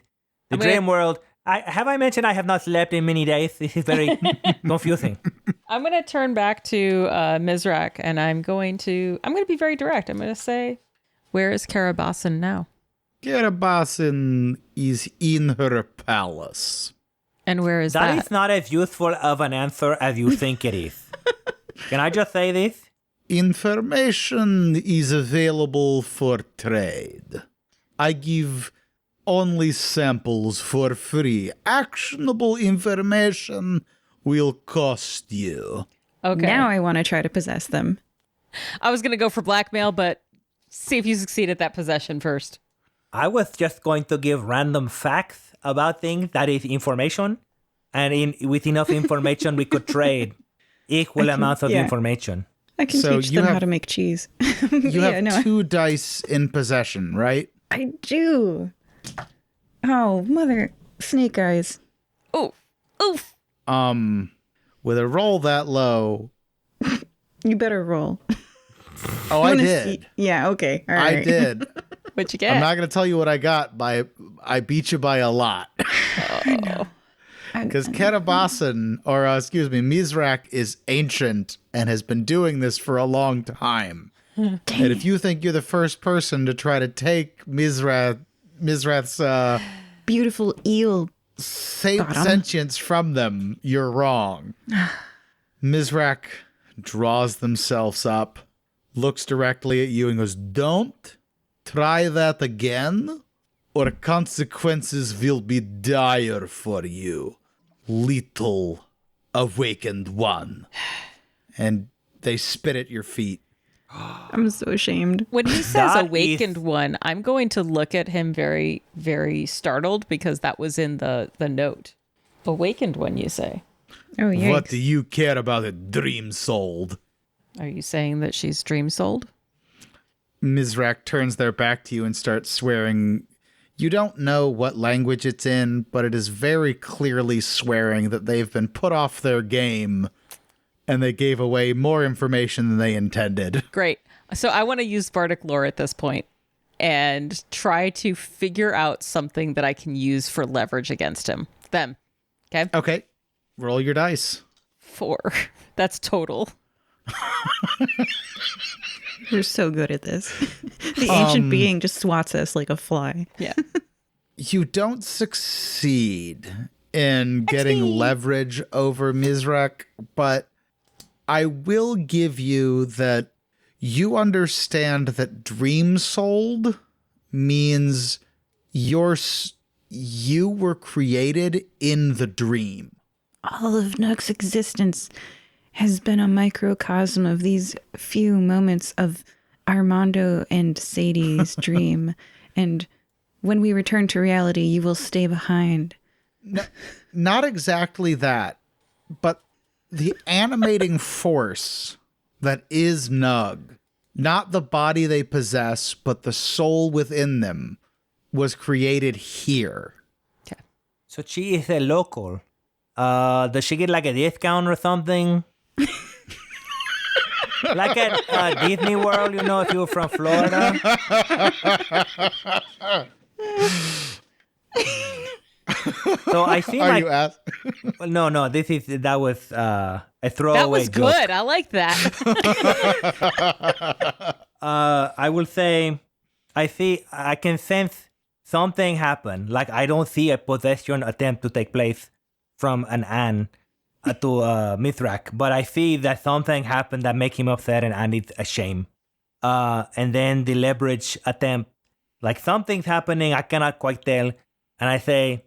the dream world. Have I mentioned I have not slept in many days? This is very confusing. I'm going to turn back to Mizrak, and I'm going to be very direct. I'm going to say, where is Karabasan now? Carabasin is in her palace. And where is That that? is not as useful of an answer as you think it is. Can I just say this? Information is available for trade. I give only samples for free. Actionable information will cost you. Okay. Now I want to try to possess them. I was going to go for blackmail, but see if you succeed at that possession first. I was just going to give random facts about things that is information, and with enough information we could trade equal amounts of yeah. information. I can So teach you them how have- to make cheese. You have no, 2 dice in possession, right? I do. Oh, mother snake eyes. Oof. Oof. With a roll that low. You better roll. Oh, I wanna did. see- Yeah, okay. All right. I did. What'd you get? I'm not going to tell you what I got. I beat you by a lot. Because Kerabasan, Mizrak is ancient and has been doing this for a long time. And if you think you're the first person to try to take Mizrath's Beautiful eel. sentience from them, you're wrong. Mizrak draws themselves up, looks directly at you and goes, "Don't try that again, or consequences will be dire for you, little awakened one." And they spit at your feet. I'm so ashamed. When he says That awakened is- one, I'm going to look at him very, very startled because that was in the note. Awakened one, you say? Oh, yeah. What do you care about a dream souled? Are you saying that she's dream sold? Mizrak turns their back to you and starts swearing. You don't know what language it's in, but it is very clearly swearing that they've been put off their game and they gave away more information than they intended. Great. So I want to use Bardic lore at this point and try to figure out something that I can use for leverage against them. Okay? Okay, roll your dice. 4. That's total. We're so good at this. The ancient being just swats us like a fly. Yeah. You don't succeed in getting leverage over Mizrak, but I will give you that you understand that dream souled means you were created in the dream. All of Nugh's existence has been a microcosm of these few moments of Armando and Sadie's dream. And when we return to reality, you will stay behind. No, not exactly that, but the animating force that is Nugh, not the body they possess, but the soul within them, was created here. So she is a local. Does she get like a discount or something? Like at Disney World, if you're from Florida. So I feel Are like you ask? no, that was a throwaway That was joke. good. I like that. I will say, I can sense something happen. Like I don't see a possession attempt to take place from an Anne to Mithrak, but I see that something happened that make him upset and it's a shame. And then the leverage attempt, like something's happening, I cannot quite tell. And I say,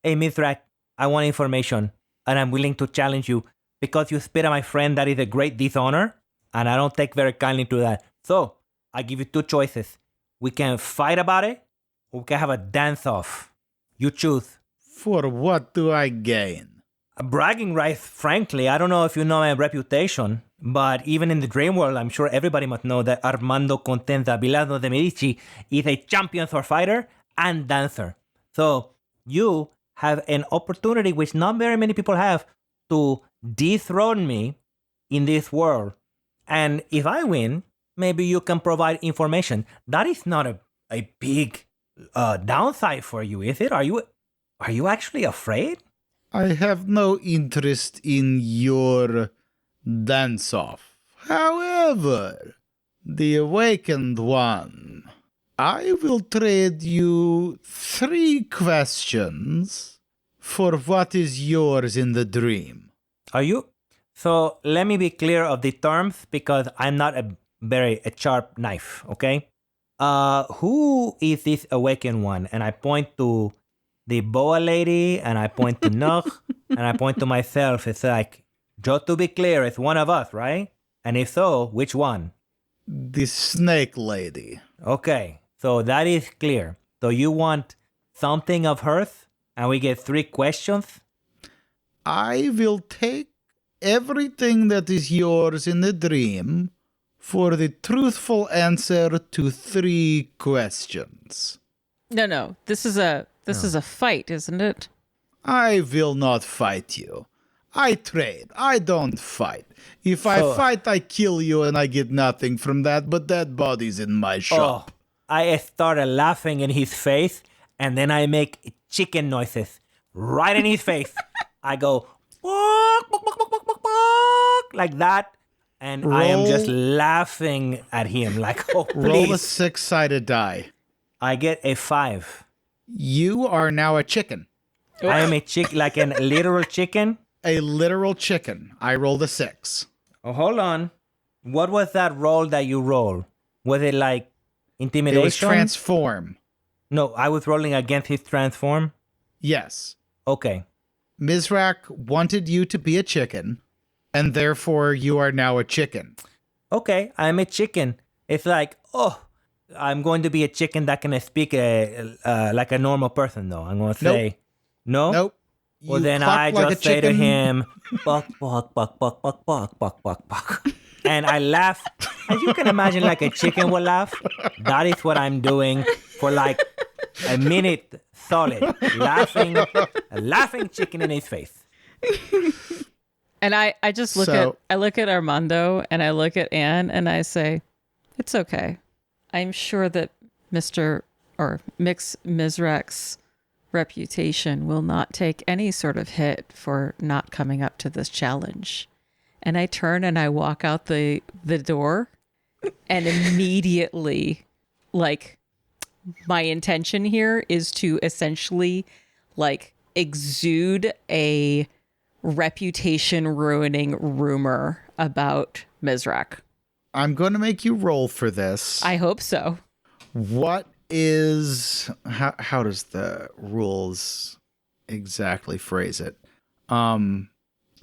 "Hey Mithrak, I want information and I'm willing to challenge you because you spit at my friend. That is a great dishonor and I don't take very kindly to that. So I give you 2 choices. We can fight about it or we can have a dance off. You choose." For what do I gain? Bragging rights, frankly. I don't know if you know my reputation, but even in the dream world, I'm sure everybody must know that Armando Contenza Vilano de Medici is a champion sword fighter and dancer. So you have an opportunity, which not very many people have, to dethrone me in this world. And if I win, maybe you can provide information. That is not a big downside for you, is it? Are you actually afraid? I have no interest in your dance-off. However, the awakened one, I will trade you 3 questions for what is yours in the dream. Are you? So let me be clear of the terms because I'm not a sharp knife, okay? Who is this awakened one? And I point to the boa lady, and I point to Nugh, and I point to myself. It's like, just to be clear, it's one of us, right? And if so, which one? The snake lady. Okay, so that is clear. So you want something of hers, and we get 3 questions? I will take everything that is yours in the dream for the truthful answer to 3 questions. No. This is a fight, isn't it? I will not fight you. I trade. I don't fight. If I fight, I kill you and I get nothing from that, but that body's in my shop. I started laughing in his face, and then I make chicken noises right in his face. I go, "Bok, bok, bok, bok, bok, bok, bok," like that, and I am just laughing at him like, oh, Roll a please. 6-sided die. I get a 5. You are now a chicken. I am a like a literal chicken. A literal chicken. I rolled a 6. Oh, hold on. What was that roll that you rolled? Was it like intimidation? It was transform. No, I was rolling against his transform. Yes. Okay. Mizrak wanted you to be a chicken, and therefore you are now a chicken. Okay, I'm a chicken. It's like, oh, I'm going to be a chicken that can speak like a normal person, though. I'm going to say, no? Nope. Well, You then cluck I like a just say to chicken. him, buck, buck, buck, buck, buck, buck, buck, buck, buck. And I laugh. As you can imagine, like a chicken will laugh. That is what I'm doing for like a minute solid. A laughing chicken in his face. And I just look at Armando and I look at Anne and I say, it's okay. I'm sure that Mizrak's reputation will not take any sort of hit for not coming up to this challenge. And I turn and I walk out the door, and immediately, like, my intention here is to essentially, like, exude a reputation ruining rumor about Mizrak. I'm going to make you roll for this. I hope so. What is how does the rules exactly phrase it?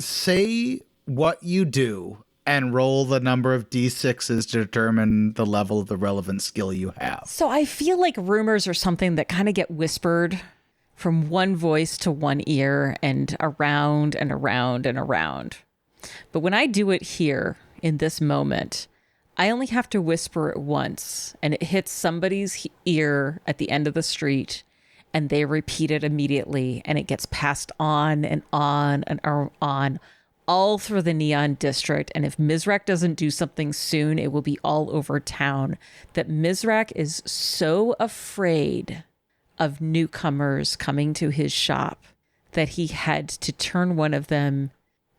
Say what you do and roll the number of d6s to determine the level of the relevant skill you have. So I feel like rumors are something that kind of get whispered from one voice to one ear and around and around and around. But when I do it here in this moment, I only have to whisper it once, and it hits somebody's ear at the end of the street, and they repeat it immediately, and it gets passed on and on and on, all through the Neon District. And if Mizrak doesn't do something soon, it will be all over town that Mizrak is so afraid of newcomers coming to his shop that he had to turn one of them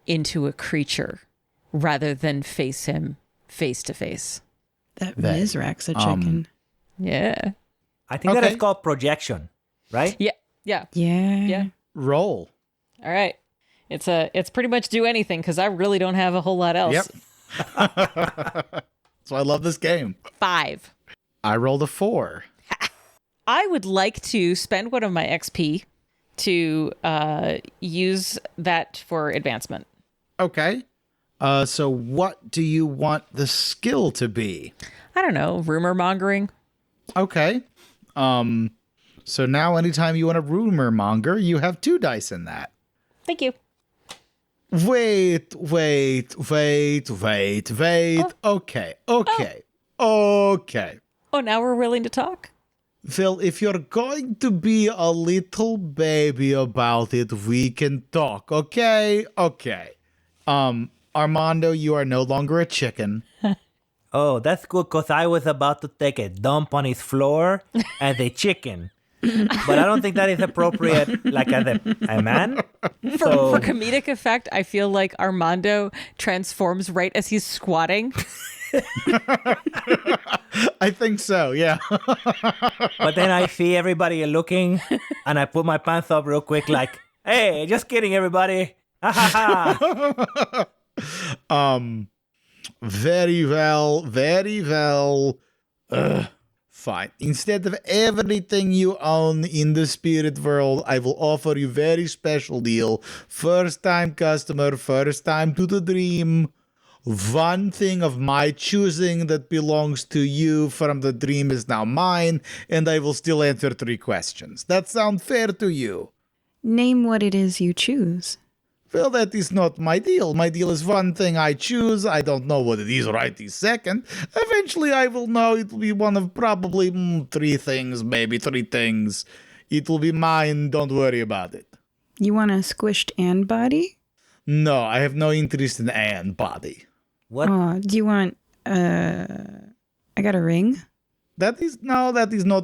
into a creature rather than face him face to face. That Mizrak's a chicken. Yeah. I think that is called projection, right? Yeah. Yeah. Roll. All right. It's pretty much do anything because I really don't have a whole lot else. Yep. So I love this game. 5. I rolled a 4. I would like to spend one of my XP to use that for advancement. Okay. So what do you want the skill to be? I don't know, rumor mongering. Okay. So now anytime you want to rumor monger, you have 2 dice in that. Thank you. Wait. Okay. Oh, now we're willing to talk? Phil, if you're going to be a little baby about it, we can talk, okay? Okay. Armando, you are no longer a chicken. Oh, that's good because I was about to take a dump on his floor as a chicken. But I don't think that is appropriate, like as a man. For comedic effect, I feel like Armando transforms right as he's squatting I think so, yeah. But then I see everybody looking, and I put my pants up real quick, like, "Hey, just kidding, everybody." Ha ha ha. Very well, very well. Fine. Instead of everything you own in the spirit world, I will offer you very special deal. First time customer, first time to the dream. One thing of my choosing that belongs to you from the dream is now mine, and I will still answer 3 questions. That sound fair to you? Name what it is you choose. Well, that is not my deal. My deal is one thing I choose. I don't know what it is right this second. Eventually I will know. It will be one of probably 3 things, maybe 3 things. It will be mine. Don't worry about it. You want a squished and body? No, I have no interest in Anne body. What? Oh, do you want, I got a ring? That is not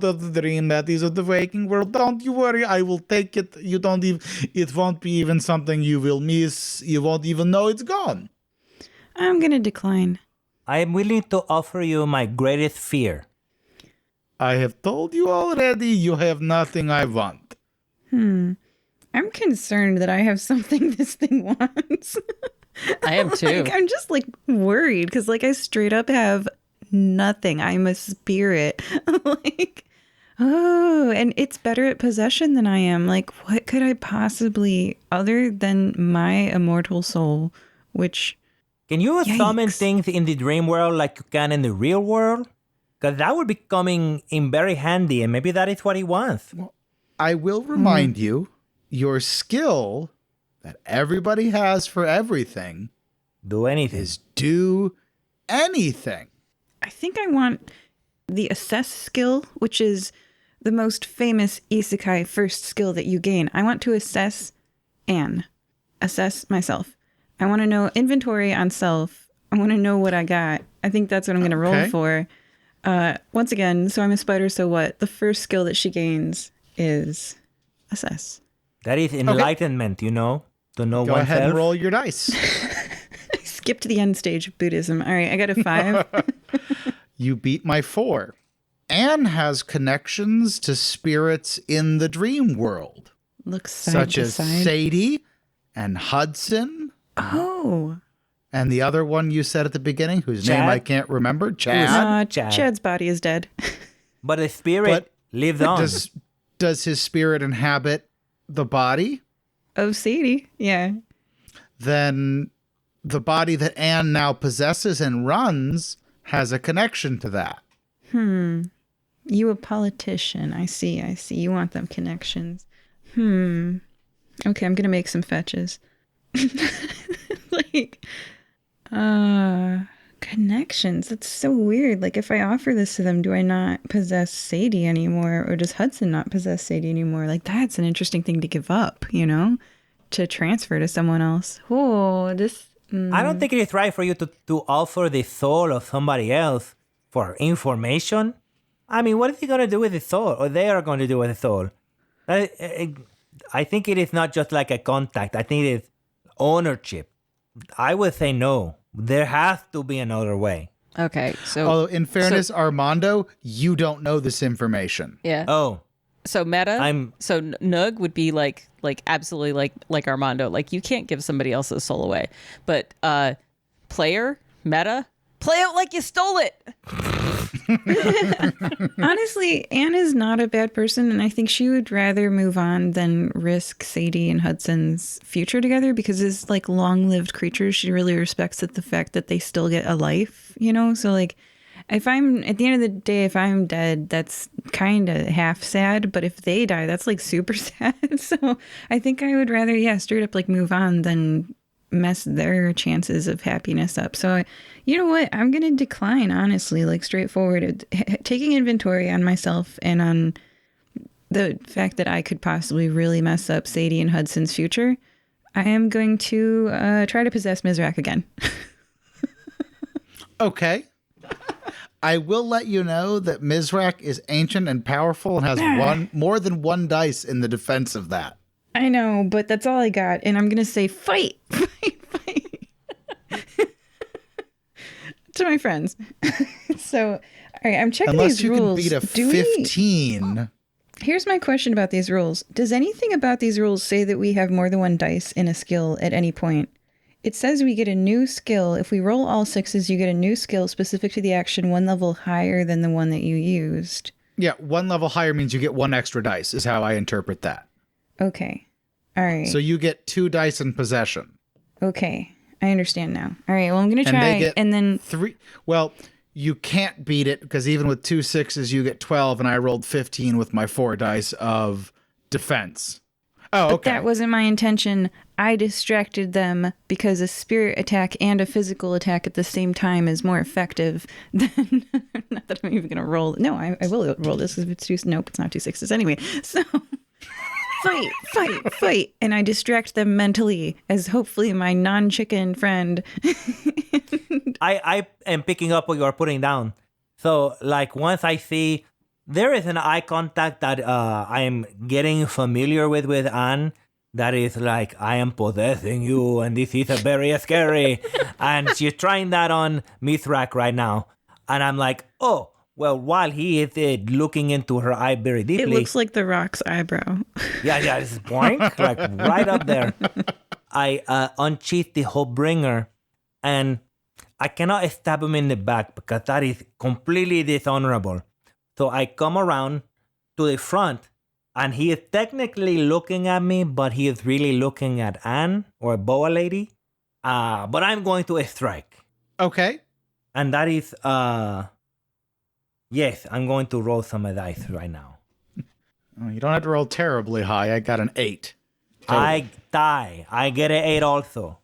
of the dream. That is of the waking world. Don't you worry. I will take it. It won't be even something you will miss. You won't even know it's gone. I'm going to decline. I am willing to offer you my greatest fear. I have told you already. You have nothing I want. I'm concerned that I have something this thing wants. I am too. I'm just worried because I straight up have nothing. I'm a spirit. And it's better at possession than I am. What could I possibly, other than my immortal soul, which... Can you summon Yikes. things in the dream world like you can in the real world? Because that would be coming in very handy, and maybe that is what he wants. I will remind you, your skill that everybody has for everything Do anything. is do anything. I think I want the assess skill, which is the most famous isekai first skill that you gain. I want to assess myself. I want to know inventory on self. I want to know what I got. I think that's what I'm going to roll Okay. for. Once again, so I'm a spider, so what? The first skill that she gains is assess. That is enlightenment, To know Go oneself. ahead and roll your dice. Skipped the end stage of Buddhism. All right, I got a 5. You beat my 4. Anne has connections to spirits in the dream world, Looks side such to as side. Sadie and Hudson, Oh. and the other one you said at the beginning, whose Chad? name I can't remember, Chad. Chad. Chad's body is dead. But the spirit lives on. Does his spirit inhabit the body? Of Sadie. Yeah. Then the body that Anne now possesses and runs has a connection to that. You a politician. I see. You want them connections. Okay, I'm going to make some fetches. Connections. That's so weird. If I offer this to them, do I not possess Sadie anymore? Or does Hudson not possess Sadie anymore? That's an interesting thing to give up, to transfer to someone else. Oh, this... I don't think it is right for you to offer the soul of somebody else for information. I mean, what is he going to do with the soul? Or they are going to do with the soul? I think it is not just like a contact. I think it is ownership. I would say no. There has to be another way. Okay, so Although, in fairness, Armando, you don't know this information. yeah. Oh, So meta. I'm- So Nugh would be like absolutely like Armando. You can't give somebody else's soul away. But player meta, play it like you stole it. Honestly, Anne is not a bad person, and I think she would rather move on than risk Sadie and Hudson's future together, because as long-lived creatures, she really respects the fact that they still get a life, So if I'm at the end of the day, if I'm dead, that's kind of half sad, but if they die, that's super sad. So I think I would rather, straight up move on than mess their chances of happiness up. So you know what? I'm going to decline, honestly, straightforward. Taking inventory on myself and on the fact that I could possibly really mess up Sadie and Hudson's future, I am going to try to possess Mizrak again. Okay. I will let you know that Mizrak is ancient and powerful and has more than one dice in the defense of that. I know, but that's all I got. And I'm going to say, fight, fight, fight. to my friends. So, all right, I'm checking Unless these you rules. can beat a Do we- 15. Here's my question about these rules. Does anything about these rules say that we have more than one dice in a skill at any point? It says we get a new skill. If we roll all sixes, you get a new skill specific to the action one level higher than the one that you used. Yeah, one level higher means you get one extra dice, is how I interpret that. Okay. All right. So you get 2 dice in possession. Okay. I understand now. All right. Well, I'm going to And they try. get And then 3. Well, you can't beat it because even with 2 6s, you get 12, and I rolled 15 with my 4 dice of defense. Oh, okay. that wasn't my intention. I distracted them because a spirit attack and a physical attack at the same time is more effective than. Not that I'm even going to roll. No, I will roll this if it's 2. Nope, it's not 2 6s anyway. So. Fight. And I distract them mentally as hopefully my non-chicken friend. I am picking up what you are putting down. So, like, once I see there is an eye contact that I am getting familiar with Anne, that is like, I am possessing you, and this is very scary. And she's trying that on Mithrak right now. And I'm like, oh, well, while he is looking into her eye very deeply. It looks like the Rock's eyebrow. Yeah, this is boink, like right up there. I unsheath the Hopebringer, and I cannot stab him in the back because that is completely dishonorable. So I come around to the front, and he is technically looking at me, but he is really looking at Anne or Boa Lady. But I'm going to strike. Okay. And that is, yes, I'm going to roll some dice right now. Oh, you don't have to roll terribly high. I got an 8. I die. I get an 8 also.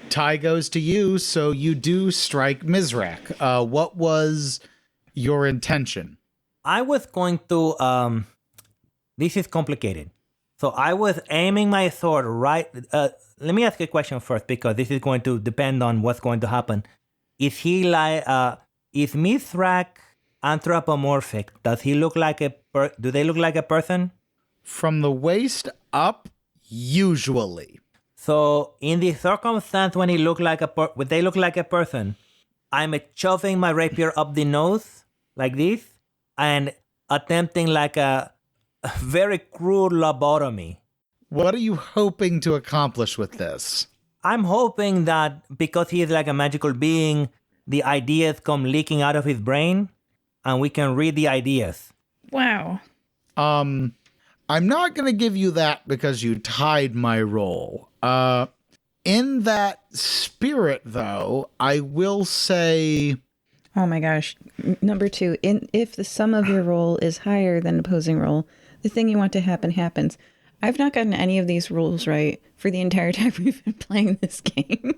Tie goes to you, so you do strike Mizrak. What was your intention? I was going to, this is complicated. So I was aiming my sword right, let me ask you a question first, because this is going to depend on what's going to happen. Is he like, is Mithrak anthropomorphic? Does he look like do they look like a person? From the waist up, usually. So in the circumstance when he look like when they look like a person, I'm shoving my rapier up the nose like this and attempting like a very cruel lobotomy. What are you hoping to accomplish with this? I'm hoping that because he is like a magical being, the ideas come leaking out of his brain and we can read the ideas. Wow. I'm not going to give you that because you tied my roll. In that spirit, though, I will say... Oh my gosh. Number 2, if the sum of your roll is higher than opposing roll, the thing you want to happen happens. I've not gotten any of these rules right for the entire time we've been playing this game.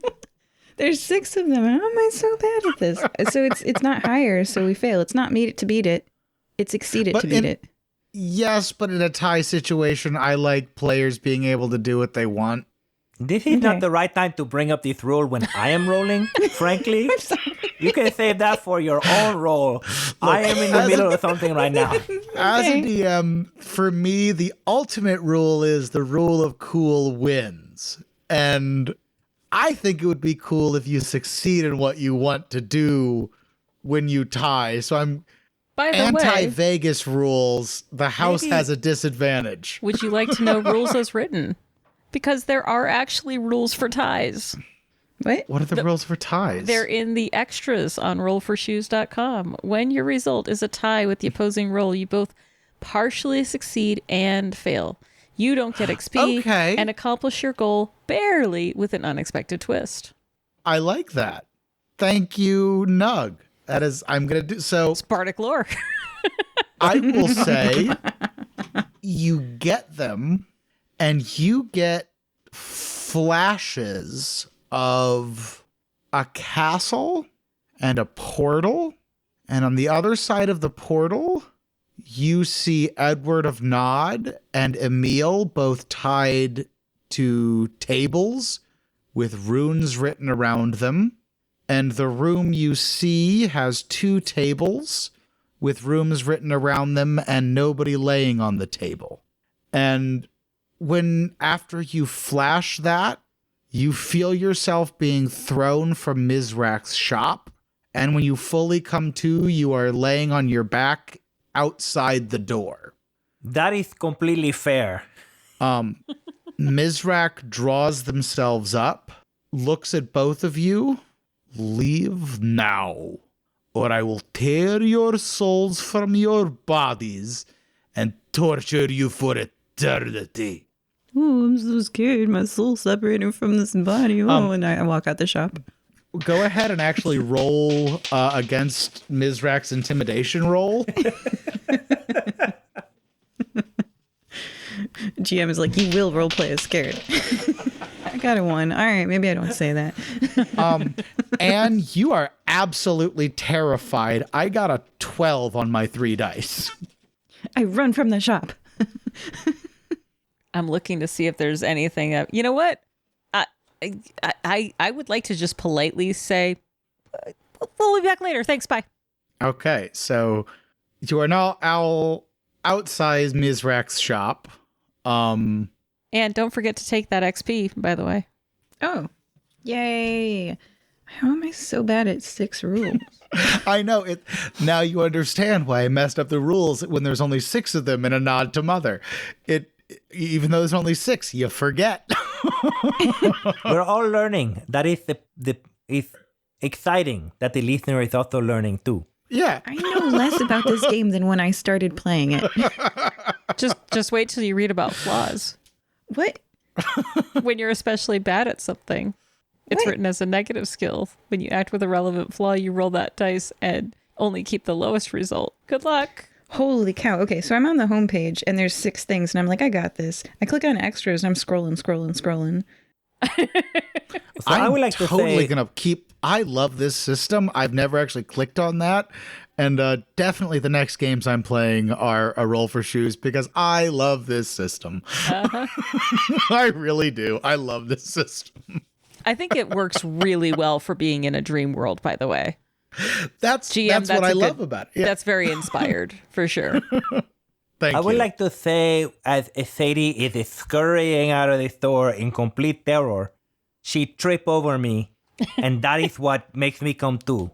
There's 6 of them. How am I so bad at this? So it's not higher, so we fail. It's not meet it to beat it. It's exceed it to beat it. Yes, but in a tie situation, I like players being able to do what they want. This is not the right time to bring up this rule when I am rolling, frankly. You can save that for your own roll. I am in the middle of something right now. As a DM, for me, the ultimate rule is the rule of cool wins. And I think it would be cool if you succeed in what you want to do when you tie. So I'm By the way, anti-Vegas rules. The house Maybe- has a disadvantage. would you like to know rules as written? Because there are actually rules for ties. What? What are the rules for ties? They're in the extras on rollforshoes.com. When your result is a tie with the opposing roll, you both partially succeed and fail. You don't get XP Okay. and accomplish your goal barely with an unexpected twist. I like that. Thank you, Nugh. That is, I'm going to do so. Bardic lore. I will say you get them and you get flashes of a castle and a portal. And on the other side of the portal, you see Edward of Nod and Emil both tied to tables with runes written around them. And the room you see has 2 tables with rooms written around them and nobody laying on the table. And after you flash that, you feel yourself being thrown from Mizrak's shop And when you fully come to, you are laying on your back outside the door. That is completely fair. Mizrak draws themselves up, looks at both of you. Leave now, or I will tear your souls from your bodies and torture you for eternity. Oh, I'm so scared. My soul's separating from this body. Oh, and I walk out the shop. Go ahead and actually roll against Mizrak's intimidation roll. GM is like, you will roleplay as scared. I got a 1. All right, maybe I don't say that. And you are absolutely terrified. I got a 12 on my 3 dice. I run from the shop. I'm looking to see if there's anything that, you know what? I would like to just politely say, we'll be back later. Thanks. Bye. Okay, so you are now outside Mizrak's shop. And don't forget to take that XP, by the way. Oh, yay. How am I so bad at 6 rules? I know it. Now you understand why I messed up the rules when there's only 6 of them in a nod to Mother. Even though there's only 6, you forget. We're all learning. That is it's exciting that the listener is also learning too. Yeah. I know less about this game than when I started playing it. Just wait till you read about flaws. What? When you're especially bad at something, it's written as a negative skill. When you act with a relevant flaw, you roll that dice and only keep the lowest result. Good luck. Holy cow. Okay, so I'm on the homepage and there's 6 things and I'm like, I got this. I click on extras and I'm scrolling. So I would like to totally say, gonna keep. I love this system. I've never actually clicked on that, and definitely the next games I'm playing are a roll for shoes because I love this system. I really do. I love this system. I think it works really well for being in a dream world, by the way. That's GM, what I a love good- about it. Yeah. That's very inspired, for sure. Thank I would you. like to say, as Sadie is scurrying out of the store in complete terror, she tripped over me, and that is what makes me come to.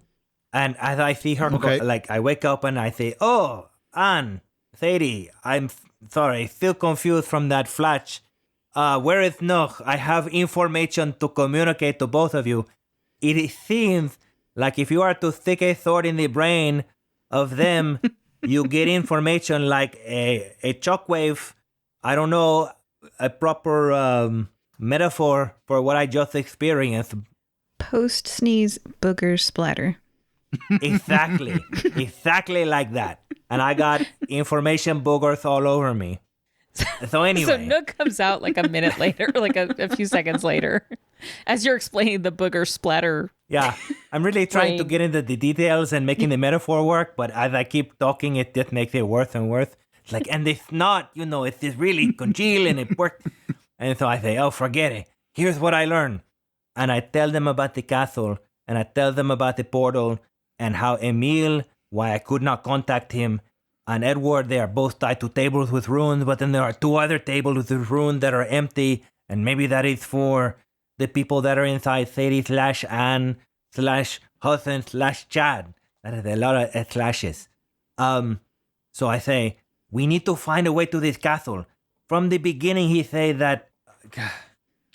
And as I see her, Okay. I wake up and I say, "Oh, Anne, Sadie, I'm sorry, still confused from that flash. Where is Nugh? I have information to communicate to both of you. It seems like if you are to stick a sword in the brain of them, you get information like a shockwave. I don't know a proper metaphor for what I just experienced. Post sneeze booger splatter. Exactly like that. And I got information boogers all over me. So anyway. So Nugh comes out like a minute later, like a few seconds later, as you're explaining the booger splatter. Yeah, I'm really trying to Brain. get into the details and making the metaphor work, but as I keep talking, it just makes it worse and worse. It's like, and it's not, it's just really congeal and it worked. And so I say, oh, forget it. Here's what I learned. And I tell them about the castle, and I tell them about the portal, and how Emile, why I could not contact him, and Edward, they are both tied to tables with runes, but then there are 2 other tables with runes that are empty, and maybe that is for the people that are inside Sadie/Anne/Hudson/Chad. That is a lot of slashes. So I say, we need to find a way to this castle. From the beginning, he say that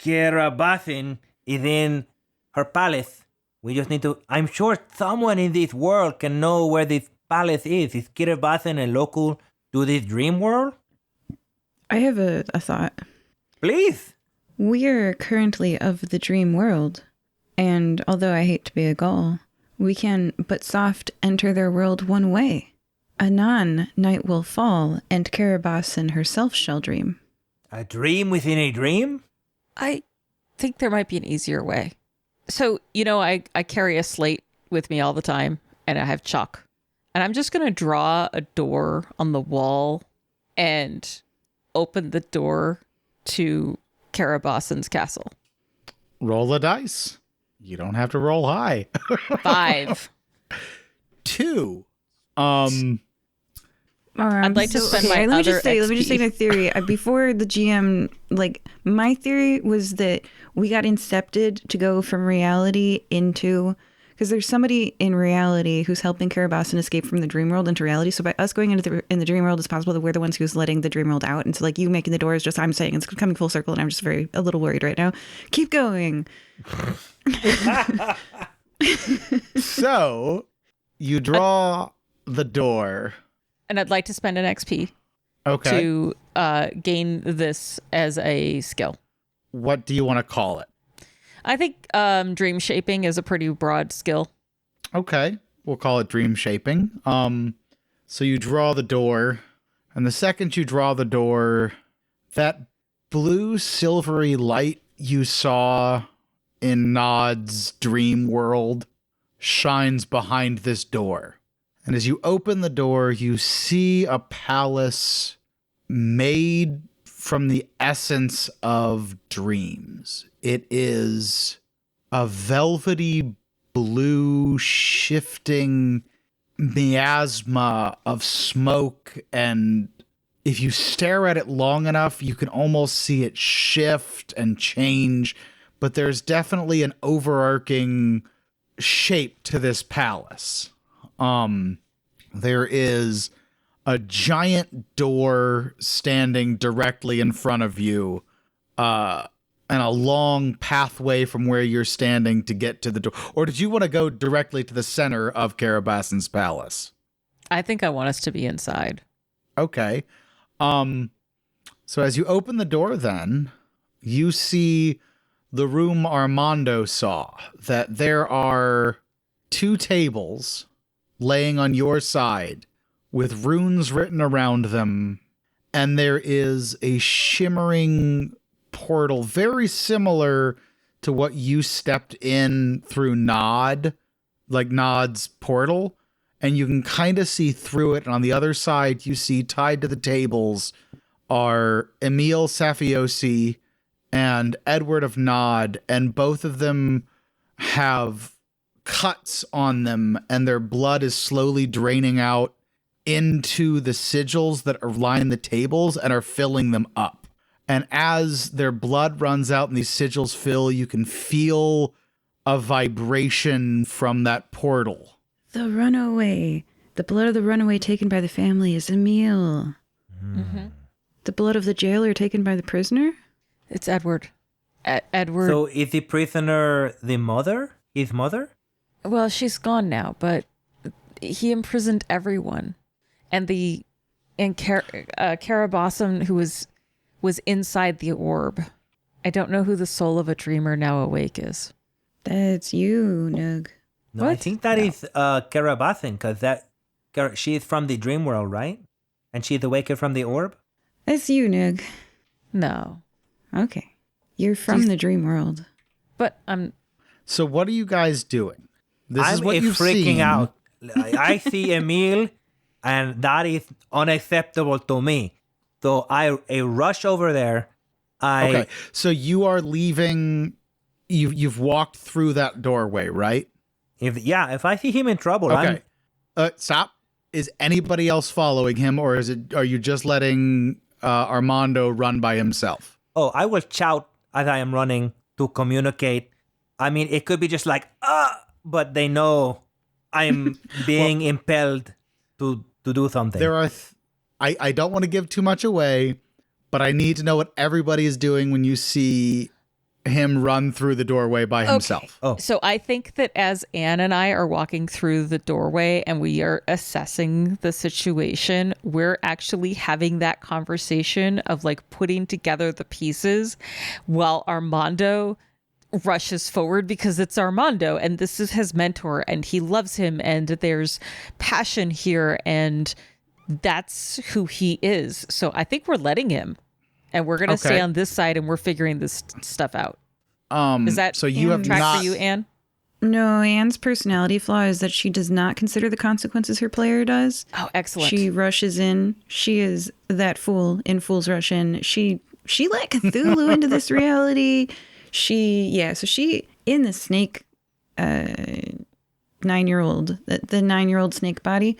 Kirabathin is in her palace. We just need to... I'm sure someone in this world can know where this palace is. Is Kirabathin a local to this dream world? I have a thought. Please. We're currently of the dream world, and although I hate to be a Gaul, we can but soft enter their world one way. Anon night will fall, and Karabasan herself shall dream. A dream within a dream? I think there might be an easier way. So, I carry a slate with me all the time, and I have chalk. And I'm just going to draw a door on the wall and open the door to Karabasan's castle. Roll a dice. You don't have to roll high. 5. 2. I'd like to spend my let me other just say XP. my theory. Before the GM, my theory was that we got incepted to go from reality into because there's somebody in reality who's helping Karabasan escape from the dream world into reality. So by us going into in the dream world, it's possible that we're the ones who's letting the dream world out. And so like you making the door is just, I'm saying it's coming full circle, and I'm just a little worried right now. Keep going. So you draw the door. And I'd like to spend an XP Okay. to gain this as a skill. What do you want to call it? I think dream shaping is a pretty broad skill. Okay. We'll call it dream shaping. So you draw the door, and the second you draw the door, that blue silvery light you saw in Nod's dream world shines behind this door. And as you open the door, you see a palace made from the essence of dreams. It is a velvety blue shifting miasma of smoke, and if you stare at it long enough, you can almost see it shift and change, but there's definitely an overarching shape to this palace. There is a giant door standing directly in front of you, and a long pathway from where you're standing to get to the door. Or did you want to go directly to the center of Karabasan's palace? I think I want us to be inside. Okay. So as you open the door then, you see the room Armando saw, that there are 2 tables laying on your side with runes written around them, and there is a shimmering portal very similar to what you stepped in through Nod's portal, and you can kind of see through it, and on the other side you see tied to the tables are Emil Safiosi and Edward of Nod, and both of them have cuts on them, and their blood is slowly draining out into the sigils that are lining the tables and are filling them up. And as their blood runs out and these sigils fill, you can feel a vibration from that portal. The runaway. The blood of the runaway taken by the family is Emil. Mm-hmm. The blood of the jailer taken by the prisoner? It's Edward. Edward. So is the prisoner the mother? His mother? Well, she's gone now, but he imprisoned everyone. And Karabasan, who was inside the orb. I don't know who the soul of a dreamer now awake is. That's you, Nugh. No, I What? think that is Karabasan, because she is from the dream world, right? And she is awakened from the orb? That's you, Nugh. No. Okay. You're from the dream world. But I'm... So what are you guys doing? This is I'm what you've freaking seen. out. I see Emil, and that is unacceptable to me. So I rush over there. Okay, so you are leaving. You've walked through that doorway, right? If I see him in trouble, Okay. Stop. Is anybody else following him, or are you just letting Armando run by himself? I will shout as I am running to communicate. I mean, it could be just like, but they know I'm being impelled to do something. There are. I don't want to give too much away, but I need to know what everybody is doing when you see him run through the doorway by himself. Oh. So I think that as Anne and I are walking through the doorway and we are assessing the situation, we're actually having that conversation of like putting together the pieces while Armando rushes forward, because it's Armando and this is his mentor and he loves him and there's passion here and that's who he is. So I think we're letting him, and we're going to stay on this side and we're figuring this stuff out. Is that so you have track not for you, Anne? No, Anne's personality flaw is that she does not consider the consequences her player does. Oh, excellent. She rushes in. She is that fool in Fool's Rush In. She let Cthulhu into this reality. So she, in the snake 9-year-old, the 9-year-old snake body,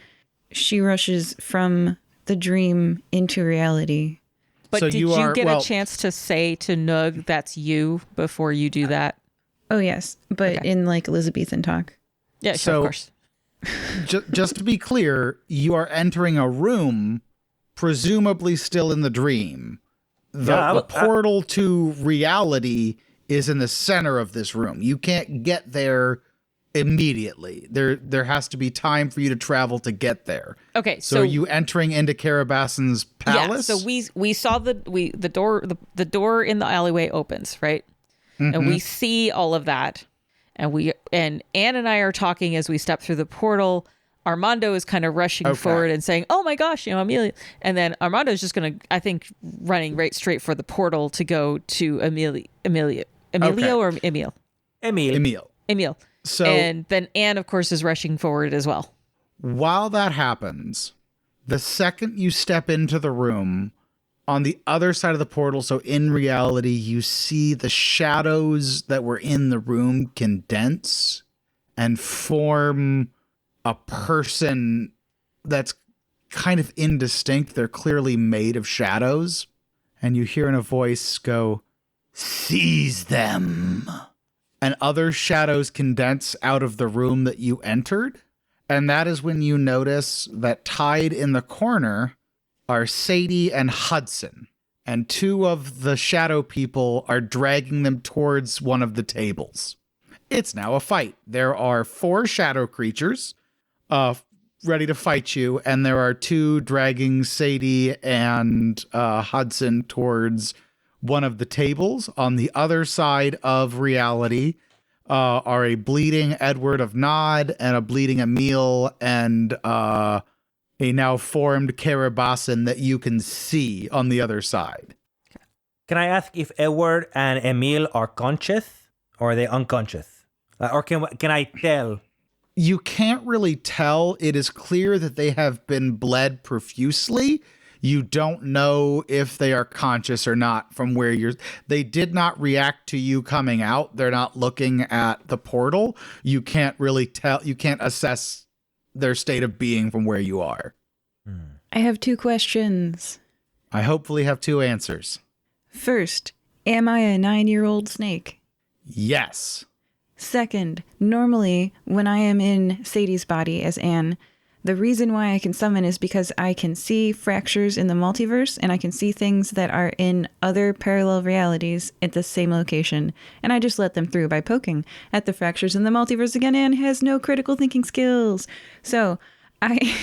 she rushes from the dream into reality. But So did you you are- get well- a chance to say to Nugh that's you before you do that? Oh, yes, but Okay. in like Elizabethan talk. Yeah, sure, So- of course. Just to be clear, you are entering a room, presumably still in the dream. The portal to reality is in the center of this room. You can't get there immediately. There has to be time for you to travel to get there. Okay, So are you entering into Carabassen's palace? Yeah, so we saw the door in the alleyway opens, right? And we see all of that. And Anne and I are talking as we step through the portal. Armando is kind of rushing forward and saying, "Oh my gosh, Amelia!" And then Armando is just going to, I think, running right straight for the portal to go to Emilio or Emil. Emil. So And then Anne, of course, is rushing forward as well. while that happens, the second you step into the room, on the other side of the portal, so in reality, you see the shadows that were in the room condense and form a person that's kind of indistinct. They're clearly made of shadows. And you hear in a voice go, "Seize them." And other shadows condense out of the room that you entered. And that is when you notice that tied in the corner are Sadie and Hudson. And two of the shadow people are dragging them towards one of the tables. It's now a fight. There are 4 shadow creatures ready to fight you. And there are 2 dragging Sadie and Hudson towards one of the tables. On the other side of reality are a bleeding Edward of Nod and a bleeding Emil and a now formed Carabassen that you can see on the other side. Can I ask if Edward and Emil are conscious or are they unconscious? Or can I tell? You can't really tell. It is clear that they have been bled profusely. You don't know if they are conscious or not from where they did not react to you coming out. They're not looking at the portal. You can't really tell. You can't assess their state of being from where you are. I have 2 questions. I hopefully have 2 answers. First, am I a 9-year-old snake? Yes. Second, normally when I am in Sadie's body as Anne, the reason why I can summon is because I can see fractures in the multiverse and I can see things that are in other parallel realities at the same location. And I just let them through by poking at the fractures in the multiverse again. Anne has no critical thinking skills. So I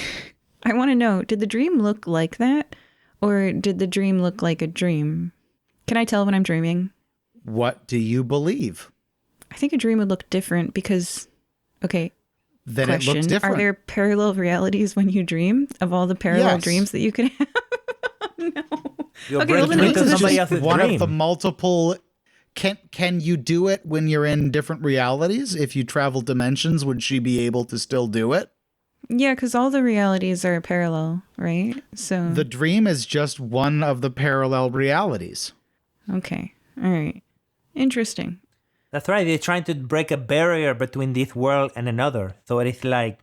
want to know, did the dream look like that? Or did the dream look like a dream? Can I tell when I'm dreaming? What do you believe? I think a dream would look different because, okay, Then question, it looks different. are there parallel realities when you dream of all the parallel Yes. dreams that you could have? Your Okay, brain well, then went it's to just somebody else's one dream. of the multiple. Can you do it when you're in different realities? If you travel dimensions, would she be able to still do it? Yeah, because all the realities are parallel, right? So, The dream is just one of the parallel realities. okay. All right. Interesting. That's right. They're trying to break a barrier between this world and another. So it's like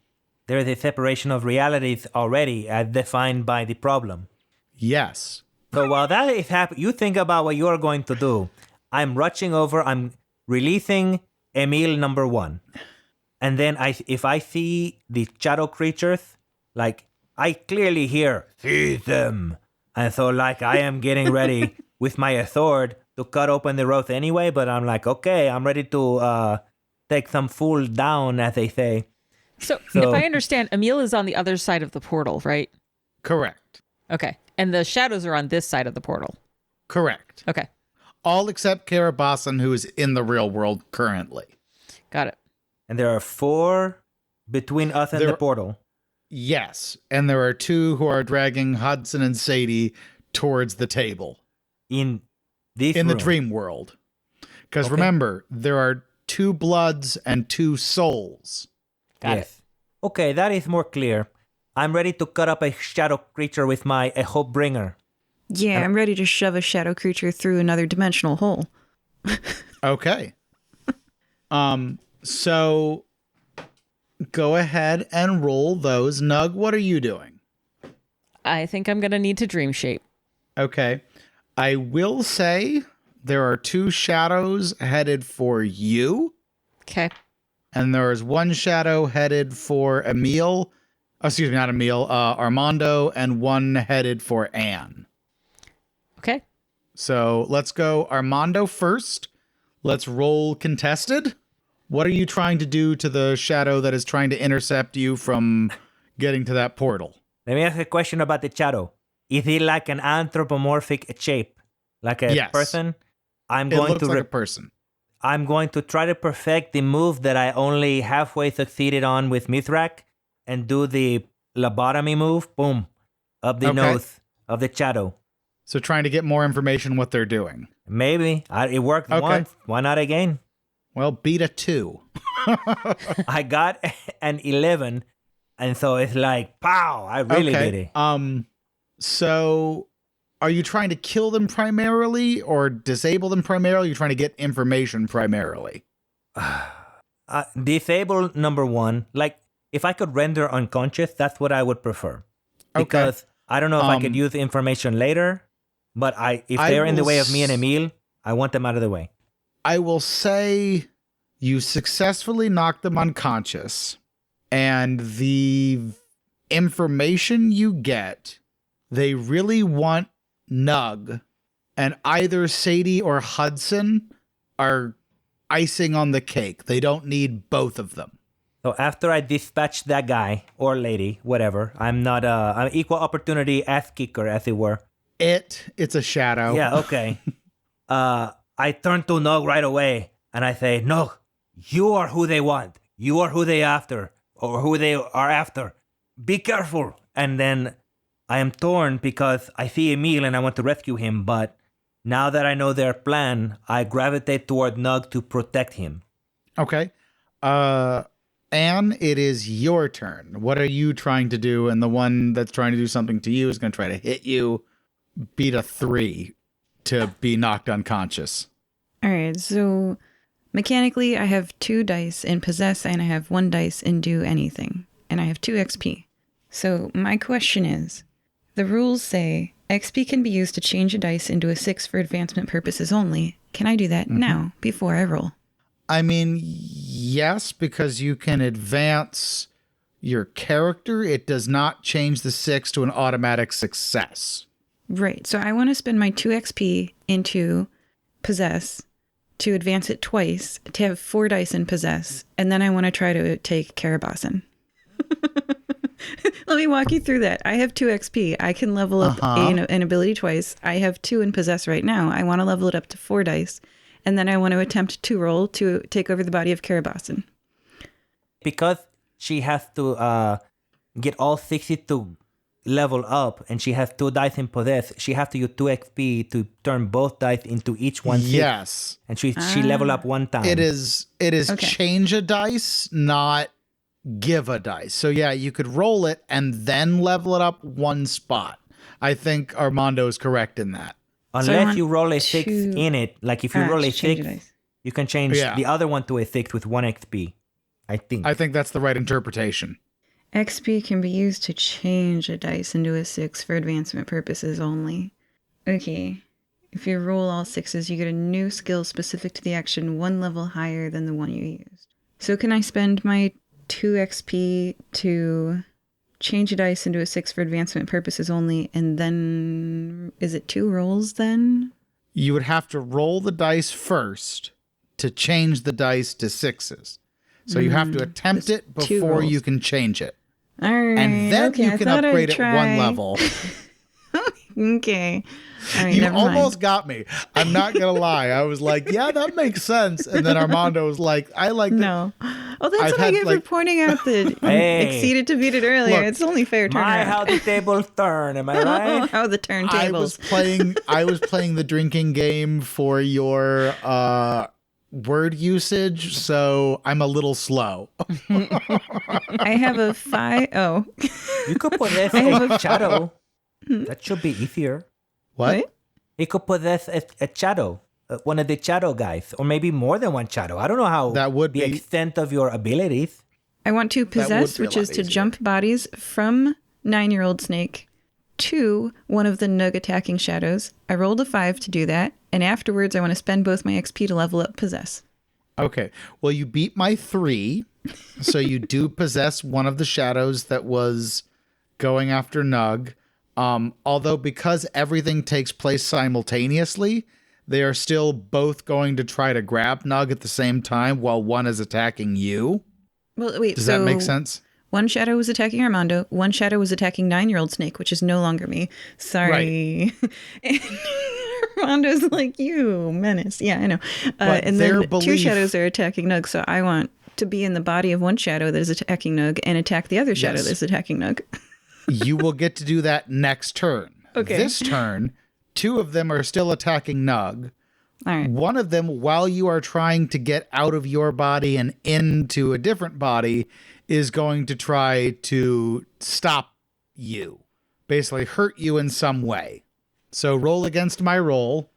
there's a separation of realities already as defined by the problem. Yes. So while that is happening, you think about what you're going to do. I'm rushing over. I'm releasing Emil number 1. And then if I see the shadow creatures, like I clearly hear, "See them." And so like I am getting ready with my sword to cut open the road anyway, but I'm like, okay, I'm ready to take some fool down, as they say. So if I understand, Emil is on the other side of the portal, right? Correct. Okay. And the shadows are on this side of the portal. Correct. Okay. All except Carabassen, who is in the real world currently. Got it. And there are 4 between us and the portal. Yes. And there are 2 who are dragging Hudson and Sadie towards the table. In this In the room. dream world. Because Okay. remember, there are 2 bloods and 2 souls. Got it. Okay, that is more clear. I'm ready to cut up a shadow creature with my hope bringer. Yeah, I'm ready to shove a shadow creature through another dimensional hole. Okay. So go ahead and roll those. Nugh, what are you doing? I think I'm going to need to dream shape. Okay. I will say there are 2 shadows headed for you. Okay. And there is one shadow headed for Emil. Excuse me, not Emil. Armando, and one headed for Anne. Okay. So let's go Armando first. Let's roll contested. What are you trying to do to the shadow that is trying to intercept you from getting to that portal? Let me ask a question about the shadow. Is it like an anthropomorphic shape? Like a Yes. person? It looks like a person. I'm going to try to perfect the move that I only halfway succeeded on with Mithrak and do the lobotomy move. Boom. Up the nose of the shadow. So trying to get more information what they're doing. Maybe. It worked once. Why not again? Well, beat a 2. I got an 11. And so it's like, pow, I really did it. So are you trying to kill them primarily or disable them primarily? You're trying to get information primarily. Disable number 1. Like, if I could render unconscious, that's what I would prefer. Because I don't know if I could use information later, but if they're in the way of me and Emil, I want them out of the way. I will say you successfully knocked them unconscious, and the information you get, they really want Nugh, and either Sadie or Hudson are icing on the cake. They don't need both of them. So after I dispatch that guy or lady, whatever, I'm not I'm equal opportunity ass kicker, as it were. It's a shadow. Yeah, okay. I turn to Nugh right away and I say, Nugh, you are who they want. You are who they after, or who they are after. Be careful. And then I am torn because I see Emil and I want to rescue him, but now that I know their plan, I gravitate toward Nugh to protect him. Okay. Anne, it is your turn. What are you trying to do? And the one that's trying to do something to you is going to try to hit you. Beat a 3 to be knocked unconscious. All right, so mechanically, I have 2 dice in possess and I have 1 dice in do anything, and I have 2 XP. So my question is, the rules say XP can be used to change a dice into a 6 for advancement purposes only. Can I do that now before I roll? I mean, yes, because you can advance your character. It does not change the 6 to an automatic success. Right, so I want to spend my 2 XP into possess to advance it twice, to have 4 dice in possess, and then I want to try to take Karabasan. Let me walk you through that. I have 2 XP. I can level up an ability twice. I have 2 in possess right now. I want to level it up to 4 dice, and then I want to attempt to roll to take over the body of Karabasan. Because she has to get all 60 to level up, and she has 2 dice in possess, she has to use 2 XP to turn both dice into each one. Yes. And she level up 1 time. It is change a dice, not give a dice. So yeah, you could roll it and then level it up 1 spot. I think Armando is correct in that. Unless you roll a 6 in it, like if you roll a 6, you can change the other one to a 6 with 1 XP. I think that's the right interpretation. XP can be used to change a dice into a 6 for advancement purposes only. Okay. If you roll all 6s, you get a new skill specific to the action 1 level higher than the one you used. So can I spend my 2 XP to change a dice into a 6 for advancement purposes only, and then is it 2 rolls then? You would have to roll the dice first to change the dice to 6s. So you have to attempt it before you can change it. All right. And then you can upgrade it 1 level. Okay. All right, you almost got me. I'm not going to lie. I was like, yeah, that makes sense. And then Armando was like, I like that. No. Oh, that's what I get for pointing out that exceeded to beat it earlier. It's only fair turn. How the tables turn, am I right? How the turntables. I was playing the drinking game for your word usage, so I'm a little slow. I have a 5. Oh. You could possess a shadow. That should be easier. What? You could possess a shadow, one of the shadow guys, or maybe more than 1 shadow. I don't know how that would the extent of your abilities. I want to possess, which is to jump bodies from 9-year-old Snake to one of the Nugh attacking shadows. I rolled a 5 to do that, and afterwards I want to spend both my XP to level up possess. Okay. Well, you beat my 3, so you do possess one of the shadows that was going after Nugh. Although because everything takes place simultaneously, they are still both going to try to grab Nugh at the same time while one is attacking you. Well, wait. Does that make sense? One shadow was attacking Armando. One shadow was attacking 9-year-old Snake, which is no longer me. Sorry. And Armando's like, you menace. Yeah, I know. And then 2 shadows are attacking Nugh. So I want to be in the body of one shadow that is attacking Nugh and attack the other shadow that's attacking Nugh. You will get to do that next turn. Okay. This turn, 2 of them are still attacking Nugh. All right. One of them, while you are trying to get out of your body and into a different body, is going to try to stop you. Basically hurt you in some way. So roll against my roll.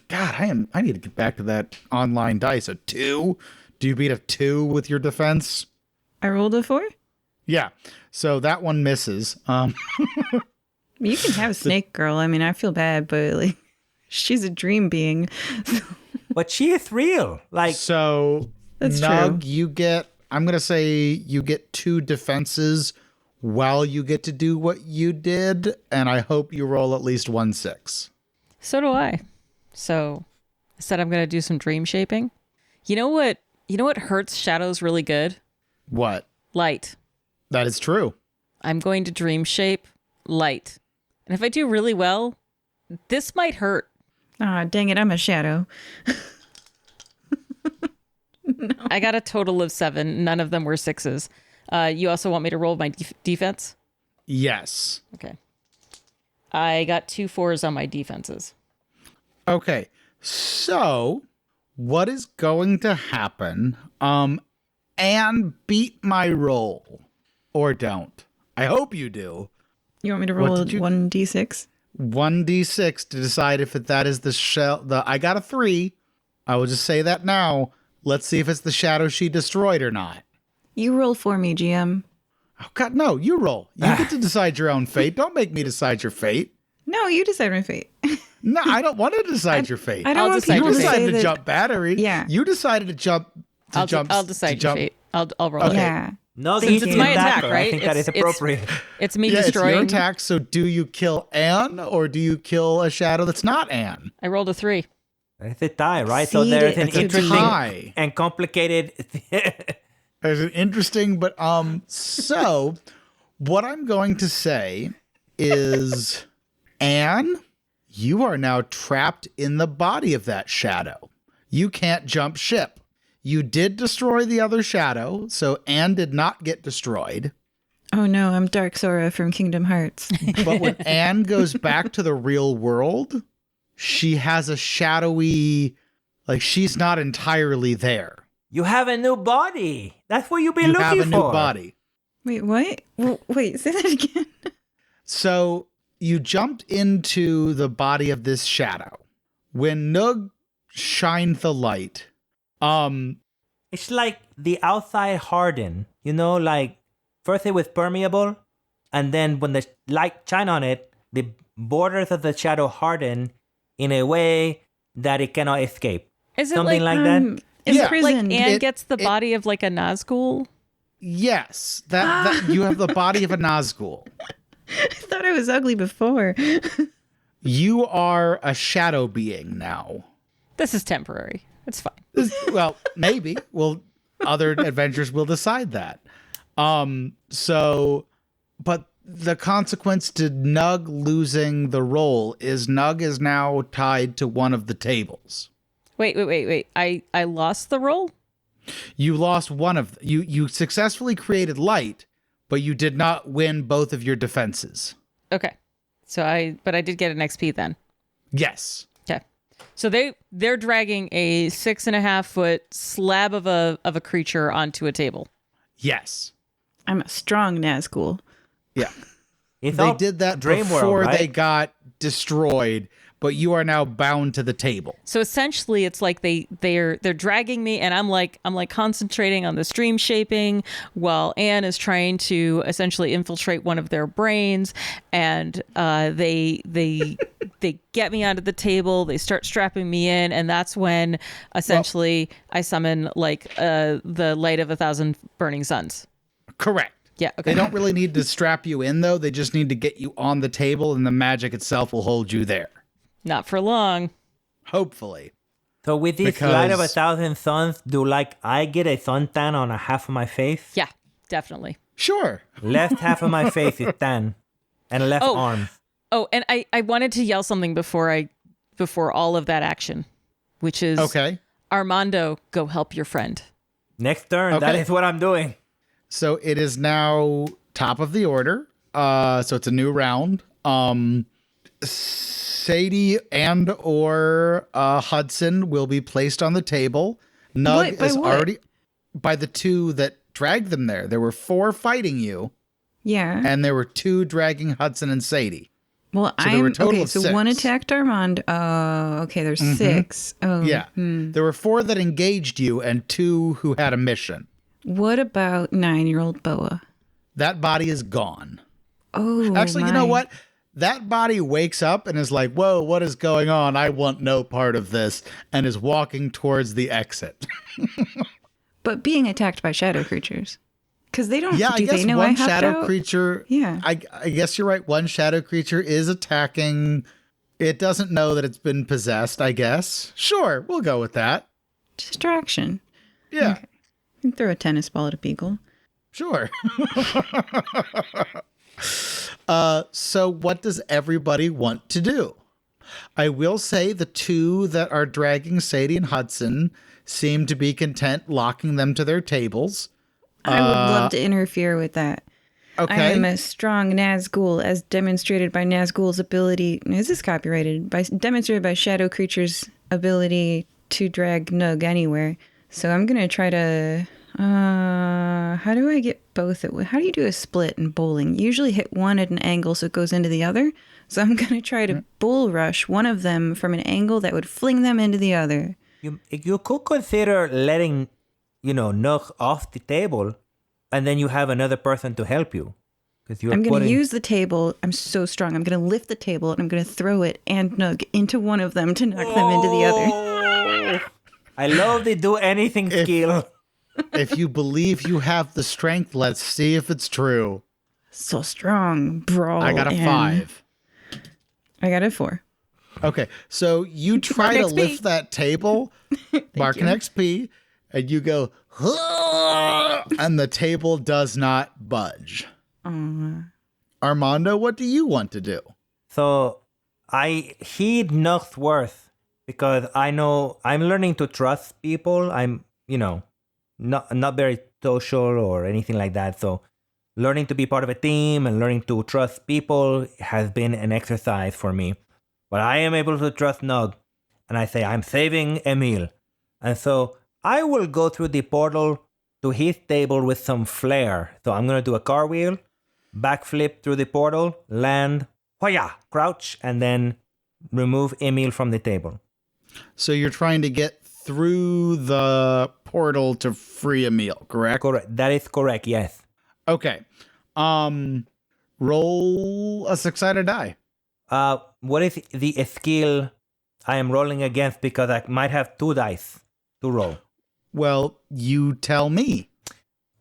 God, I need to get back to that online dice. A 2? Do you beat a 2 with your defense? I rolled a 4? Yeah. So that one misses. You can have Snake Girl. I mean, I feel bad, but like, she's a dream being. But she is real. Like, So, That's Nugh, true. you get, I'm going to say you get 2 defenses while you get to do what you did, and I hope you roll at least 1 6. So do I. So I said I'm going to do some dream shaping. You know what hurts shadows really good? What? Light. That is true. I'm going to dream shape light. And if I do really well, this might hurt. Ah, dang it, I'm a shadow. I got a total of 7. None of them were 6s. You also want me to roll my defense? Yes. Okay. I got 2 4s on my defenses. Okay. So, what is going to happen? And beat my roll. Or don't. I hope you do. You want me to What roll did you- 1d6? 1d6 to decide if that is the shell. I got a 3. I will just say that now. Let's see if it's the shadow she destroyed or not. You roll for me, GM. Oh, God, no. You roll. You get to decide your own fate. Don't make me decide your fate. No, you decide my fate. No, I don't want to decide your fate. I don't I'll want decide people You your to fate. decided say to that. jump battery. Yeah. You decided to jump. I'll decide your fate. I'll roll Okay. it. Yeah. no, Since this it's is my attack, attack, I right? think that is It's- appropriate. It's me Yeah, it's destroying. your attack. So do you kill Anne or do you kill a shadow that's not Anne? I rolled a 3. It's a tie, right? So See, there's an it's a interesting tie. and complicated. There's an interesting, but so what I'm going to say is, Anne, you are now trapped in the body of that shadow. You can't jump ship. You did destroy the other shadow, so Anne did not get destroyed. Oh no, I'm Dark Sora from Kingdom Hearts. But when Anne goes back to the real world, she has a shadowy, like she's not entirely there. You have a new body. That's what you've been You looking have a new for. body. Wait, what? Wait, say that again. So you jumped into the body of this shadow. When Nugh shined the light, It's like the outside hardened. You know, like first it was permeable, and then when the light shine on it, the borders of the shadow harden in a way that it cannot escape. Is it Something like that? It's Yeah. like prison. Anne It- gets the body of like a Nazgul? yes, that you have the body of a Nazgul. I thought I was ugly before. You are a shadow being now. This is temporary. It's fine. Well, maybe. Well, other adventures will decide that. So, but the consequence to Nugh losing the role is Nugh is now tied to one of the tables. Wait. I lost the roll? You lost one of you successfully created light, but you did not win both of your defenses. Okay. So I did get an XP then. Yes. Okay. So they're dragging a 6.5 foot slab of a creature onto a table. Yes. I'm a strong Nazgul. Yeah. It's They all did that dream before world, right? they got destroyed, but you are now bound to the table. So essentially, it's like they're dragging me, and I'm like concentrating on the stream shaping, while Anne is trying to essentially infiltrate one of their brains, and they get me onto the table. They start strapping me in, and that's when essentially I summon like the light of 1,000 burning suns. Correct. Yeah. Okay. They don't really need to strap you in, though. They just need to get you on the table, and the magic itself will hold you there. Not for long. Hopefully. So with this light of 1,000 suns, do like I get a suntan on a half of my face? Yeah, definitely. Sure. Left half of my face is tan, and left arm. Oh, and I wanted to yell something before all of that action, which is Okay. Armando, go help your friend. Next turn, that Okay. is what I'm doing. So it is now top of the order. So it's a new round. Sadie and or Hudson will be placed on the table. Nugh By is what? already by the two that dragged them there. There were 4 fighting you, Yeah. and there were 2 dragging Hudson and Sadie. Well, So there were a total okay. of So 6. one attacked Armando. Okay, there's 6. Oh, Yeah. There were 4 that engaged you and 2 who had a mission. What about 9-year-old Boa? That body is gone. Oh, Actually, you know my. what? That body wakes up and is like, whoa, what is going on? I want no part of this, and is walking towards the exit. But being attacked by shadow creatures, because they don't. Yeah, I do guess they know one I hopped shadow out? creature. Yeah. I guess you're right. One shadow creature is attacking. It doesn't know that it's been possessed, I guess. Sure, we'll go with that. Distraction. Yeah, Okay. You can throw a tennis ball at a beagle. sure. So what does everybody want to do? I will say the 2 that are dragging Sadie and Hudson seem to be content locking them to their tables. I would love to interfere with that. Okay. I am a strong Nazgul, as demonstrated by Nazgul's ability. Is this copyrighted? Demonstrated by shadow creature's ability to drag Nugh anywhere. So I'm gonna try to. How do I get both? How do you do a split in bowling? You usually hit one at an angle so it goes into the other. So I'm gonna try to bull rush one of them from an angle that would fling them into the other. You could consider letting, Nugh off the table, and then you have another person to help you. Because I'm going to use the table. I'm so strong. I'm going to lift the table and I'm going to throw it and Nugh into one of them to knock them into the other. I love the do anything skill. If you believe you have the strength, let's see if it's true. So strong, bro. I got a 5. I got a 4. Okay, so you try to lift that table, mark an XP, and you go, and the table does not budge. Armando, what do you want to do? So I heed Nugh's worth because I know I'm learning to trust people. I'm, not very social or anything like that. So learning to be part of a team and learning to trust people has been an exercise for me. But I am able to trust Nugh. And I say, I'm saving Emil. And so I will go through the portal to his table with some flair. So I'm going to do a cartwheel, backflip through the portal, land, hoya, crouch, and then remove Emil from the table. So you're trying to get through the portal to free Emil, correct? Correct. That is correct, yes. Okay. Roll a 6-sided die. What is the skill I am rolling against, because I might have 2 dice to roll? Well, you tell me.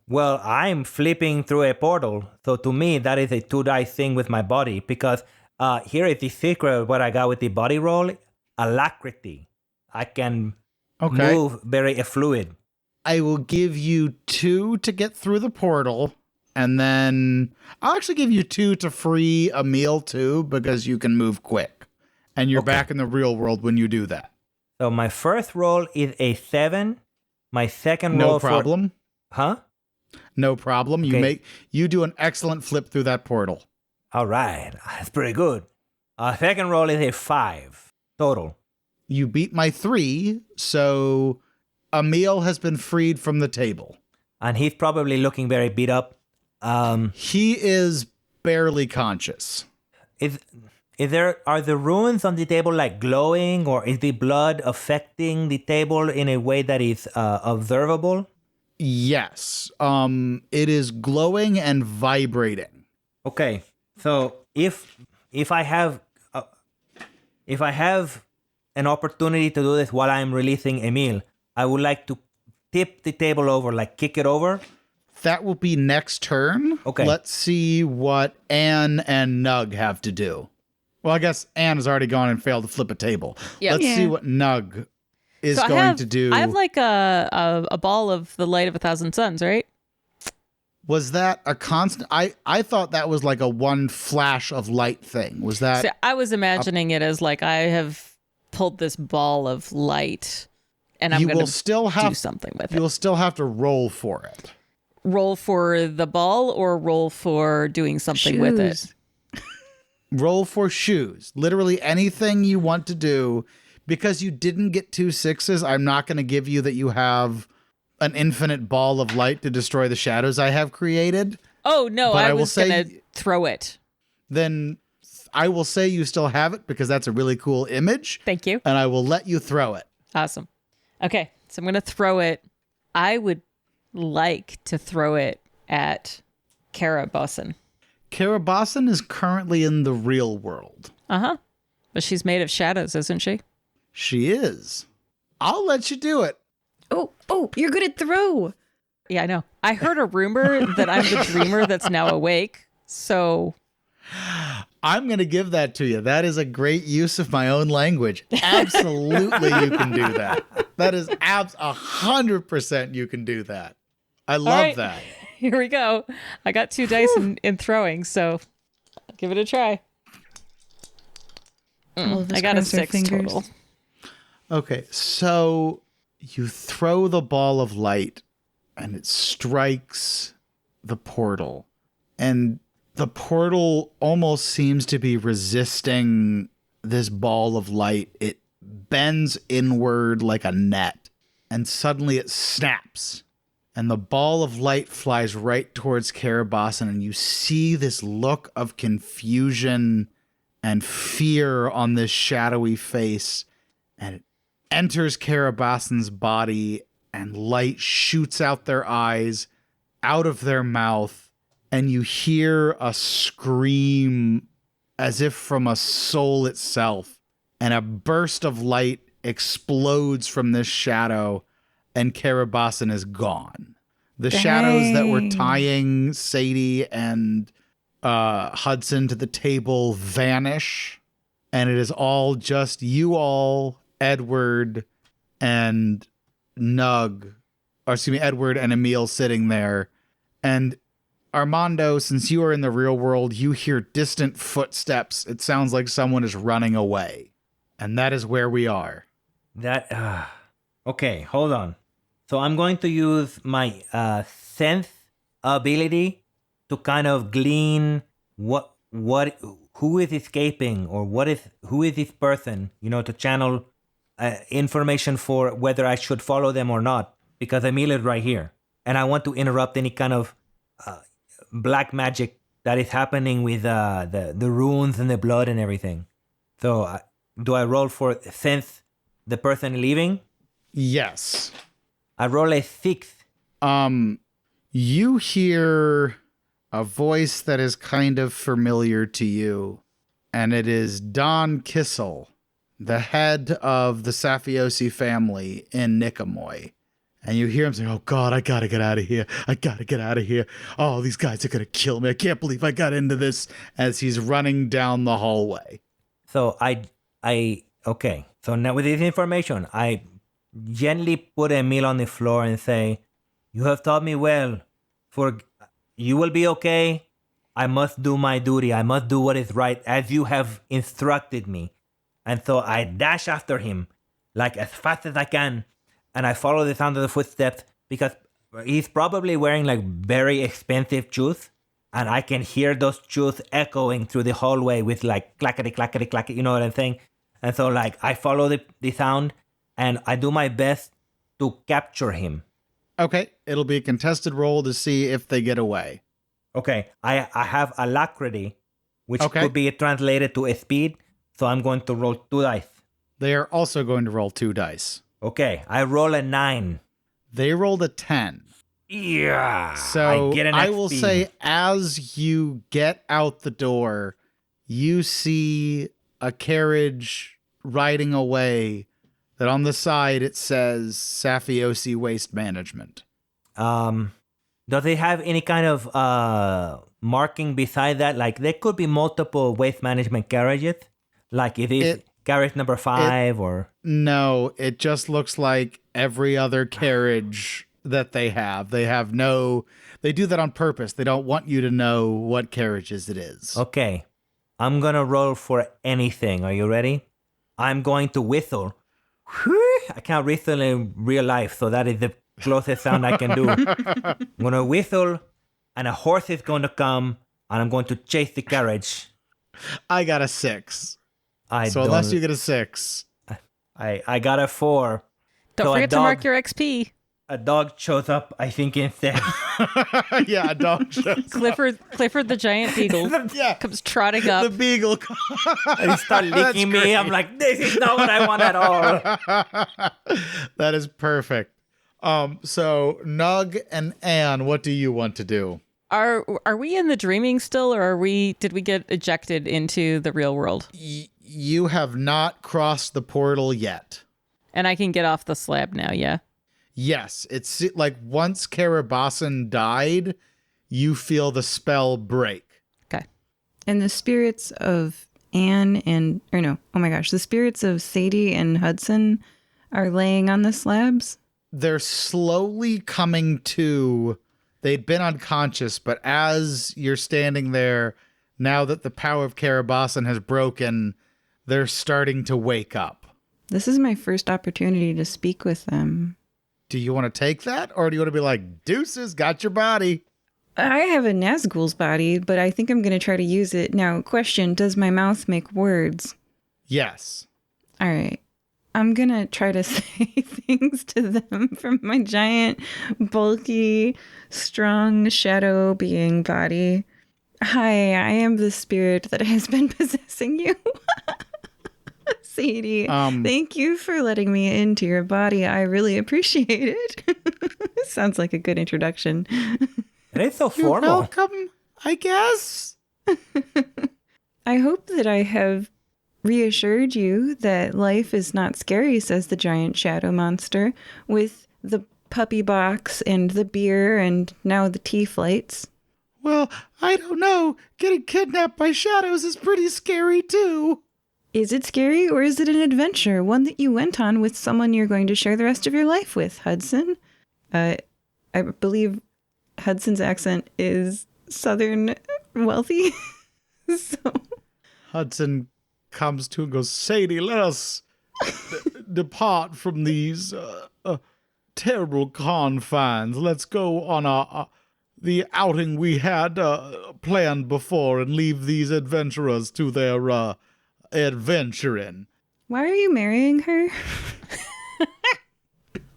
Well, I'm flipping through a portal, so to me that is a 2 dice thing with my body, because here is the secret of what I got with the body roll: alacrity. I can move very fluid. I will give you 2 to get through the portal, and then I'll actually give you 2 to free Emil too, because you can move quick. And you're back in the real world when you do that. So my first roll is a 7. My second roll No problem. Huh? No problem. You do an excellent flip through that portal. All right. That's pretty good. Second roll is a 5 total. You beat my 3, so Emil has been freed from the table. And he's probably looking very beat up. He is barely conscious. Is Are the runes on the table like glowing, or is the blood affecting the table in a way that is observable? Yes. It is glowing and vibrating. Okay, so if I have an opportunity to do this while I'm releasing Emil, I would like to tip the table over, like kick it over. That will be next turn. Okay. Let's see what Anne and Nugh have to do. Well, I guess Anne has already gone and failed to flip a table. Yep. Let's Yeah. see what Nugh is So going to do. I have like a ball of the light of 1,000 suns, right? Was that a constant? I thought that was like a one flash of light thing. Was that? So I was imagining it as like I have pulled this ball of light, and I'm you going will to still do have something with you it. will still have to roll for it. Roll for the ball or roll for doing something with it. Shoes. Roll for shoes. Literally anything you want to do. Because you didn't get 2 6s, I'm not going to give you that you have an infinite ball of light to destroy the shadows I have created. Oh, no, But I I will was say- going to throw it. Then I will say you still have it because that's a really cool image. Thank you. And I will let you throw it. Awesome. Okay, so I'm going to throw it. I would like to throw it at Kara Bosson. Karabasan is currently in the real world. Uh-huh. But she's made of shadows, isn't she? She is. I'll let you do it. Oh, you're good at throw. Yeah, I know. I heard a rumor that I'm the dreamer that's now awake. So, I'm going to give that to you. That is a great use of my own language. Absolutely, you can do that. That is 100% you can do that. I love right. that. here we go. I got 2 dice in throwing, so I'll give it a try. All of us I got a cross our 6 fingers. total. Okay, so you throw the ball of light and it strikes the portal. And the portal almost seems to be resisting this ball of light. It bends inward like a net, and suddenly it snaps. And the ball of light flies right towards Karabasan, and you see this look of confusion and fear on this shadowy face. And it enters Karabasan's body, and light shoots out their eyes, out of their mouth, and you hear a scream as if from a soul itself, and a burst of light explodes from this shadow, and Karabasan is gone. The shadows that were Dang. tying Sadie and Hudson to the table vanish, and it is all just you all, Edward and Nugh, or excuse me, Edward and Emil sitting there. And Armando, since you are in the real world, you hear distant footsteps. It sounds like someone is running away. And that is where we are. Okay, hold on. So I'm going to use my sense ability to kind of glean who is escaping, or who is this person, to channel information for whether I should follow them or not, because Emil is right here. And I want to interrupt any kind of black magic that is happening with the runes and the blood and everything. So do I roll for sense the person leaving? Yes. I roll a 6. You hear a voice that is kind of familiar to you, and it is Don Kissel, the head of the Safiosi family in Nicomoy. And you hear him say, "Oh God, I gotta get out of here. I gotta get out of here. Oh, these guys are gonna kill me. I can't believe I got into this," as he's running down the hallway. So okay. So now with this information, I gently put Emil on the floor and say, "You have taught me well. For you will be okay. I must do my duty. I must do what is right as you have instructed me." And so I dash after him like as fast as I can. And I follow the sound of the footsteps because he's probably wearing like very expensive shoes. And I can hear those shoes echoing through the hallway with like clackety, clackety, clackety, you know what I'm saying? And so like I follow the sound and I do my best to capture him. Okay, it'll be a contested roll to see if they get away. Okay, I have alacrity, which Okay. could be translated to a speed. So I'm going to roll 2 dice. They are also going to roll 2 dice. Okay, I roll a 9. They rolled a 10. Yeah. So I get an I XP. will say, as you get out the door, you see a carriage riding away that on the side it says Safiosi Waste Management. Does it have any kind of marking beside that? Like there could be multiple waste management carriages. Like it is carriage number 5 or... No, it just looks like every other carriage that they have. They do that on purpose. They don't want you to know what carriages it is. Okay. I'm going to roll for anything. Are you ready? I'm going to whistle. I can't whistle in real life, so that is the closest sound I can do. I'm going to whistle, and a horse is going to come, and I'm going to chase the carriage. I got a 6. So unless you get a 6. I got a 4. Don't So forget to mark your XP. A dog shows up, I think, instead. Yeah, a dog shows. Clifford the giant beagle Yeah. comes trotting up. The beagle. He starts licking me. I'm like, this is not what I want at all. That is perfect. So Nugh and Anne, what do you want to do? Are we in the dreaming still, or did we get ejected into the real world? You have not crossed the portal yet. And I can get off the slab now, yeah? Yes, it's like once Karabasan died, you feel the spell break. Okay. And the spirits of the spirits of Sadie and Hudson are laying on the slabs. They're slowly coming to. They'd been unconscious, but as you're standing there, now that the power of Karabasan has broken, they're starting to wake up. This is my first opportunity to speak with them. Do you want to take that, or do you want to be like, deuces, got your body? I have a Nazgul's body, but I think I'm going to try to use it. Now, question, does my mouth make words? Yes. All right. I'm going to try to say things to them from my giant, bulky, strong shadow being body. Hi, I am the spirit that has been possessing you. Sadie, thank you for letting me into your body. I really appreciate it. Sounds like a good introduction. It's so You're formal. welcome, I guess. I hope that I have reassured you that life is not scary, says the giant shadow monster, with the puppy box and the beer and now the tea flights. Well, I don't know. Getting kidnapped by shadows is pretty scary, too. Is it scary, or is it an adventure? One that you went on with someone you're going to share the rest of your life with, Hudson? I believe Hudson's accent is Southern wealthy. So Hudson comes to and goes, Sadie, let us depart from these terrible confines. Let's go on the outing we had planned before and leave these adventurers to their adventuring. why are you marrying her?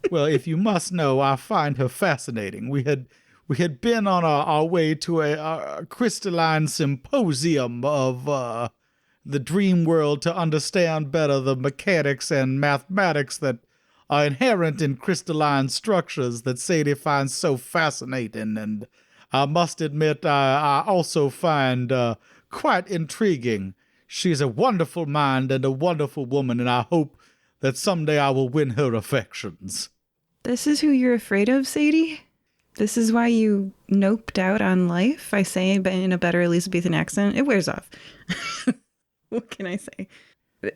Well, if you must know, I find her fascinating. We had been on our way to a crystalline symposium of the dream world to understand better the mechanics and mathematics that are inherent in crystalline structures that Sadie finds so fascinating, and I must admit I also find quite intriguing. She's a wonderful mind and a wonderful woman, and I hope that someday I will win her affections. This is who you're afraid of, Sadie? This is why you noped out on life? I say in a better Elizabethan accent. It wears off. What can I say?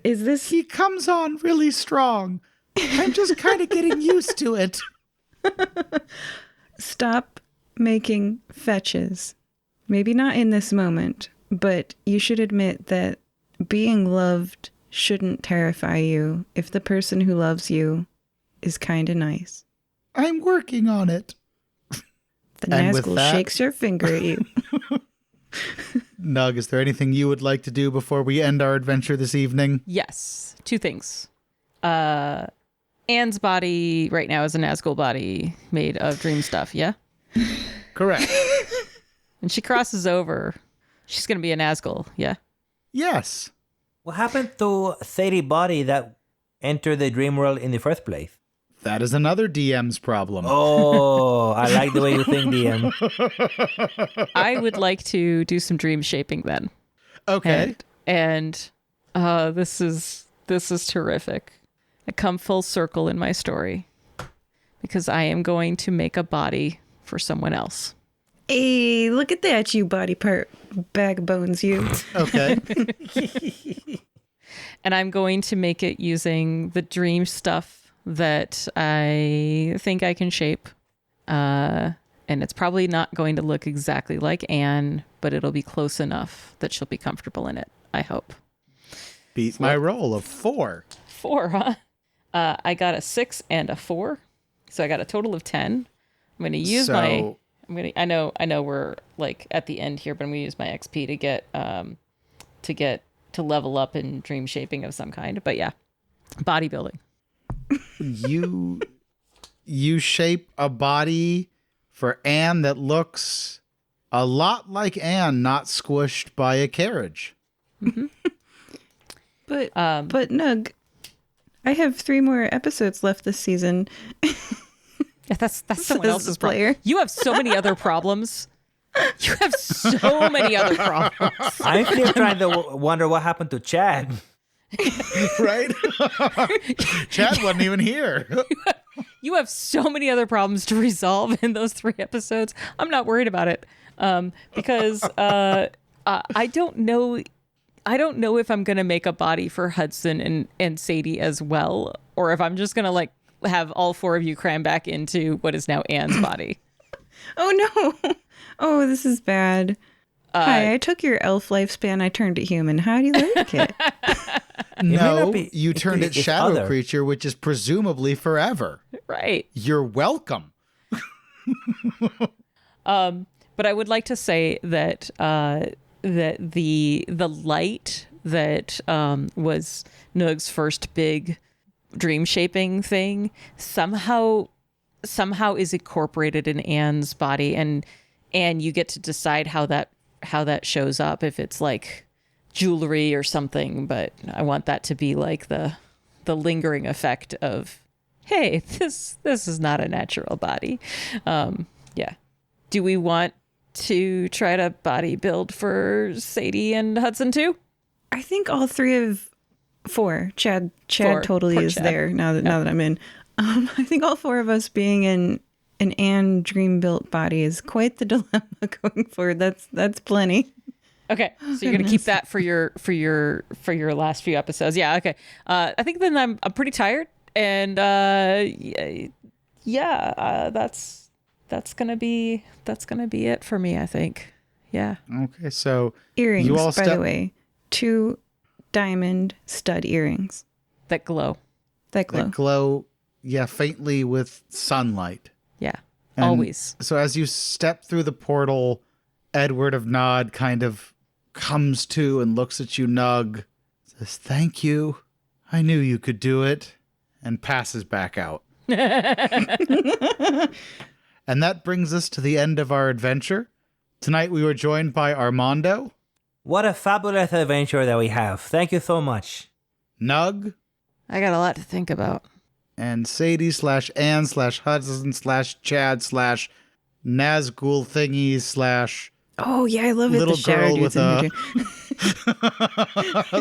Is this... He comes on really strong. I'm just kind of getting used to it. Stop making fetches. Maybe not in this moment, but you should admit that being loved shouldn't terrify you if the person who loves you is kind of nice. I'm working on it. The And with Nazgul that- shakes your finger at you. Nugh, is there anything you would like to do before we end our adventure this evening? Yes. 2 things. Anne's body right now is a Nazgul body made of dream stuff, yeah? Correct. And she crosses over. She's going to be a Nazgul, yeah. Yes. What happened to Sadie Body that entered the dream world in the first place? That is another DM's problem. Oh, I like the way you think, DM. I would like to do some dream shaping then. Okay. And this is terrific. I come full circle in my story because I am going to make a body for someone else. Hey, look at that, you body part bag of bones, you. Okay. And I'm going to make it using the dream stuff that I think I can shape. And it's probably not going to look exactly like Anne, but it'll be close enough that she'll be comfortable in it, I hope. Beat my roll of 4. 4, huh? I got a 6 and a 4. So I got a total of 10. I'm going to use I know we're like at the end here, but I'm going to use my XP to level up in dream shaping of some kind. But yeah, bodybuilding. You shape a body for Anne that looks a lot like Anne, not squished by a carriage. Mm-hmm. But Nugh, I have 3 more episodes left this season. That's someone else's player. You have so many other problems. You have so many other problems. I'm still trying to wonder what happened to Chad. Right? Chad wasn't even here. You have so many other problems to resolve in those 3 episodes. I'm not worried about it because I don't know. I don't know if I'm gonna make a body for Hudson and Sadie as well, or if I'm just gonna like have all 4 of you cram back into what is now Anne's body. Oh no! Oh, this is bad. Hi, I took your elf lifespan. I turned it human. How do you like it? No, you turned it shadow creature, which is presumably forever. Right. You're welcome. But I would like to say that that the light that was Nugh's first big dream shaping thing somehow is incorporated in Anne's body, and you get to decide how that shows up, if it's like jewelry or something, but I want that to be like the lingering effect of, hey, this is not a natural body. Yeah. Do we want to try to body build for Sadie and Hudson too? I think all 3 of 4. Chad 4. totally Poor is Chad. there now that I'm in. I think all 4 of us being in an Anne dream built body is quite the dilemma going forward. That's plenty. Okay, so you're gonna keep that for your last few episodes. Yeah. Okay. I think then I'm pretty tired, and that's gonna be it for me, I think. Yeah. Okay, so Earrings, you all by the way, 2 diamond stud earrings That glow. that glow. that glow, faintly with sunlight. Yeah. And Always. So as you step through the portal, Edward of Nod kind of comes to and looks at you, Nugh, says, "Thank you. I knew you could do it," and passes back out. And that brings us to the end of our adventure. Tonight we were joined by Armando, What a fabulous adventure that we have. Thank you so much. Nugh, I got a lot to think about. and Sadie/Anne/Hudson/Chad/Nazgul thingies/ Oh yeah, I love it. little The shadow girl dudes with in here,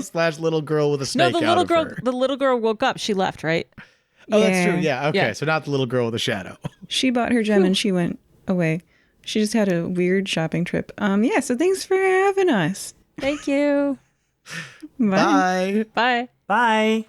too. / little girl with a No, snake the out little of girl. her. The little girl woke up. She left, right? Oh, that's true. Yeah. Okay. Yeah. So not the little girl with a shadow. She bought her gem and she went away. She just had a weird shopping trip. Yeah. So thanks for having us. Thank you. Bye. Bye. Bye. Bye.